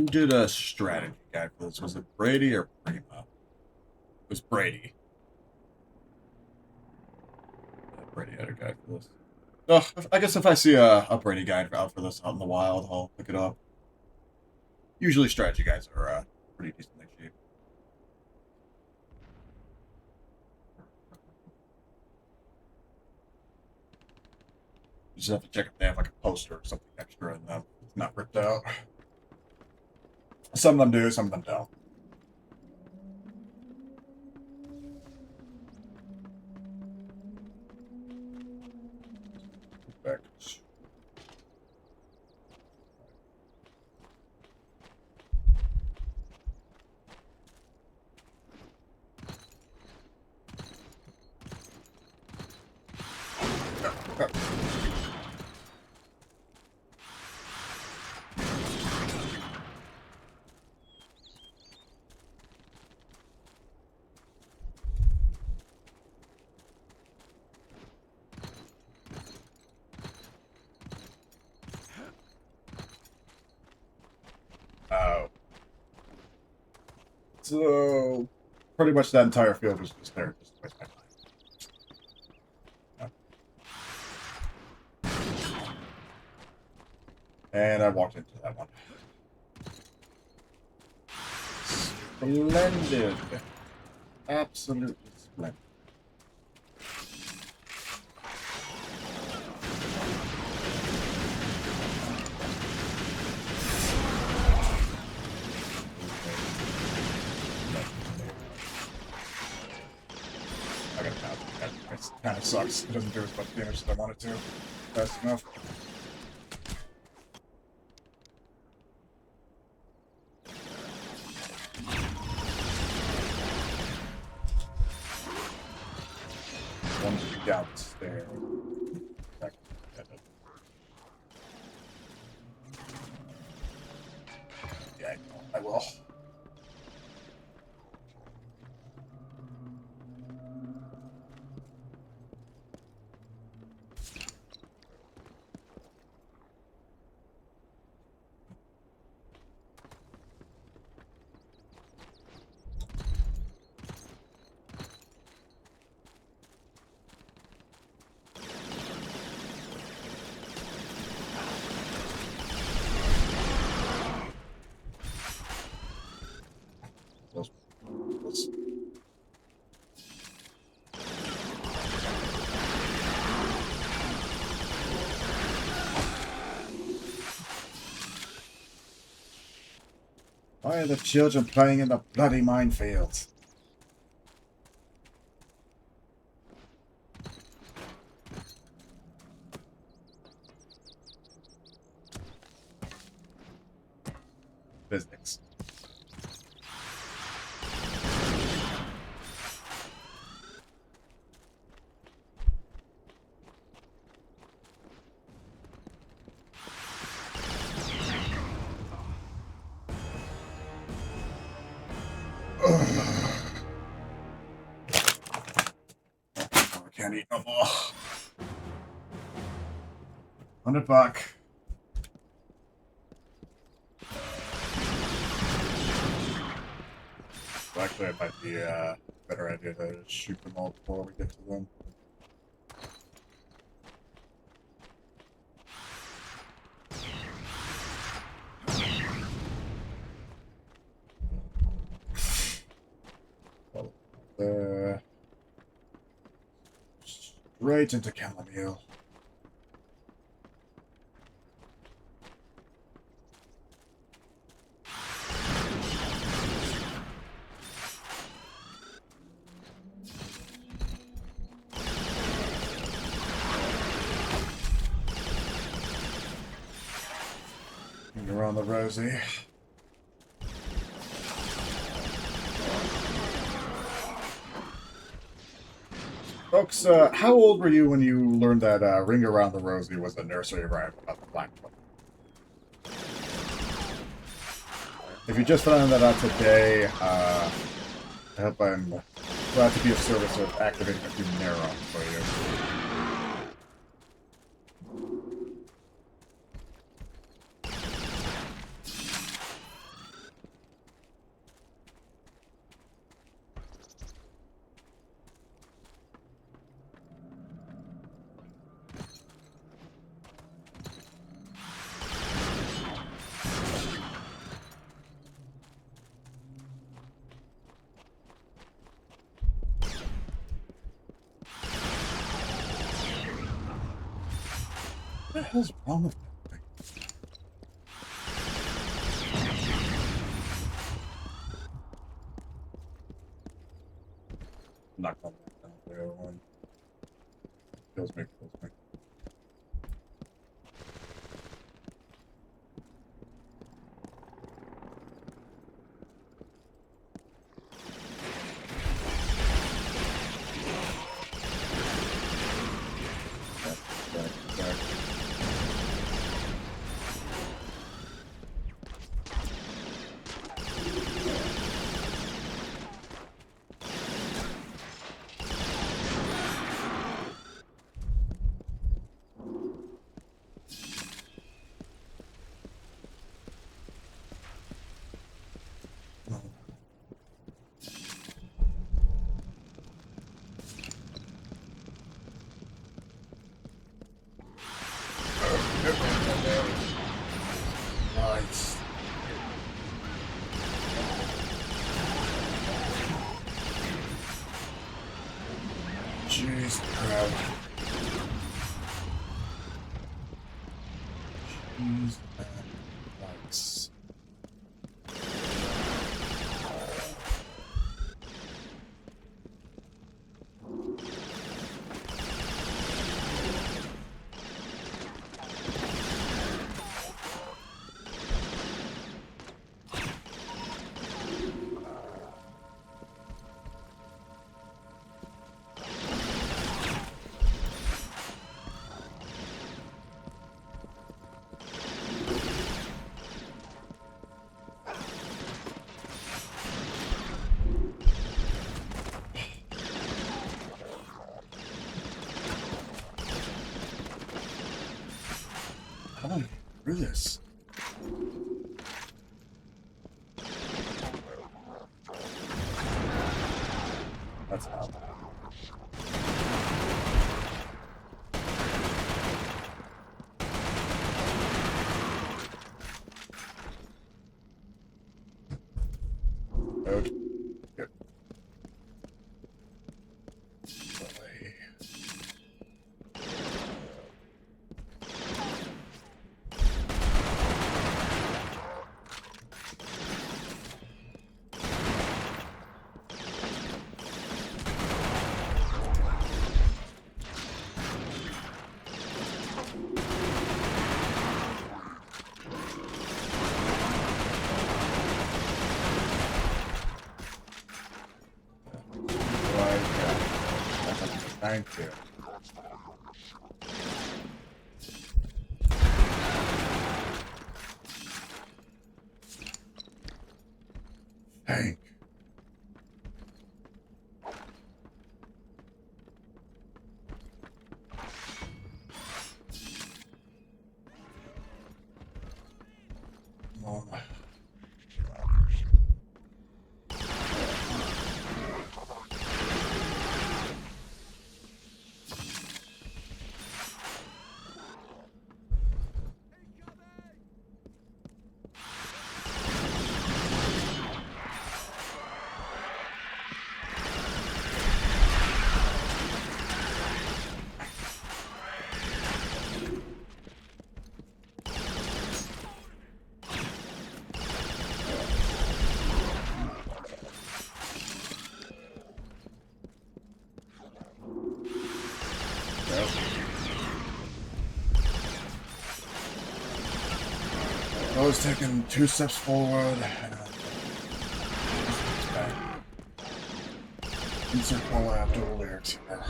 did a strategy guide for this? Was it Brady or Prima? It was Brady. Yeah, Brady had a guide for this. Oh, I guess if I see a Brady guide out for this out in the wild, I'll pick it up. Usually strategy guides are pretty decently cheap. You just have to check if they have like a poster or something extra in them. It's not ripped out. Some of them do, some of them don't. Back. So, pretty much that entire field was just there just to waste my time. And I walked into that one. Splendid. Absolutely splendid. I gotta count. It kind of sucks. It doesn't do as much damage as I want it to. Fast enough. One downstairs. Yeah, I will. Let's why are the children playing in the bloody minefields? Physics. I can't eat no more. $100. Well, actually, it might be a better idea to shoot them all before we get to them. Well, straight into chamomile. Around the Rosie. Folks, how old were you when you learned that Ring Around the Rosie was a nursery rhyme about the Black Book? If you just found that out today, I hope I'm glad to be of service of activating a few neurons for you. What the hell's wrong with that thing? I'm not going back down to the other one. Kills me, kills me. Back. Nice. Jeez, crap. Jeez, nice. How do I get through this? That's how. Okay. Good. Delay. Thank you. Thank. Mom. I was taking 2 steps forward. Insert collab dual lyrics here.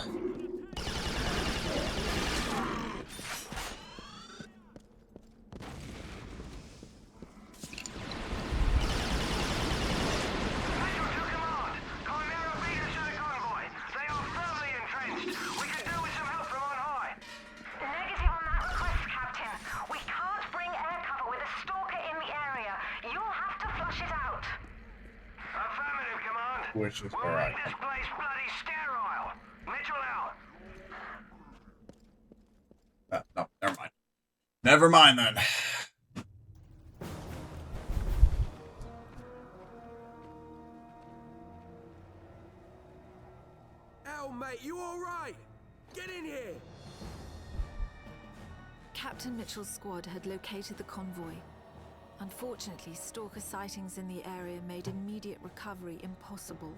Which is where I This place bloody sterile. Mitchell out. no, never mind. Never mind then. Hell, mate, you all right? Get in here! Captain Mitchell's squad had located the convoy. Unfortunately, stalker sightings in the area made immediate recovery impossible.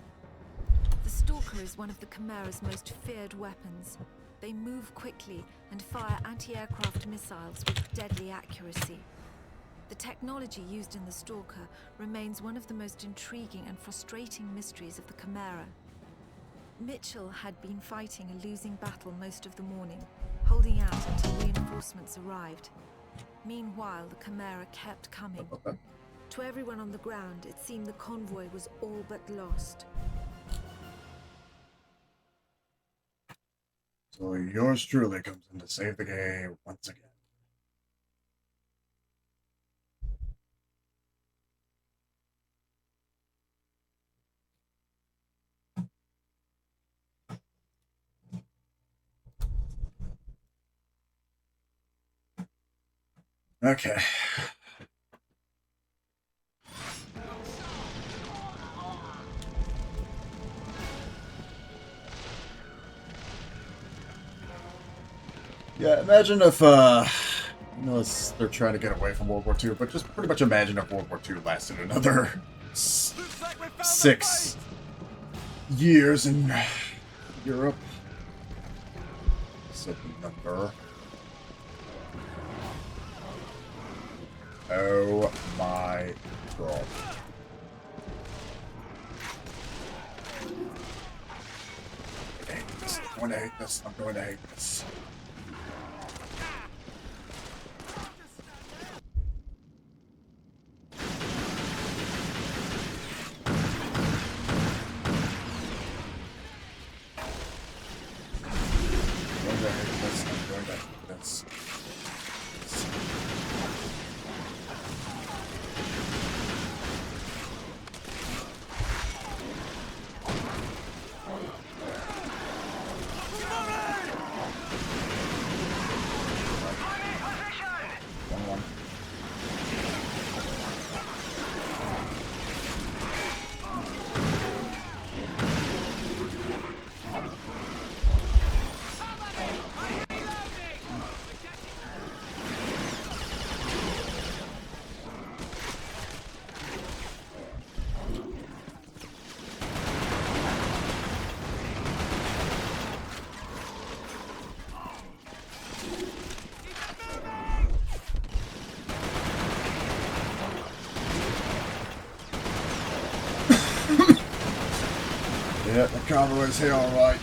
The stalker is one of the Chimera's most feared weapons. They move quickly and fire anti-aircraft missiles with deadly accuracy. The technology used in the stalker remains one of the most intriguing and frustrating mysteries of the Chimera. Mitchell had been fighting a losing battle most of the morning, holding out until reinforcements arrived. Meanwhile, the Chimera kept coming. To everyone on the ground, it seemed the convoy was all but lost. So yours truly comes in to save the day once again. Okay. Yeah, imagine if, they're trying to get away from World War II, but just pretty much imagine if World War II lasted another Looks like we found the 6 place. years in Europe. Said the number. Oh my god. I'm going to hate this. I'm going to hate this. Yeah, the cover is here, alright.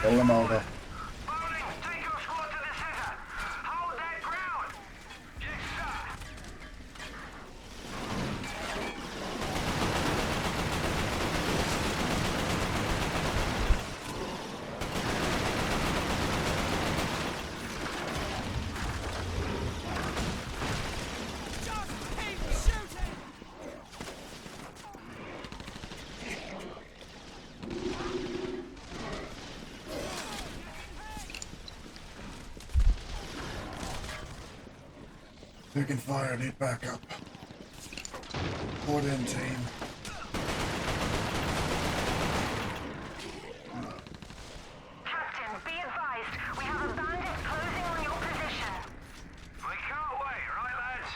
Pull him over. Bowling, take your squad to the center. Hold that ground. Yes, sir. Just keep shooting. Taking fire, need backup. Port in, team. Captain, be advised. We have a bandit closing on your position. We can't wait, right, lads?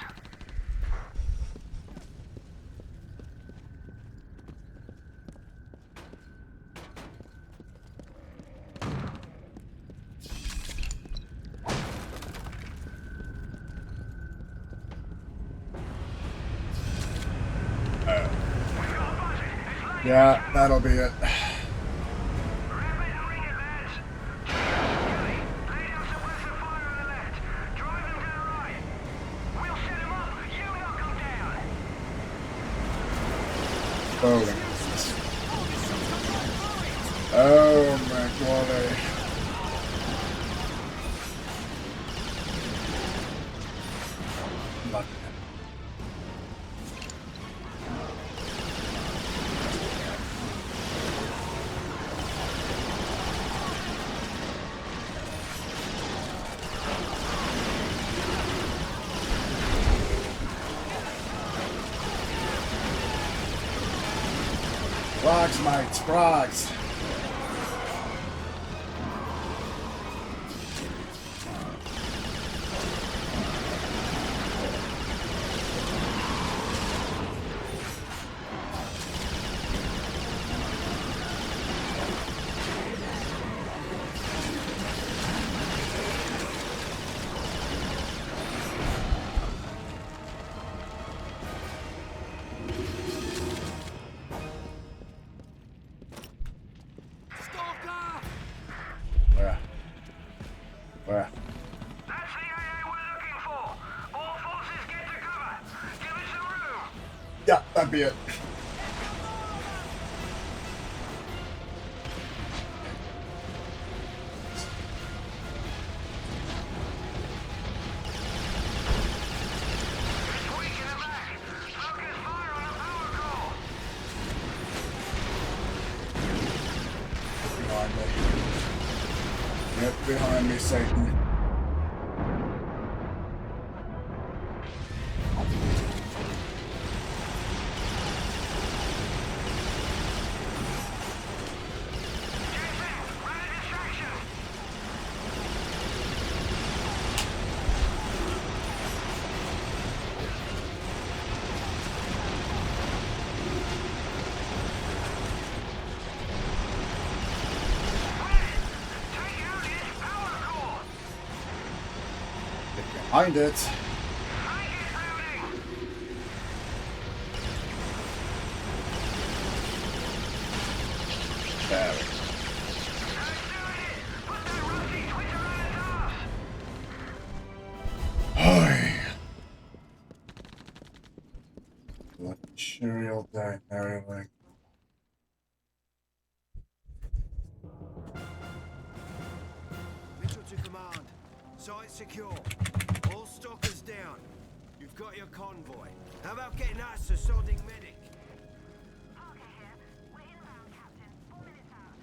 Yeah, that'll be it. Wrap it and ring it, lads. Kelly, lay down suppressive fire on the left. Drive them to the right. We'll set them up. You knock them down. Bowling. Oh my golly. Not frogs, mates, frogs. Stalker. Where? That's the AA we're looking for. All forces get to cover. Give us some room. Yeah, that'd be it. It's weak in the back. Focus fire on the power core. Behind me. Yep. behind me, Satan. Behind it. There we go. Material diagnostics. Mitchell to command. Site secure. All stalkers down. You've got your convoy. How about getting us a sodding medic? Parker here. We're inbound, Captain. 4 minutes out.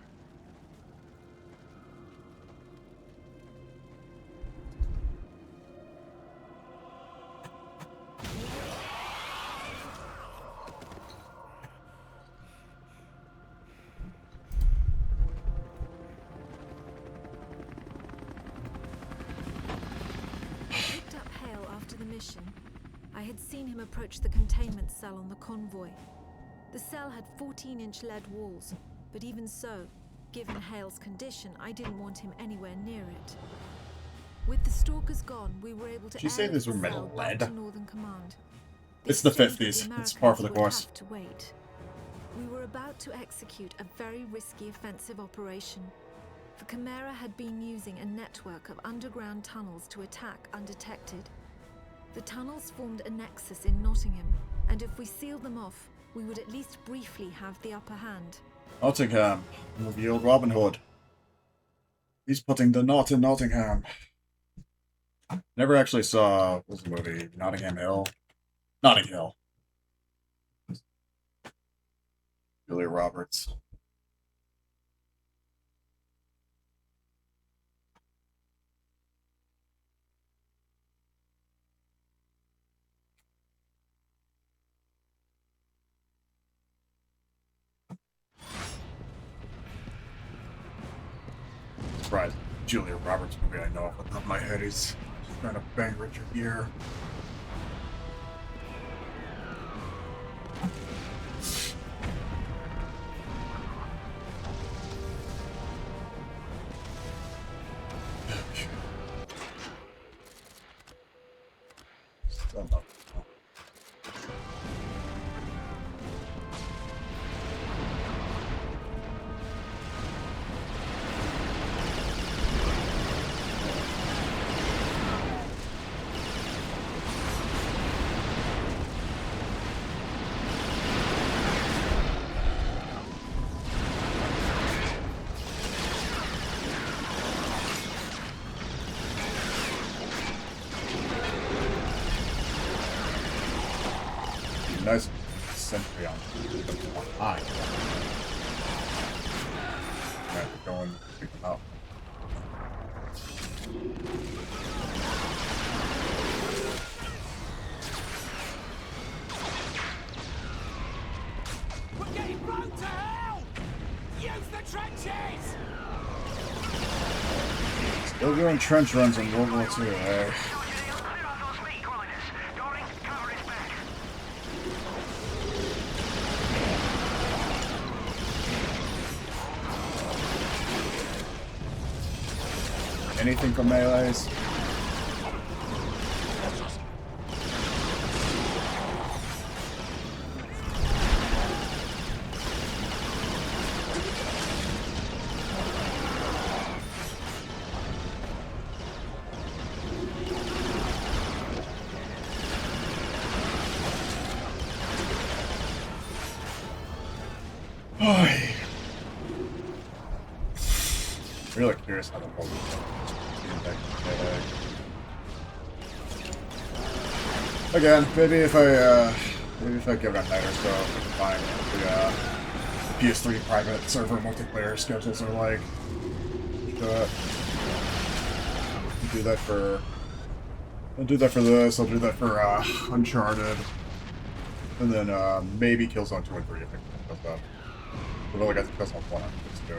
Picked up Hale after the mission. I had seen him approach the containment cell on the convoy. The cell had 14-inch lead walls, but even so, given Hale's condition, I didn't want him anywhere near it. With the stalkers gone, we were able to Did you say airlift these were the metal cell back lead? to Northern Command. It's the exchange with 50s. It's par for the Americans would course. have to wait. We were about to execute a very risky offensive operation. The Chimera had been using a network of underground tunnels to attack undetected. The tunnels formed a nexus in Nottingham, and if we sealed them off, we would at least briefly have the upper hand. Nottingham. Revealed Robin Hood. He's putting the knot in Nottingham. Never actually saw, what was the movie? Nottingham Hill? Notting Hill. Julia Roberts. Surprised. Julia Roberts movie I know off the top of my head. He's trying to bang Richard Gere. Still not. Nice sentry on behind. Right, we're going to pick them up. We're getting blown to hell! Use the trenches! Still doing trench runs in World War II, eh? Anything from melees? Really curious how the whole again, maybe if I give it a night or so, I can find what the PS3 private server multiplayer schedules are like. do that for... I'll do that for this, I'll do that for Uncharted. And then maybe Killzone 2 and 3 if it comes up. Although like, I think that's all fun. Let's go.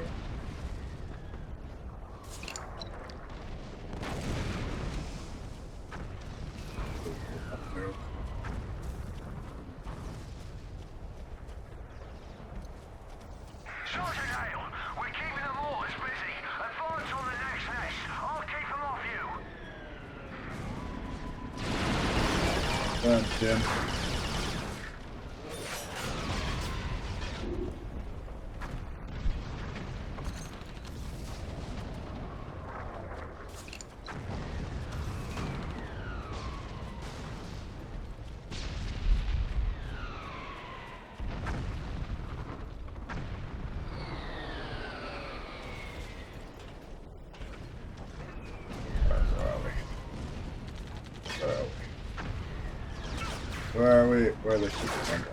Sergeant Hale, we're keeping the mortars busy. Advance on the next nest. I'll keep them off you. Jim. Where are we? Where are the shooting thing?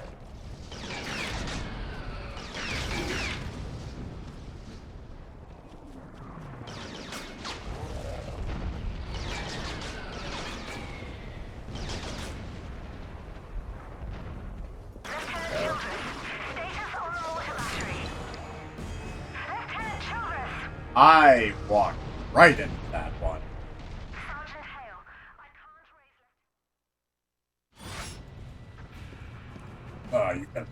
I walked right into that one. Sergeant Hale, I can't raise... You can...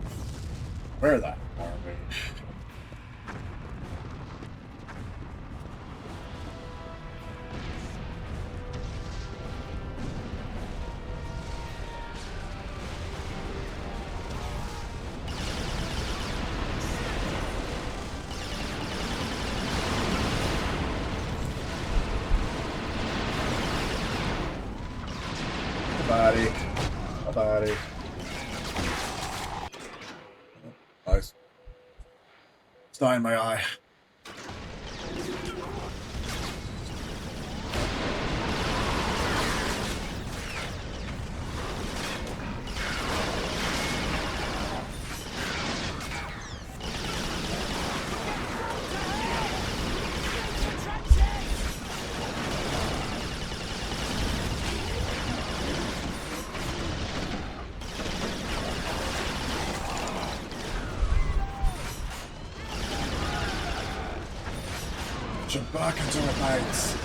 Where that are we? A body. Nice. It's not in my eye. Jump back into it, mates.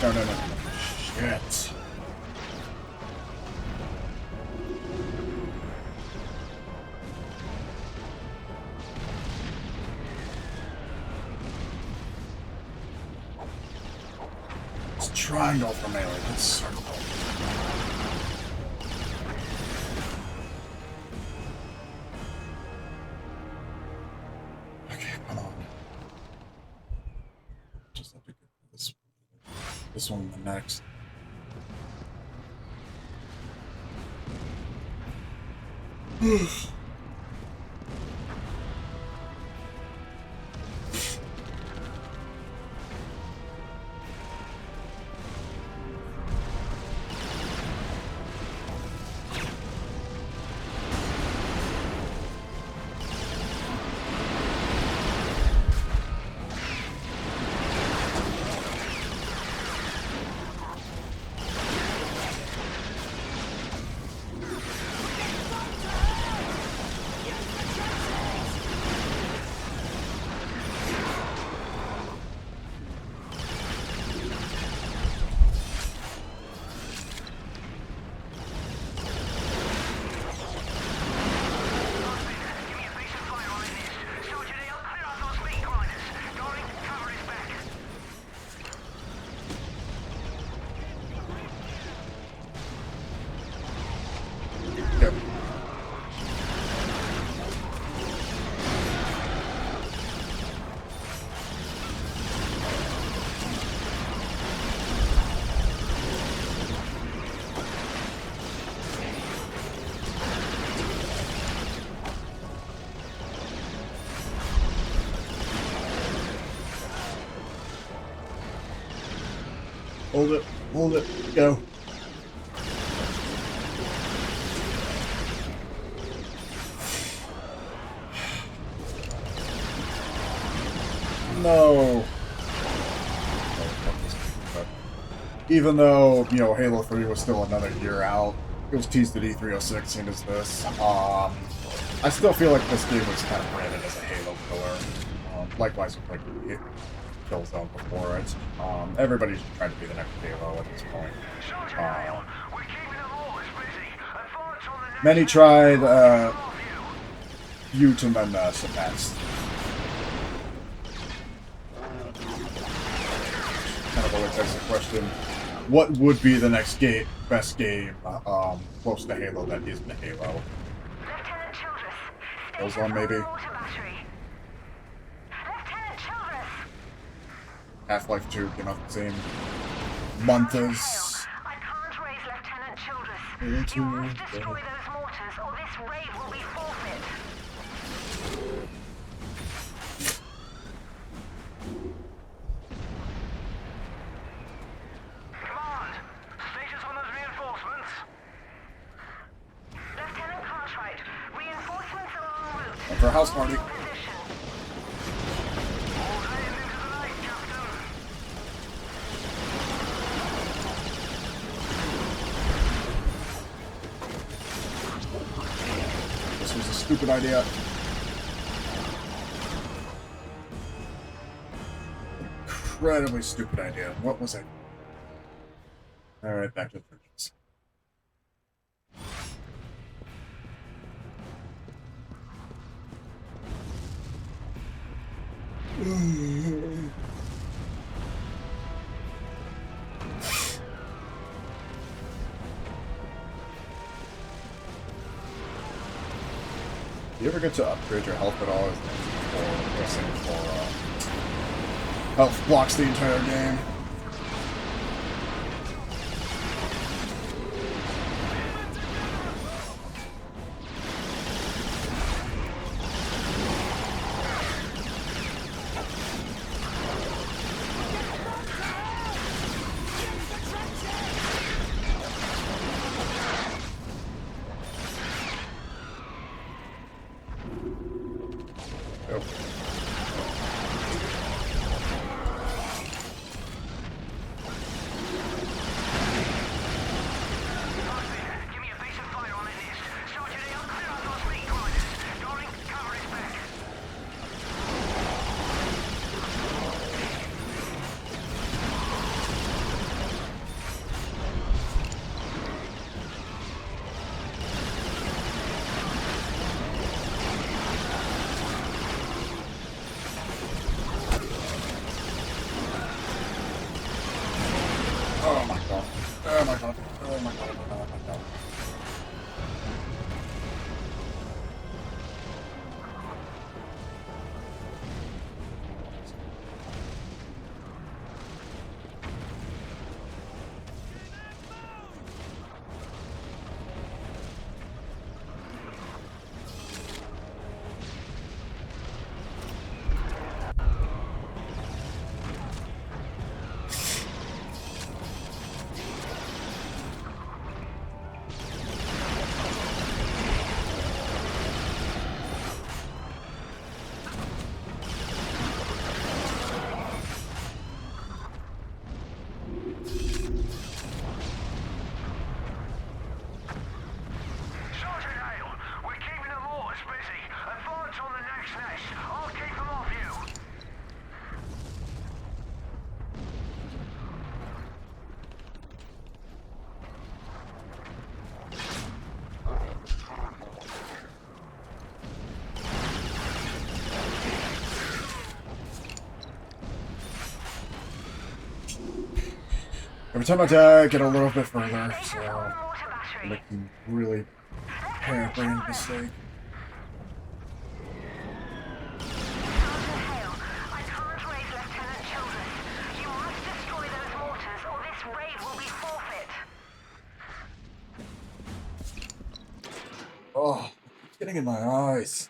No. Shit. It's triangle for melee, it's circle. Okay, come on. Just have to get this one the next. Hold it. Hold it. Go. No. Even though, you know, Halo 3 was still another year out, it was teased at E306, same as this. I still feel like this game was kind of branded as a Halo killer. Likewise with like Killzone before it. Everybody's trying to be the next Halo at this point. Many tried, few to none surpassed. Kind of always begs the question, what would be the next best game close to Halo that isn't a Halo? Lieutenant Childress, Killzone, maybe? Lieutenant Childress! Half-Life 2 came out the same month as... I can't raise Lieutenant Childress. You must destroy those mortars, or this raid will be forfeit. Command! Status on those reinforcements? Lieutenant Cartwright, reinforcements are en route. And for a house party. Position. All day and into the night, Captain. This was a stupid idea. Incredibly stupid idea. What was it? Alright, back to the purchase. Do you ever get to upgrade your health at all? Or pressing for health blocks the entire game? Give me a base of fire on the list. Sergeant A, clear out those meat grinders. Darling, cover his back. Oh my god. Oh my god. Oh my god. Oh my god. Oh my god. Sergeant Hale, we're keeping the mortars busy. Advance on the next nest. I'll keep them off you. Every time I die, I get a little bit further, so Mortar battery. making really harebrained mistake. Sergeant Hale, I can't raise Lieutenant Childress. You must destroy those mortars, or this raid will be forfeit. Oh, it's getting in my eyes.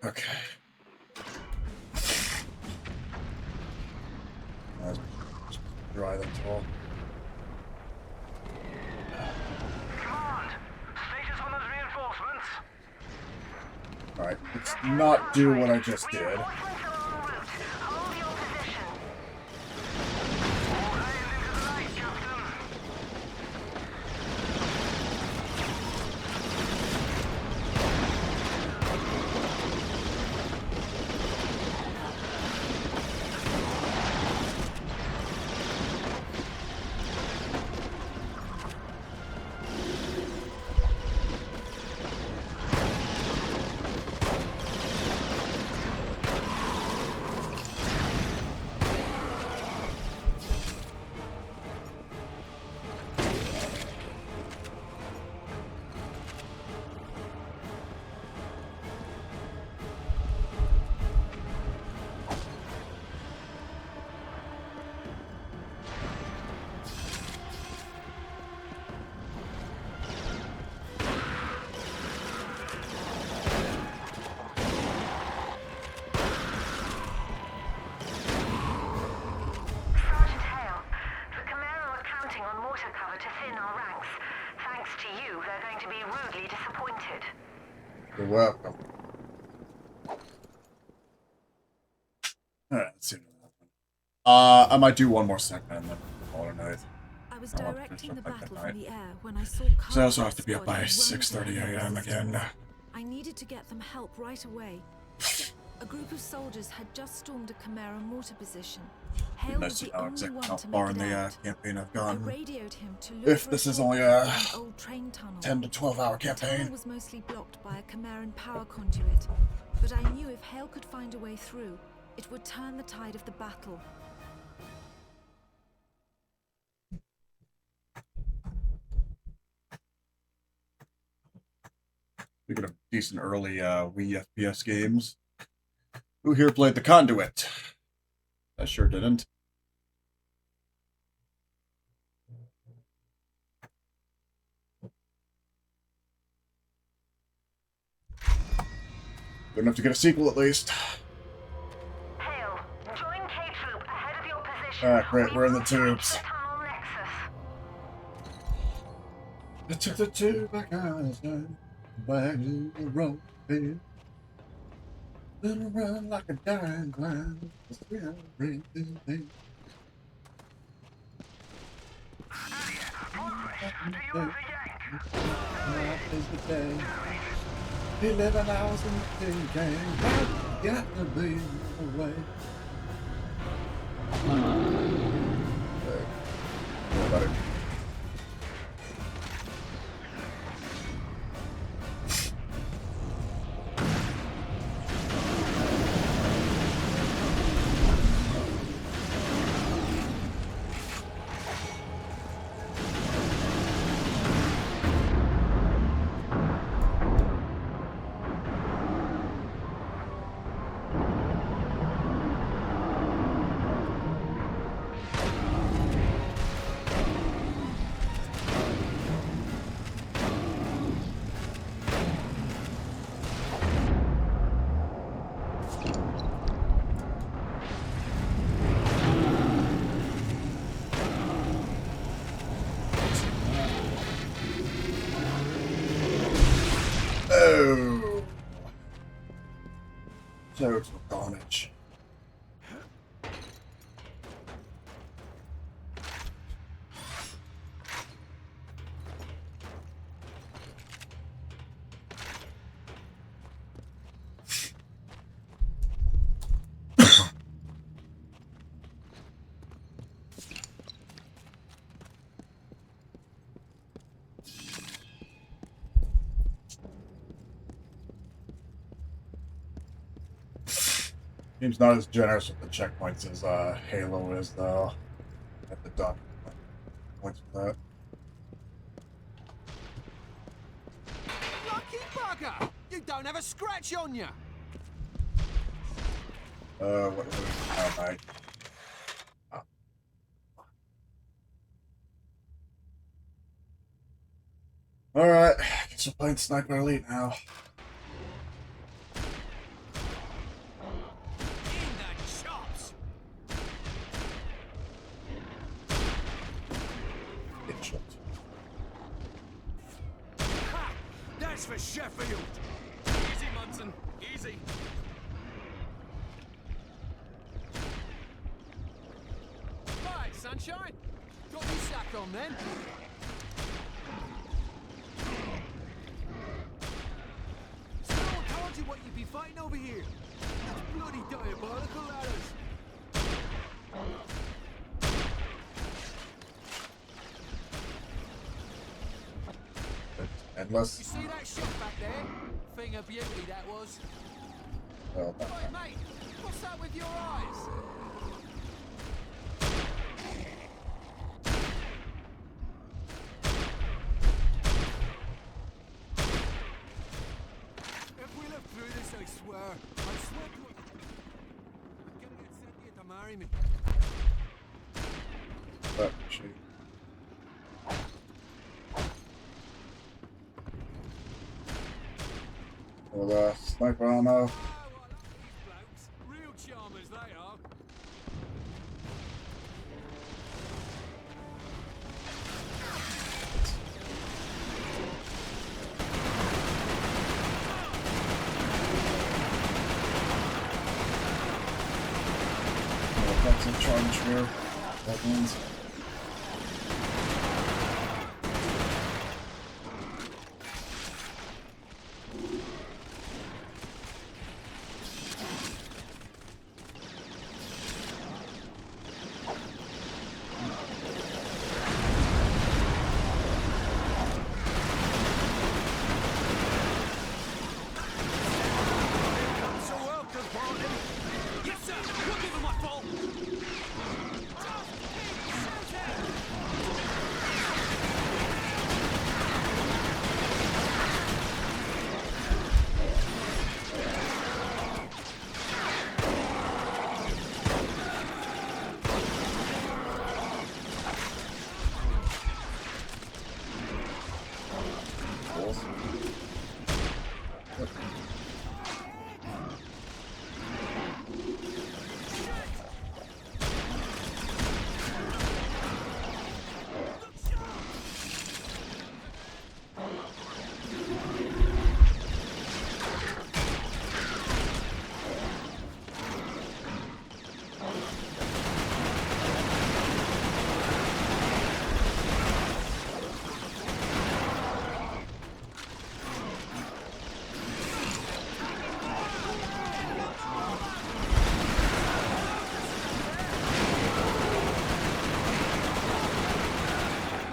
Okay. Alright, let's not do what I just did. Reinforcements are en route. Hold your position. All hail into the light, Captain. Sergeant Hale, the Camaro are counting on mortar cover to thin our ranks. Thanks to you, they're going to be rudely disappointed. You're welcome. Alright, let's see. I might do one more segment and then call it a night. I was I'll have to directing finish the up by battle midnight. from the air when I saw Because I also have to be up by Carter's 6:30 running a.m. again. I needed to get them help right away. A group of soldiers had just stormed a Camaro mortar position. Hale was Let's see the how only exactly one how to far make in it the out. campaign I've I gone. radioed him to look If for this is shortcut only a through an old train tunnel. 10 to 12 hour The tunnel campaign. was mostly blocked by a Camaran power conduit, but I knew if Hale could find a way through, it would turn the tide of the battle. Speaking of decent early Wii FPS games, who here played The Conduit? I sure didn't. Good enough to get a sequel at least. Hale, join K Troop ahead of your position. Alright, great, we're in the must reach tubes. the tunnel nexus. I took the tube back outside, back to the road, baby. Little run like a dying clown. Hell yeah, progress. Do you have a yank? 11 hours in the game, got to be away. Oh! Total carnage. Game's not as generous with the checkpoints as Halo is, though. At the dock points for that. Lucky bugger! You don't have a scratch on you! What is it? Oh, mate. Oh. Alright, guess we're playing Sniper Elite now. In the chops! Get shot. Ha! That's for Sheffield! Easy, Munson. Easy. Right, sunshine. Got your sack on then. So no one told you what you'd be fighting over here. That's bloody diabolical, ladders. You Unless, see that shot back there? Thing of beauty that was. well, Hey, mate, what's that with your eyes? If we live through this, I swear to... I'm gonna get Cynthia to marry me. but she. Well, sniper ammo. Oh, I like these blokes. Real charmers, they are. Well, that's a charge here. That means. So welcome, partner. Yes, sir. We'll give him my fault.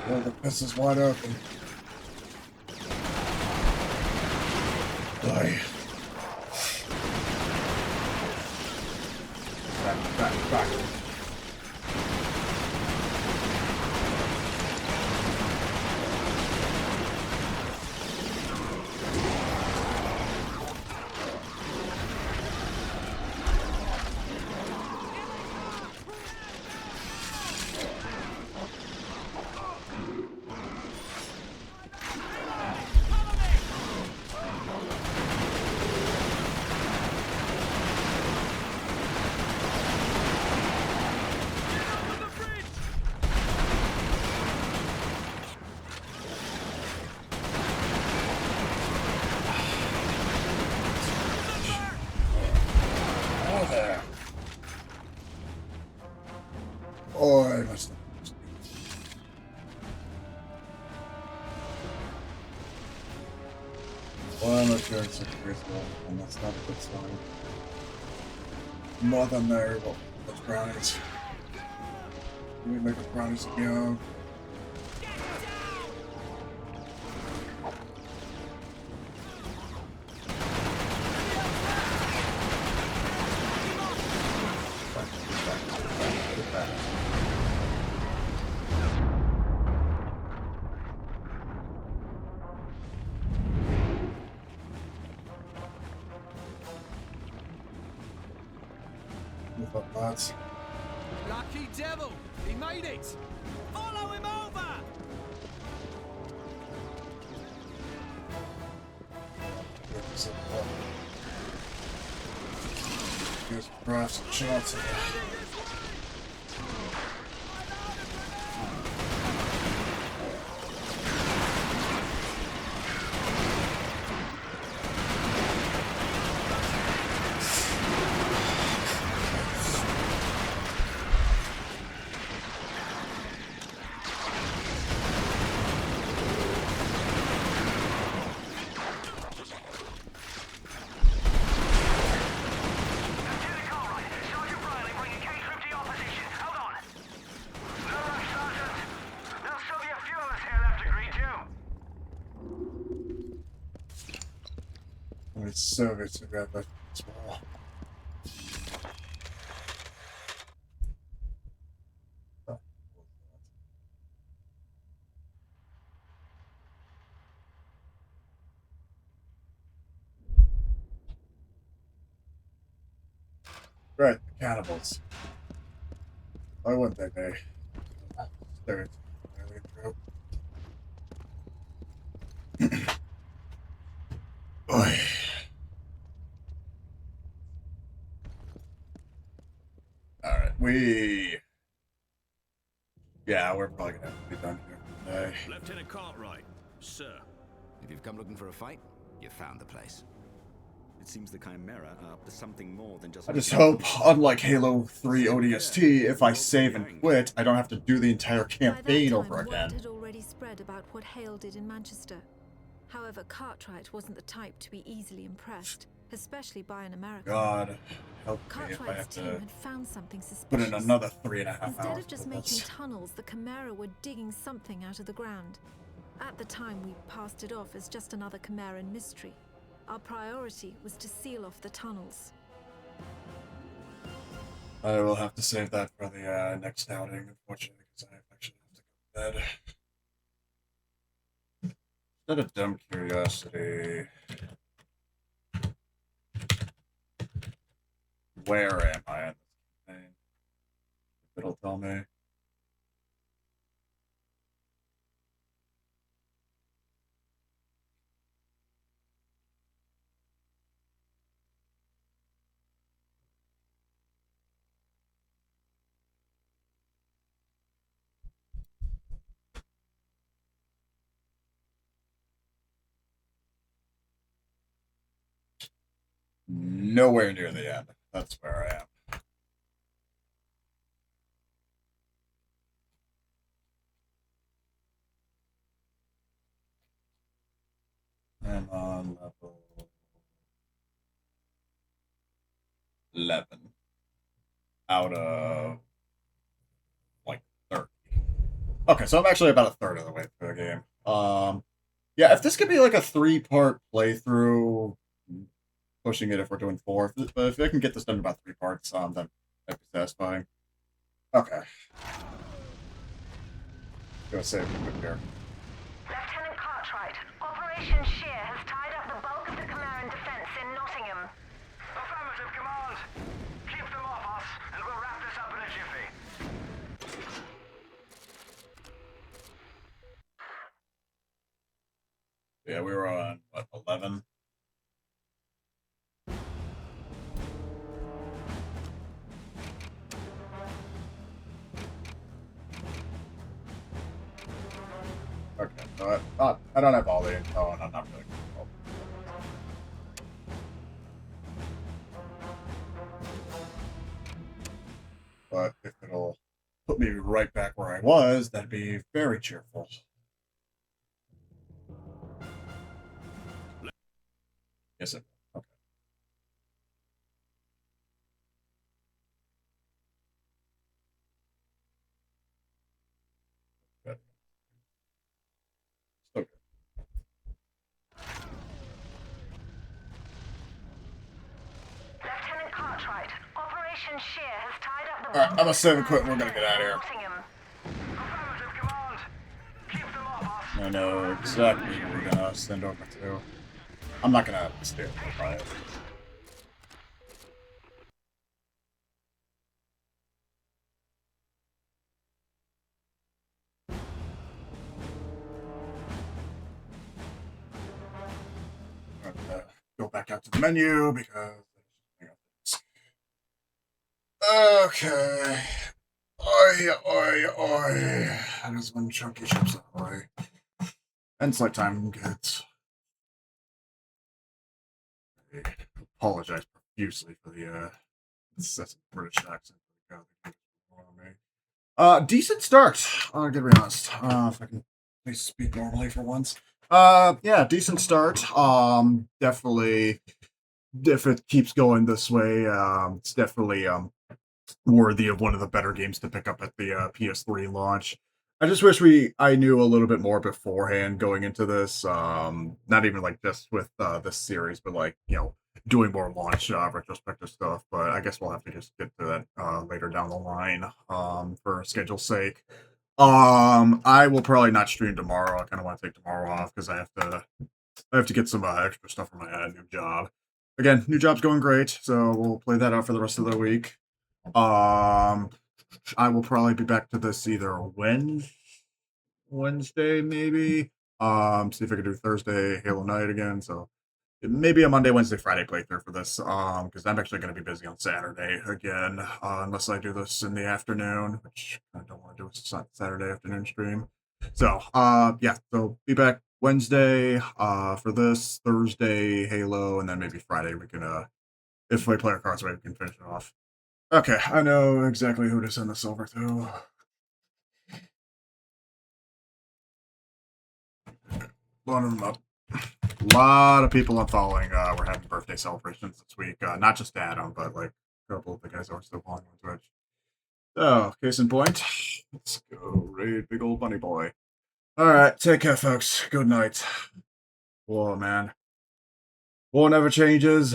Well, the piss is wide open. Die. Back. Oh, there. Oh, I must have. Well, I'm not sure it's well, and that's not a good sign. More than there, well, that's brownies. We make the brownies go. Move up, lads. Lucky devil! He made it! Follow him over! Here's Bryce Johnson. It's so good to grab that as well. Right, the cannibals. Why wouldn't they be? They're Oy. Alright, yeah, we're probably gonna have to be done here for today. Lieutenant Cartwright, sir. If you've come looking for a fight, you found the place. It seems the Chimera are up to something more than just... I just hope, unlike Halo 3 ODST, if I save and quit, I don't have to do the entire campaign over again. Word had already spread about what Hale did in Manchester. However, Cartwright wasn't the type to be easily impressed, especially by an American. God, help me if I Cartwright's have team to had found something suspicious. put in another 3.5 hours. Instead of just for making this. tunnels, the Chimera were digging something out of the ground. At the time, we passed it off as just another Chimeran mystery. Our priority was to seal off the tunnels. I will have to save that for the next outing, unfortunately, because I actually have to go to bed. Instead of dumb curiosity, where am I in this campaign? It'll tell me. Nowhere near the end. That's where I am. I'm on level 11 out of like 30. Okay, so I'm actually about a third of the way through the game. Yeah, if this could be like a 3-part playthrough, pushing it if we're doing 4, but if I can get this done in about 3 parts, then that'd be satisfying. Okay. Go save it quick here. Lieutenant Cartwright, Operation Shear has tied up the bulk of the Chimeran defense in Nottingham. Affirmative, Command. Keep them off us, and we'll wrap this up in a jiffy. Yeah, we were on, what, 11? Okay, so I don't have all the info, and I'm not really comfortable. But if it'll put me right back where I was, that'd be very cheerful. Yes, it will. Okay. Good. Still good. Lieutenant Cartwright, Operation Shear has tied up the Alright, bulk I'm a of 7 the quit. Chimeran We're gonna get out of here. defense in Nottingham. Affirmative, Command. Keep them off us. I know exactly who we're gonna send over to. I'm not gonna stay by it. Go back out to the menu because. Okay. Oi. That is when Chunky ships away. And select time gets. I apologize profusely for the excessive British accent. Decent start. I'm gonna be honest. If I can please speak normally for once. Yeah, decent start. Definitely. If it keeps going this way, it's definitely worthy of one of the better games to pick up at the PS3 launch. I just wish I knew a little bit more beforehand going into this. Not even like just with this series, but like doing more launch retrospective stuff. But I guess we'll have to just get to that later down the line. For schedule's sake. I will probably not stream tomorrow. I kind of want to take tomorrow off because I have to get some extra stuff for my new job. Again, new job's going great, so we'll play that out for the rest of the week. I will probably be back to this either Wednesday maybe. See if I can do Thursday Halo Night again. So maybe a Monday, Wednesday, Friday playthrough for this. Because I'm actually going to be busy on Saturday again, unless I do this in the afternoon, which I don't want to do a Saturday afternoon stream. So yeah, so be back Wednesday for this, Thursday Halo, and then maybe Friday we can if we play our cards right, we can finish it off. Okay, I know exactly who to send this over to. Loading them up. A lot of people I'm following were having birthday celebrations this week. Not just Adam, but like a couple of the guys that were still following on Twitch. So, case in point, let's go raid big old bunny boy. Alright, take care, folks. Good night. Whoa, man. War never changes.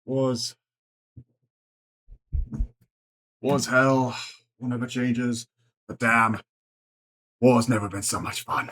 Was hell. War never changes. But damn, war's never been so much fun.